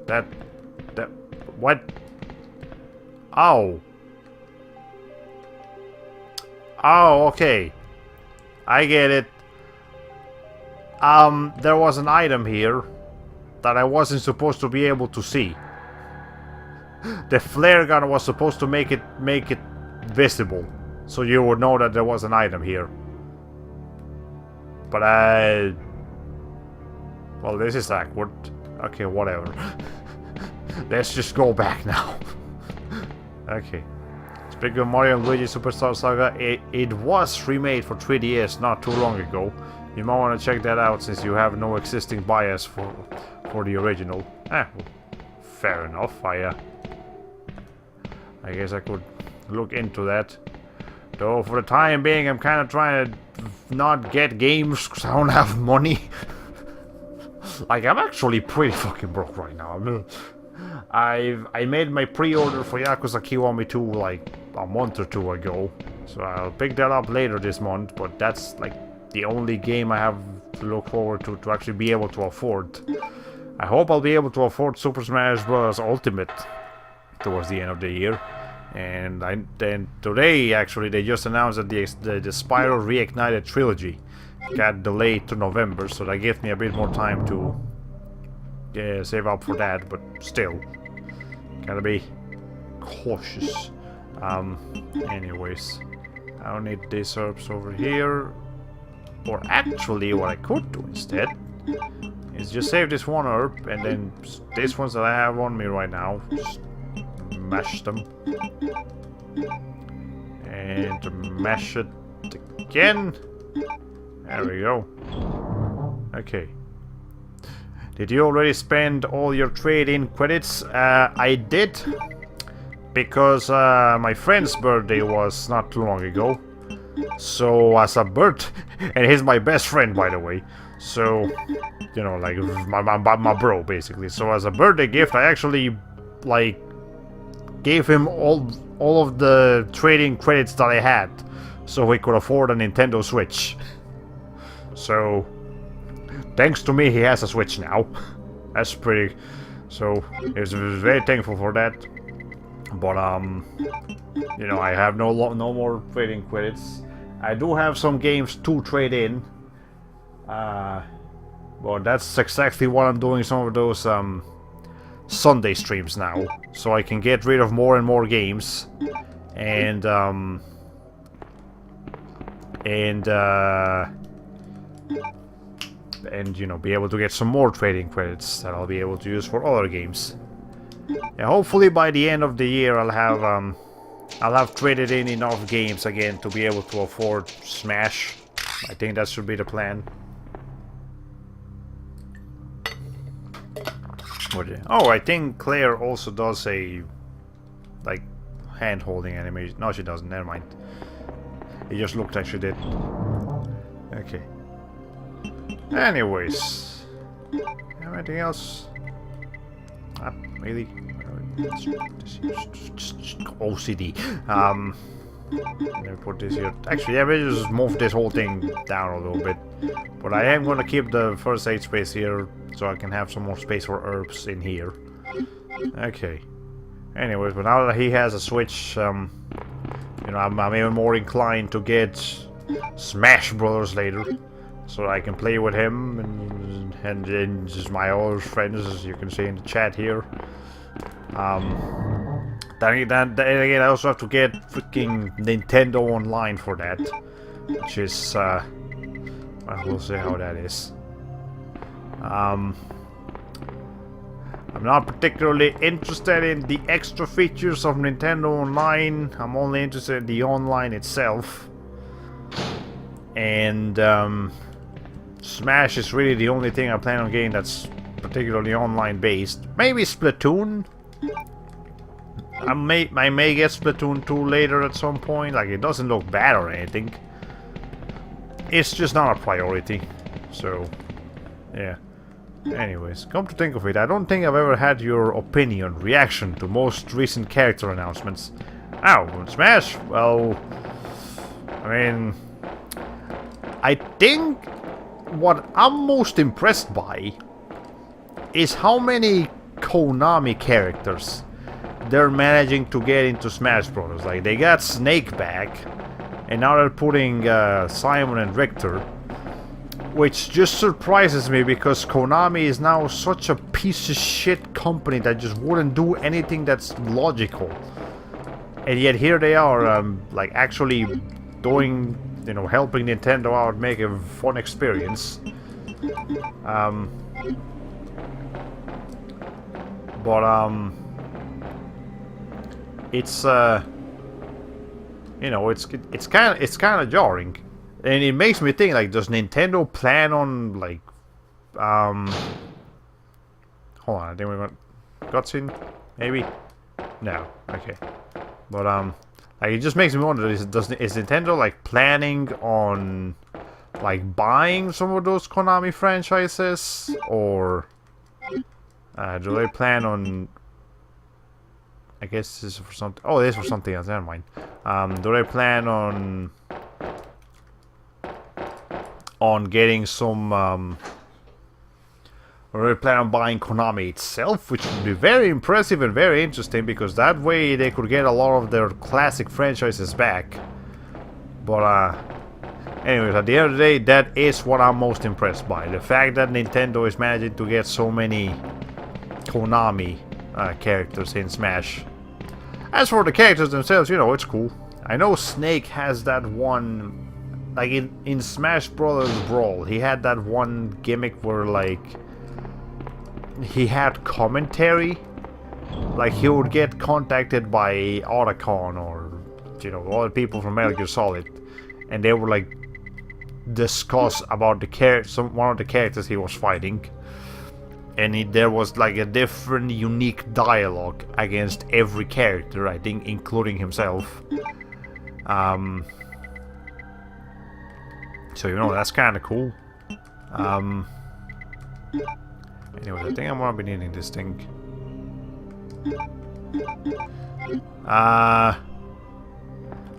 that what? Oh. Oh, okay. I get it. There was an item here that I wasn't supposed to be able to see. The flare gun was supposed to make it visible, so you would know that there was an item here. But well, this is awkward. Okay, whatever. Let's just go back now. Okay. Speaking of Mario and Luigi Superstar Saga, it was remade for 3DS not too long ago. You might want to check that out since you have no existing bias for the original. Fair enough. I guess I could look into that. Though for the time being, I'm kind of trying to not get games because I don't have money. Like, I'm actually pretty fucking broke right now. I made my pre-order for Yakuza Kiwami 2 like a month or 2 ago, so I'll pick that up later this month, but that's like the only game I have to look forward to actually be able to afford. I hope I'll be able to afford Super Smash Bros. Ultimate towards the end of the year. And then today, actually, they just announced that the Spyro Reignited Trilogy got delayed to November, so that gives me a bit more time to save up for that, but still, gotta be cautious. Anyways, I don't need these herbs over here. Or actually, what I could do instead is just save this one herb, and then these ones that I have on me right now, just mash them. And mash it again. There we go. Okay. Did you already spend all your trade-in credits? I did. Because my friend's birthday was not too long ago. So as a and he's my best friend, by the way. So, you know, like my bro, basically. So as a birthday gift, I actually like gave him all of the trading credits that I had, so he could afford a Nintendo Switch. So, thanks to me, he has a Switch now. That's pretty. So, he was very thankful for that. But you know, I have no more trading credits. I do have some games to trade in. But that's exactly what I'm doing. Some of those Sunday streams now, so I can get rid of more and more games, and and you know, be able to get some more trading credits that I'll be able to use for other games. Yeah, hopefully by the end of the year I'll have traded in enough games again to be able to afford Smash. I think that should be the plan. Oh, I think Claire also does a like hand-holding animation. No, she doesn't. Never mind. It just looked like she did. Okay. Anyways, anything else? Really? Just OCD. Let me put this here. Actually, yeah, maybe just move this whole thing down a little bit. But I am gonna keep the first aid space here so I can have some more space for herbs in here. Okay. Anyways, but now that he has a Switch, you know, I'm even more inclined to get Smash Brothers later, so I can play with him and just my other friends, as you can see in the chat here. Then again, I also have to get freaking Nintendo Online for that, which is, well, we'll see how that is. I'm not particularly interested in the extra features of Nintendo Online. I'm only interested in the online itself. And Smash is really the only thing I plan on getting that's particularly online based. Maybe Splatoon. I may get Splatoon 2 later at some point. Like, it doesn't look bad or anything. It's just not a priority. So, yeah. Anyways, come to think of it, I don't think I've ever had your opinion, reaction to most recent character announcements. Oh, Smash? Well, I mean, I think what I'm most impressed by is how many Konami characters they're managing to get into Smash Bros. Like, they got Snake back, and now they're putting Simon and Richter, which just surprises me because Konami is now such a piece of shit company that just wouldn't do anything that's logical. And yet here they are, like, actually doing, you know, helping Nintendo out, make a fun experience. It's you know, it's kind of jarring, and it makes me think, like, does Nintendo plan on, like, hold on, I think we got cutscene, maybe? No, okay, but like, it just makes me wonder, is Nintendo, like, planning on, like, buying some of those Konami franchises, or do they plan on? I guess this is for something. Oh, this is for something else. Never mind. Do they plan on getting some? Or do they plan on buying Konami itself, which would be very impressive and very interesting, because that way they could get a lot of their classic franchises back. But anyways, at the end of the day, that is what I'm most impressed by: the fact that Nintendo is managing to get so many Konami characters in Smash. As for the characters themselves, you know, it's cool. I know Snake has that one, like in Smash Bros. Brawl, he had that one gimmick where, like, he had commentary. Like, he would get contacted by Otacon or, you know, other people from Metal Gear Solid, and they would, like, discuss about the one of the characters he was fighting. And there was, like, a different, unique dialogue against every character, I think, including himself. So, you know, that's kind of cool. Anyways, I think I'm gonna be needing this thing.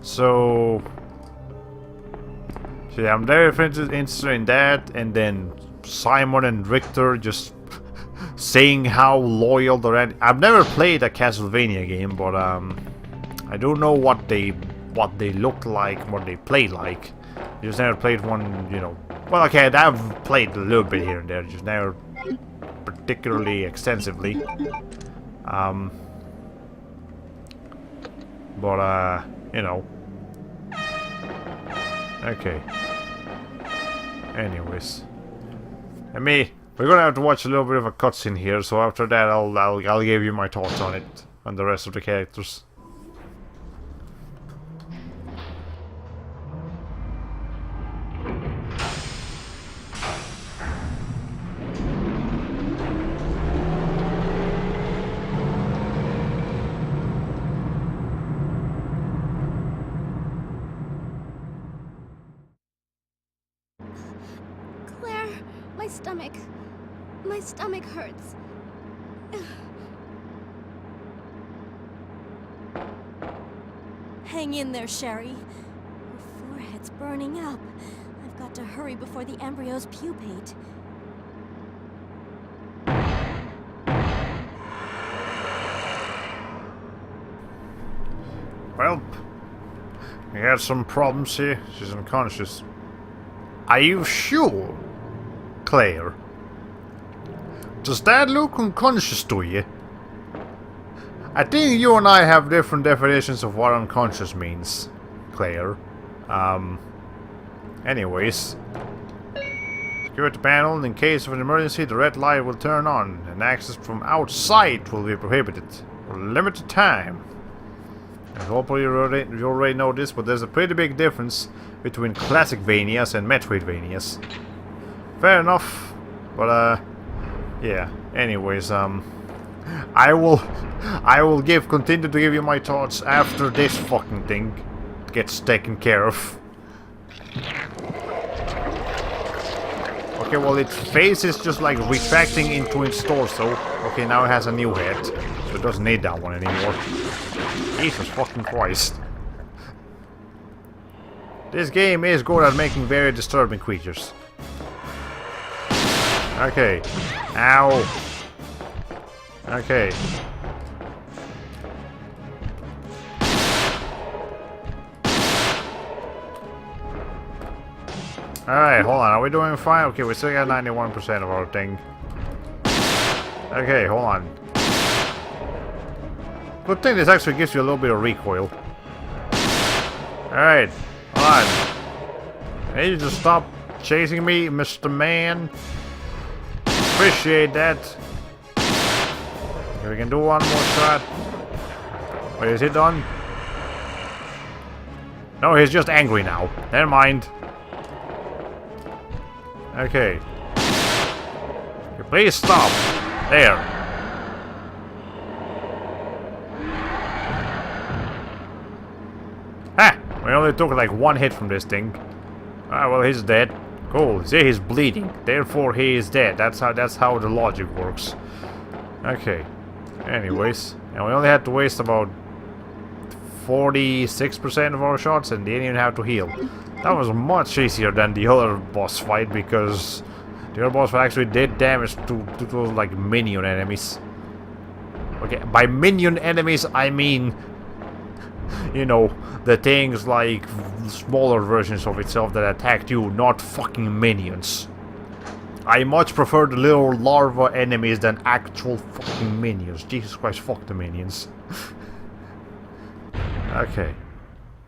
So yeah, I'm very interested in that, and then Simon and Richter just saying how loyal they're. I've never played a Castlevania game, but I don't know what they look like, what they play like. I just never played one, you know. Well, okay, I've played a little bit here and there, just never particularly extensively. But you know. Okay. Anyways. We're gonna have to watch a little bit of a cutscene here, so after that I'll give you my thoughts on it and the rest of the characters. Claire, my stomach hurts. Hang in there, Sherry. Her forehead's burning up. I've got to hurry before the embryos pupate. Well, we had some problems here. She's unconscious. Are you sure, Claire? Does that look unconscious to you? I think you and I have different definitions of what unconscious means, Claire. Anyways. Security panel, in case of an emergency, the red light will turn on, and access from outside will be prohibited for a limited time. And hopefully you already know this, but there's a pretty big difference between classic Vanias and Metroidvanias. Fair enough, but yeah. Anyways, I will continue to give you my thoughts after this fucking thing gets taken care of. Okay, well its face is just like retracting into its torso. Okay, now it has a new head, so it doesn't need that one anymore. Jesus fucking Christ. This game is good at making very disturbing creatures. Okay. Ow. Okay. Alright, hold on. Are we doing fine? Okay, we still got 91% of our thing. Okay, hold on. Good thing this actually gives you a little bit of recoil. Alright, hold on. I need you to stop chasing me, Mr. Man. Appreciate that. Okay, we can do one more shot. Wait, is he done? No, he's just angry now. Never mind. Okay. Please stop. There. Ha! We only took like one hit from this thing. Ah, well, he's dead. Cool. See, he's bleeding. Therefore, he is dead. That's how the logic works. Okay. Anyways, and we only had to waste about 46% of our shots, and didn't even have to heal. That was much easier than the other boss fight, because the other boss fight actually did damage to those like minion enemies. Okay, by minion enemies I mean, you know, the things like smaller versions of itself that attacked you, not fucking minions. I much prefer the little larva enemies than actual fucking minions. Jesus Christ, fuck the minions. Okay.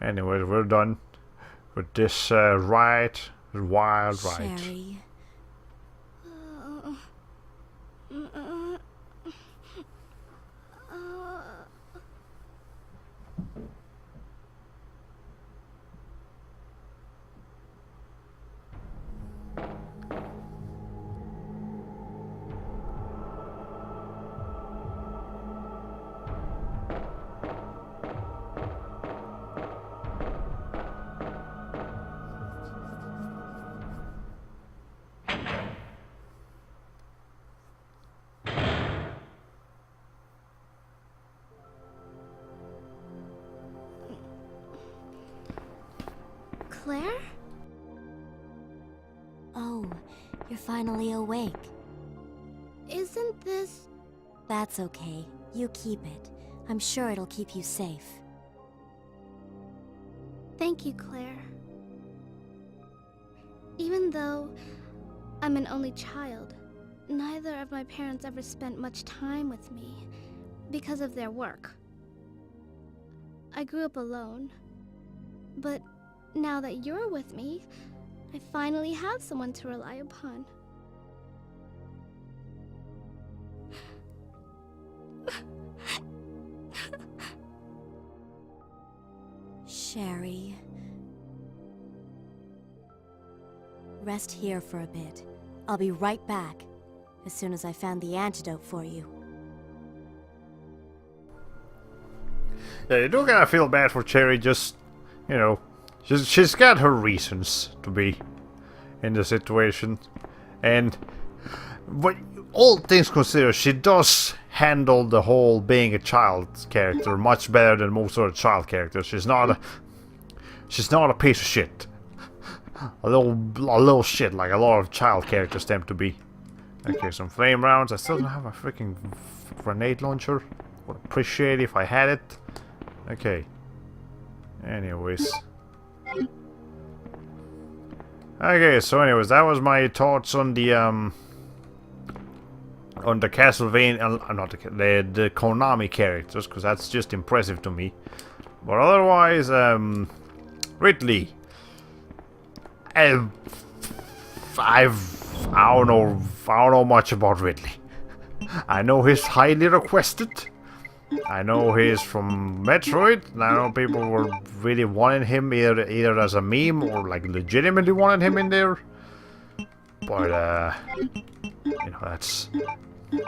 Anyways, we're done with this wild ride. Sherry. Claire? Oh, you're finally awake. Isn't this... That's okay. You keep it. I'm sure it'll keep you safe. Thank you, Claire. Even though I'm an only child, neither of my parents ever spent much time with me because of their work. I grew up alone, but now that you're with me, I finally have someone to rely upon. Cherry. Rest here for a bit. I'll be right back, as soon as I found the antidote for you. Yeah, you do kind of feel bad for Cherry, just, you know, she's got her reasons to be in the situation. And, but all things considered, she does handle the whole being a child character much better than most other child characters. She's not a piece of shit. A little shit like a lot of child characters tend to be. Okay, some flame rounds. I still don't have a freaking grenade launcher. Would appreciate if I had it. Okay. Anyways. Okay, so anyways, that was my thoughts on the Castlevania, not the Konami characters, because that's just impressive to me. But otherwise, Ridley. I don't know much about Ridley. I know he's highly requested. I know he's from Metroid, and I know people were really wanting him either as a meme or like legitimately wanted him in there. But you know, that's, you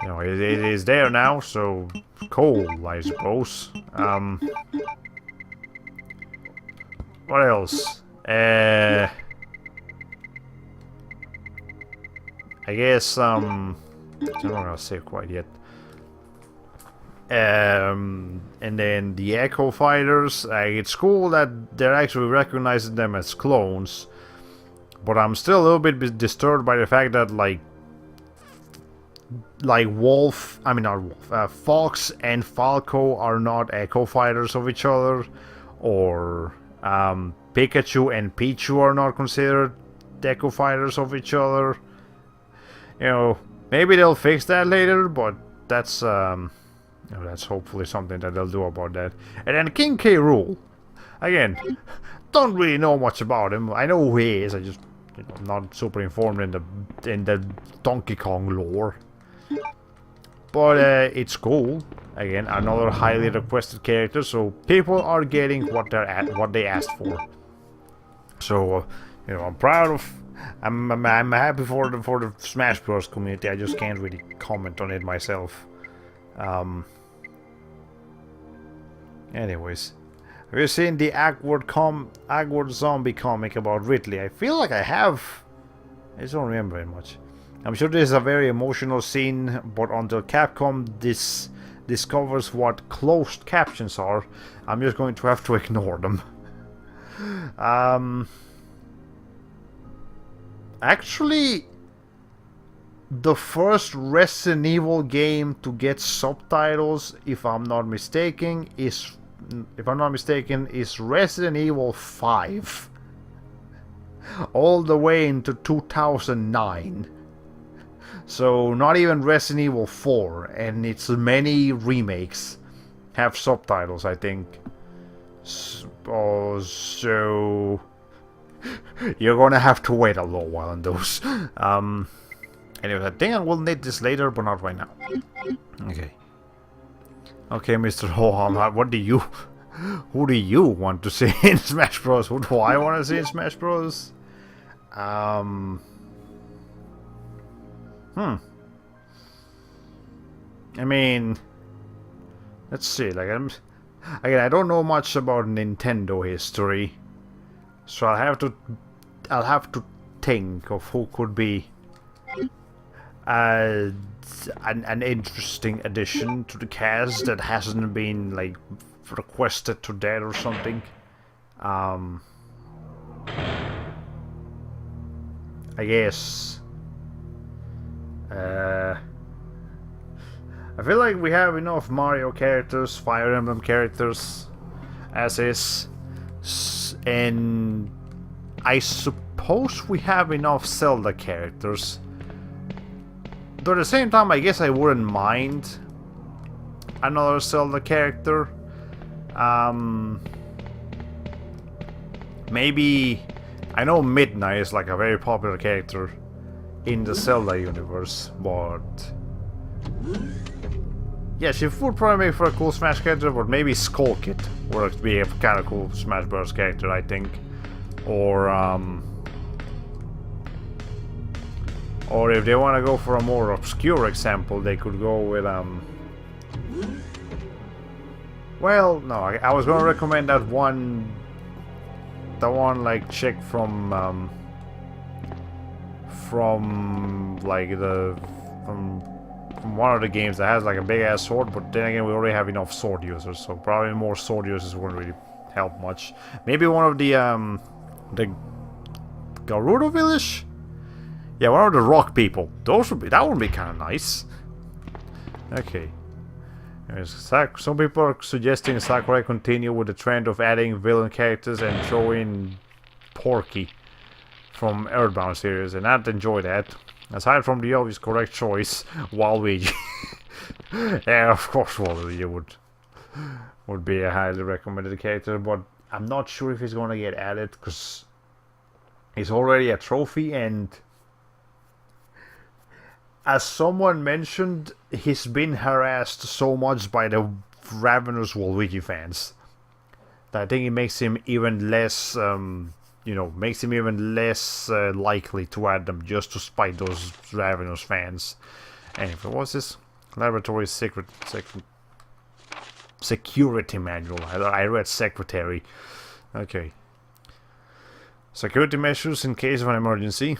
know, it is there now, so cool, I suppose. What else? I guess I'm not gonna say quite yet. And then the Echo Fighters, it's cool that they're actually recognizing them as clones, but I'm still a little bit disturbed by the fact that like Fox and Falco are not Echo Fighters of each other, or Pikachu and Pichu are not considered Echo Fighters of each other. You know, maybe they'll fix that later, but that's you know, that's hopefully something that they'll do about that. And then King K. Rool, again, don't really know much about him. I know who he is. I just, you know, I'm not super informed in the Donkey Kong lore. But it's cool. Again, another highly requested character, so people are getting what they asked for. So, you know, I'm proud of. I'm happy for the Smash Bros. Community. I just can't really comment on it myself. Anyways, have you seen the Awkward Zombie comic about Ridley? I feel like I have. I just don't remember it much. I'm sure this is a very emotional scene, but until Capcom discovers what closed captions are, I'm just going to have to ignore them. Actually, the first Resident Evil game to get subtitles, if I'm not mistaken, is Resident Evil 5. All the way into 2009. So not even Resident Evil 4 and its many remakes have subtitles, I think. So you're gonna have to wait a little while on those. Anyway, I think I will need this later, but not right now. Okay. Okay, Mr. Hohan, who do you want to see in Smash Bros? Who do I want to see in Smash Bros? I mean, let's see. Like, I don't know much about Nintendo history, so I'll have to think of who could be an interesting addition to the cast that hasn't been like requested to death or something. I guess. I feel like we have enough Mario characters, Fire Emblem characters, as is, and I suppose we have enough Zelda characters. Though at the same time, I guess I wouldn't mind another Zelda character. Maybe, I know Midna is like a very popular character in the Zelda universe, but Yeah, she would probably make for a cool Smash character, but maybe Skull Kid would be a kind of cool Smash Bros. Character, I think. Or if they want to go for a more obscure example, they could go with well, no, I was gonna recommend that one, the one like chick from one of the games that has like a big ass sword, but then again we already have enough sword users, so probably more sword users wouldn't really help much. Maybe one of the Gerudo village? Yeah, one of the rock people. That would be kind of nice. Okay. Some people are suggesting Sakurai continue with the trend of adding villain characters and throw in Porky from Earthbound series, and I'd enjoy that. Aside from the obvious correct choice, Waluigi. Yeah, of course Waluigi would be a highly recommended character, but I'm not sure if he's gonna get added, because he's already a trophy, and as someone mentioned, he's been harassed so much by the ravenous Waluigi fans that I think it makes him even less, likely to add them just to spite those ravenous fans. Anyway, what's this? Laboratory security manual. I read secretary. Okay. Security measures in case of an emergency.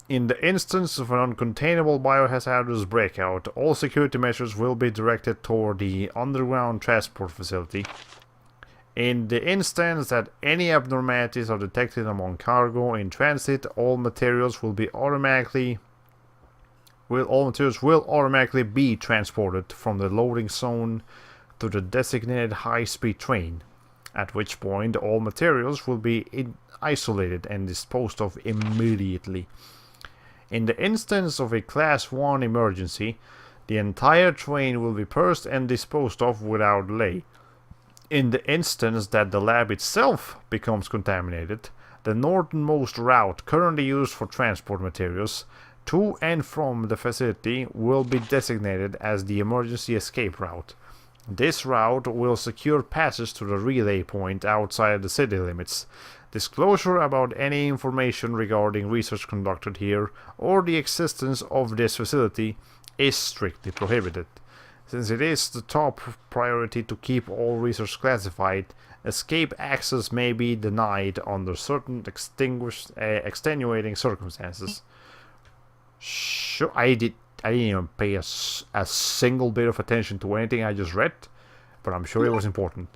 In the instance of an uncontainable biohazardous breakout, all security measures will be directed toward the underground transport facility. In the instance that any abnormalities are detected among cargo in transit, all materials will automatically be transported from the loading zone to the designated high-speed train, at which point all materials will be isolated and disposed of immediately. In the instance of a Class 1 emergency, the entire train will be pursed and disposed of without delay. In the instance that the lab itself becomes contaminated, the northernmost route currently used for transport materials to and from the facility will be designated as the emergency escape route. This route will secure passage to the relay point outside the city limits. Disclosure about any information regarding research conducted here or the existence of this facility is strictly prohibited. Since it is the top priority to keep all research classified, escape access may be denied under certain extenuating circumstances. Sure, I didn't even pay a single bit of attention to anything I just read, but I'm sure it was important.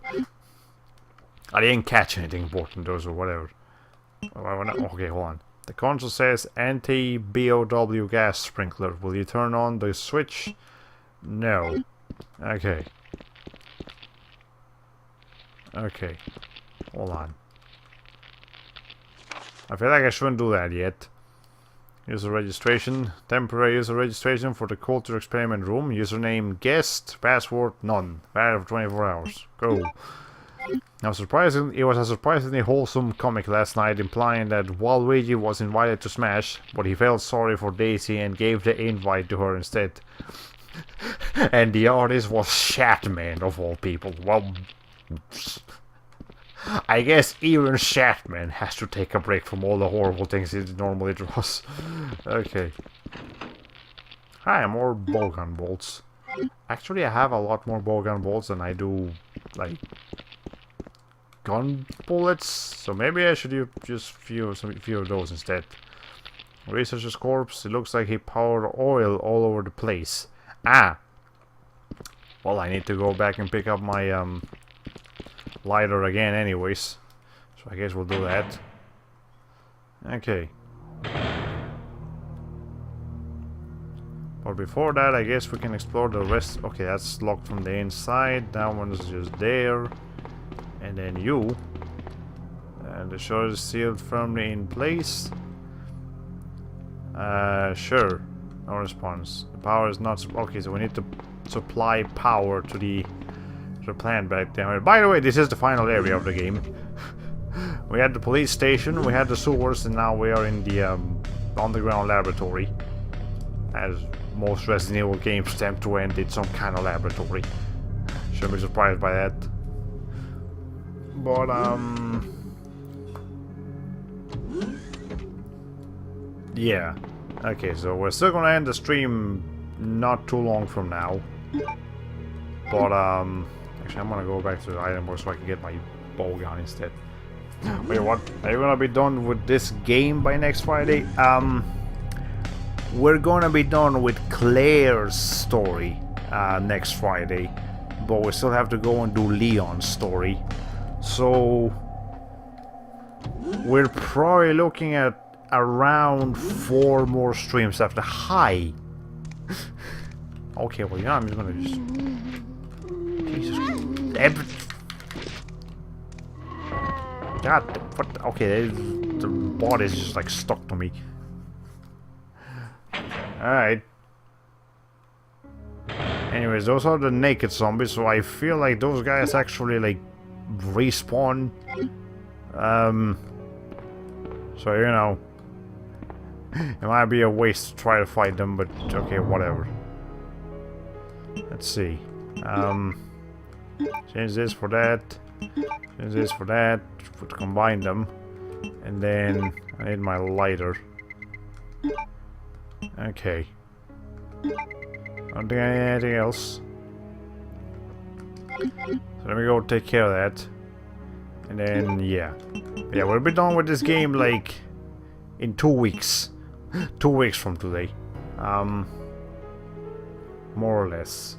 I didn't catch anything important, or whatever. Okay, hold on. The console says anti-BOW gas sprinkler. Will you turn on the switch? No. Okay. Okay. Hold on. I feel like I shouldn't do that yet. User registration. Temporary user registration for the culture experiment room. Username guest. Password none. Valid for 24 hours. Go. Now, it was a surprisingly wholesome comic last night, implying that Waluigi was invited to Smash, but he felt sorry for Daisy and gave the invite to her instead. And the artist was Shatman, of all people. Well, I guess even Shatman has to take a break from all the horrible things he normally draws. Okay. Hi, more bowgun bolts. Actually, I have a lot more bowgun bolts than I do, like, gun bullets, so maybe I should use just a few of those instead. Researcher's corpse. It looks like he poured oil all over the place. Ah! Well, I need to go back and pick up my lighter again anyways. So I guess we'll do that. Okay. But before that, I guess we can explore the rest. Okay, that's locked from the inside. That one's just there. And then you. And the shutter is sealed firmly in place. Sure. No response. The power is not... Okay, so we need to supply power to the plant back there. By the way, this is the final area of the game. We had the police station, we had the sewers, and now we are in the underground laboratory. as most Resident Evil games tend to end in some kind of laboratory. Shouldn't be surprised by that. But yeah. Okay, so we're still gonna end the stream not too long from now. But actually I'm gonna go back to the item board so I can get my bow gun instead. Wait, what? Are you gonna be done with this game by next Friday? We're gonna be done with Claire's story next Friday, but we still have to go and do Leon's story. So we're probably looking at around 4 more streams after. Hi. Okay, well, yeah, I'm just gonna just. Jesus. God, what? Okay, the bot is just like stuck to me. Alright. Anyways, those are the naked zombies, so I feel like those guys actually like respawn. So you know, it might be a waste to try to fight them, but okay, whatever. Let's see. Change this for that. Change this for that. To combine them. And then I need my lighter. Okay. I don't think I need anything else. So let me go take care of that. And then, yeah. Yeah, we'll be done with this game, like, in 2 weeks. 2 weeks from today. More or less.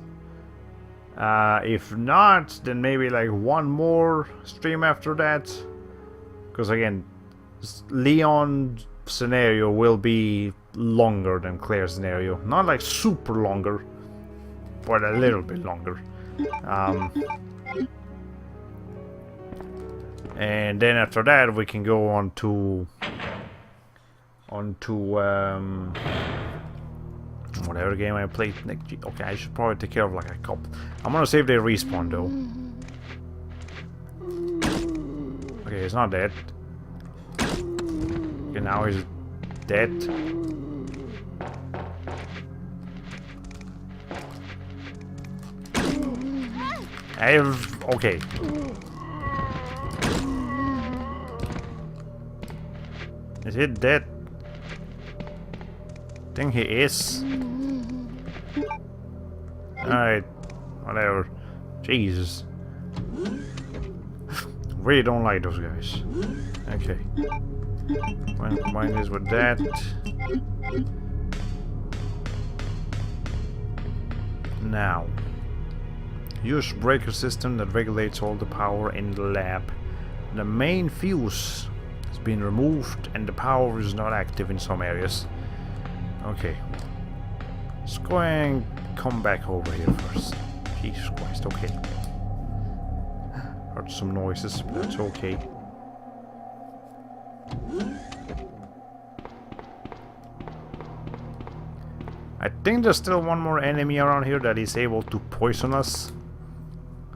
If not, then maybe, like, 1 more stream after that. Because, again, Leon's scenario will be longer than Claire's scenario. Not, like, super longer, but a little bit longer. And then after that we can go on to whatever game I played next. Okay, I should probably take care of like a couple. I'm gonna see if they respawn though. Okay, he's not dead. Okay, now he's dead. Okay. Is he dead? I think he is. Alright, whatever. Jesus. Really don't like those guys. Okay. Combine this with that. Now. Use breaker system that regulates all the power in the lab. The main fuse has been removed and the power is not active in some areas. Okay. Let's go and come back over here first. Jesus Christ, okay. Heard some noises, but that's okay. I think there's still one more enemy around here that is able to poison us.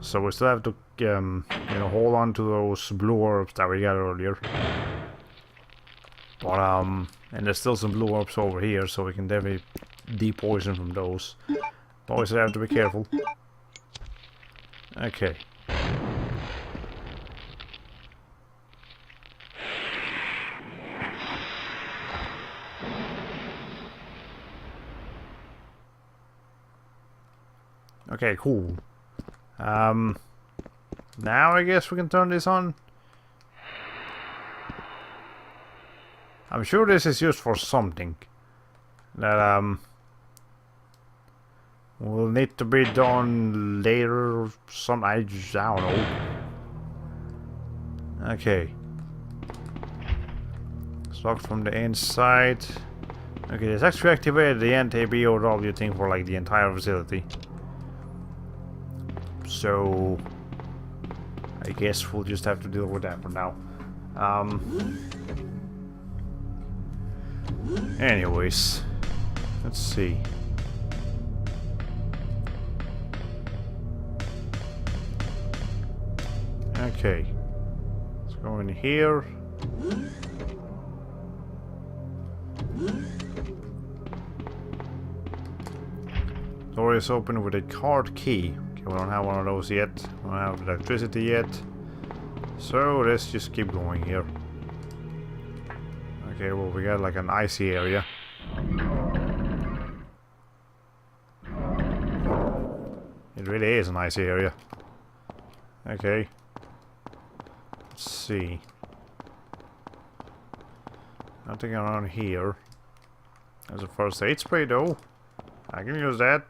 So we still have to, you know, hold on to those blue orbs that we got earlier. But, and there's still some blue orbs over here, so we can definitely de-poison from those. Always have to be careful. Okay. Okay, cool. Now I guess we can turn this on. I'm sure this is used for something that will need to be done later or some. I don't know. Okay. It's locked from the inside. Okay, it's actually activated the anti-BOW thing for like the entire facility. So I guess we'll just have to deal with that for now. Anyways, let's see. Okay, let's go in here. Door is open with a card key. Okay, we don't have one of those yet. We don't have electricity yet. So let's just keep going here. Okay, well we got like an icy area. It really is an icy area. Okay. Let's see. Nothing around here. There's a first aid spray though. I can use that.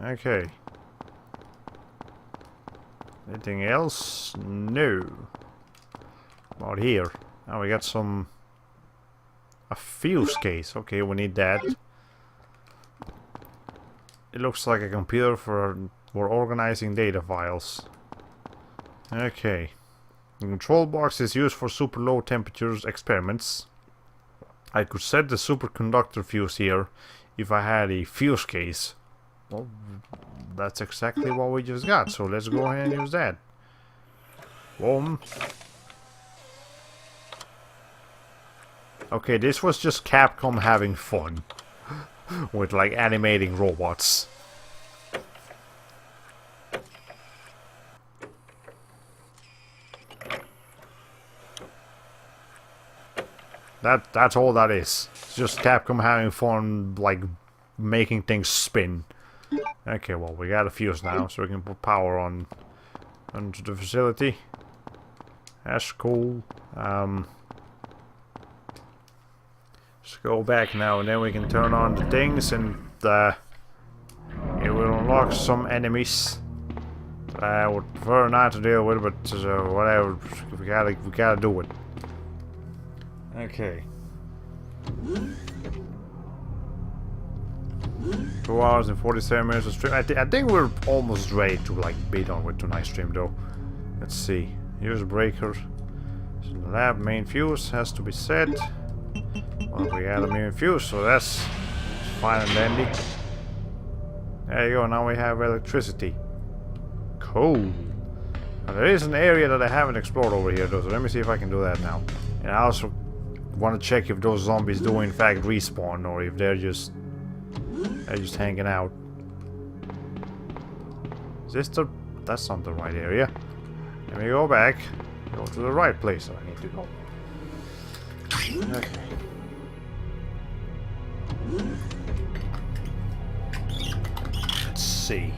Okay. Anything else? No. About here. Now we got some... a fuse case. Okay, we need that. It looks like a computer for organizing data files. Okay. The control box is used for super low temperatures experiments. I could set the superconductor fuse here if I had a fuse case. Well, that's exactly what we just got, so let's go ahead and use that. Boom. Okay, this was just Capcom having fun with like animating robots. That's all that is. It's just Capcom having fun, like, making things spin. Okay, well, we got a fuse now, so we can put power on onto the facility. That's cool. Let's go back now, and then we can turn on the things, and it will unlock some enemies that I would prefer not to deal with, but whatever. We gotta do it. Okay. 2 hours and 47 minutes of stream. I think we're almost ready to like be done with tonight's stream though. Let's see. Here's a breaker. So the lab main fuse has to be set. Well, we had a main fuse, so that's fine and dandy. There you go, now we have electricity. Cool. Now, there is an area that I haven't explored over here though, so let me see if I can do that now. And I also want to check if those zombies do in fact respawn or if they're just hanging out. Is this the... that's not the right area. Let me go back. Go to the right place that I need to go. Okay. Let's see.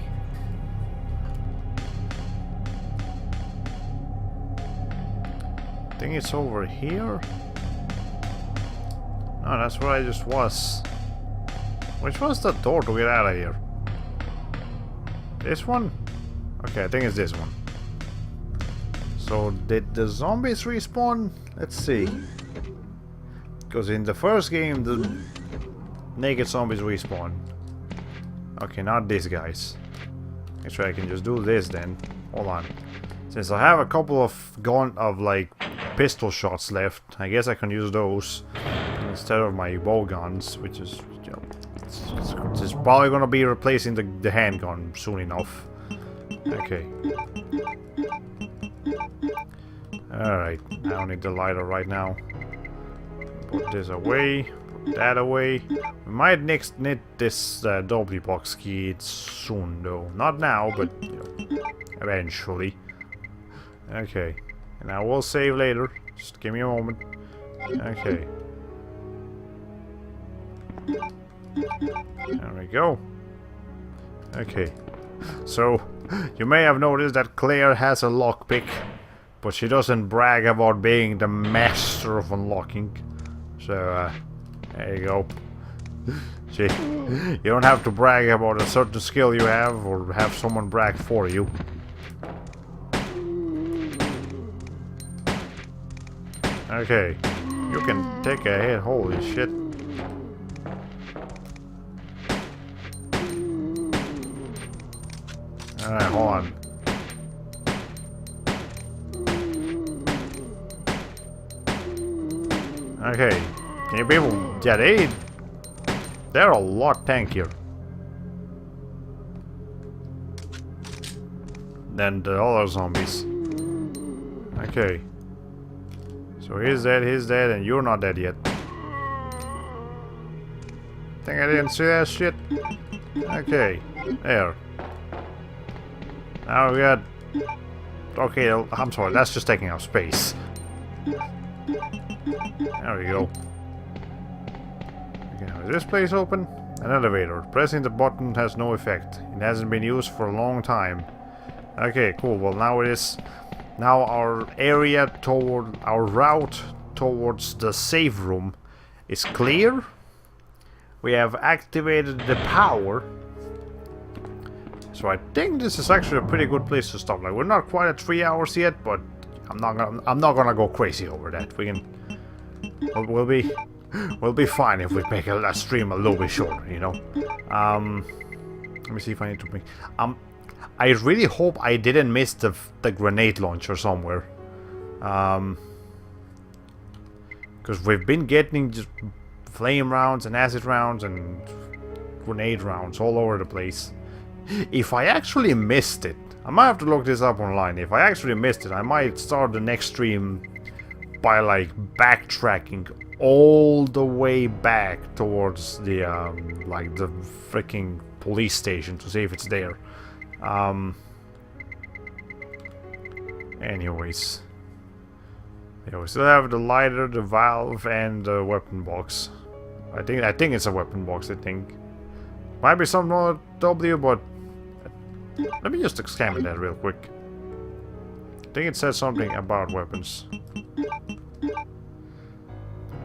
I think it's over here. No, that's where I just was. Which was the door to get out of here? This one? Okay, I think it's this one. So, did the zombies respawn? Let's see. Because in the first game, the naked zombies respawn. Okay, not these guys. Actually, I can just do this then. Hold on. Since I have a couple of like pistol shots left, I guess I can use those instead of my bow guns, which is, you know, it's probably gonna be replacing the handgun soon enough. Okay. Alright, I don't need the lighter right now. Put this away, put that away. We might next need this W box key soon though. Not now, but you know, eventually. Okay, and I will save later. Just give me a moment. Okay. There we go. Okay. So, you may have noticed that Claire has a lockpick, but she doesn't brag about being the master of unlocking. So, there you go. You don't have to brag about a certain skill you have, or have someone brag for you. Okay, you can take a hit, holy shit. Alright, hold on. Okay, can you people... yeah, they're a lot tankier than the other zombies. Okay. So he's dead, and you're not dead yet. Think I didn't see that shit? Okay, there. Now we got... Okay, I'm sorry, that's just taking up space. There we go. Okay, now is this place open? An elevator. Pressing the button has no effect. It hasn't been used for a long time. Okay, cool. Well, now it is... Now our route towards the save room is clear. We have activated the power. So I think this is actually a pretty good place to stop. Like, we're not quite at 3 hours yet, but I'm not gonna go crazy over that. We can... We'll be fine if we make a stream a little bit shorter, you know. Let me see if I need to make... I really hope I didn't miss the grenade launcher somewhere. Because we've been getting just flame rounds and acid rounds and grenade rounds all over the place. If I actually missed it, I might have to look this up online. If I actually missed it, I might start the next stream by like backtracking all the way back towards the like the freaking police station to see if it's there. Anyways. Yeah, we still have the lighter, the valve, and the weapon box. I think it's a weapon box, I think. Might be some more W, but let me just examine that real quick. I think it says something about weapons.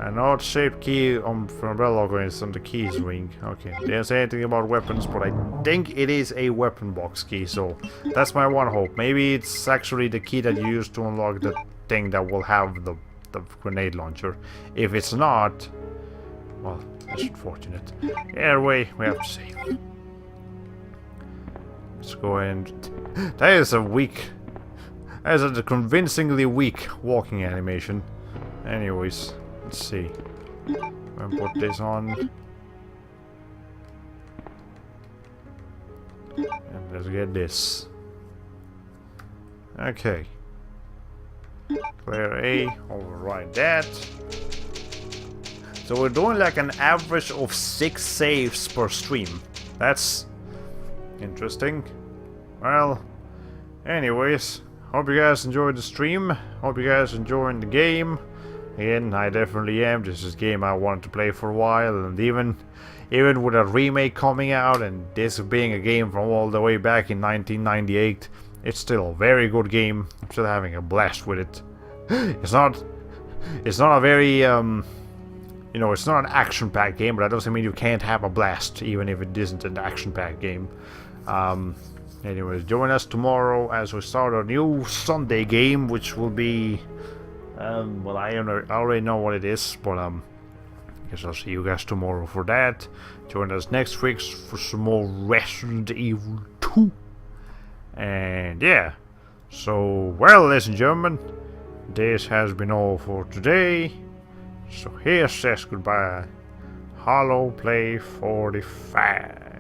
An odd-shaped key from umbrella logo is on the keys ring. Okay, didn't say anything about weapons, but I think it is a weapon box key, so that's my one hope. Maybe it's actually the key that you use to unlock the thing that will have the grenade launcher. If it's not, well, that's unfortunate. Either way, we have to save. Let's go and... That is a convincingly weak walking animation. Anyways, let's see. I'm gonna put this on. And let's get this. Okay. Clear A, override that. So we're doing like an average of 6 saves per stream. That's interesting. Well, anyways, hope you guys enjoyed the stream. Hope you guys enjoying the game. Again, I definitely am. This is a game I wanted to play for a while, and even with a remake coming out, and this being a game from all the way back in 1998, it's still a very good game. I'm still having a blast with it. It's not a very you know, it's not an action-packed game, but that doesn't mean you can't have a blast, even if it isn't an action-packed game. Anyways, join us tomorrow as we start a new Sunday game, which will be, well, I already know what it is, but I guess I'll see you guys tomorrow for that. Join us next week for some more Resident Evil 2. And yeah, so, well, ladies and gentlemen, this has been all for today. So here says goodbye, HoloPlay 45.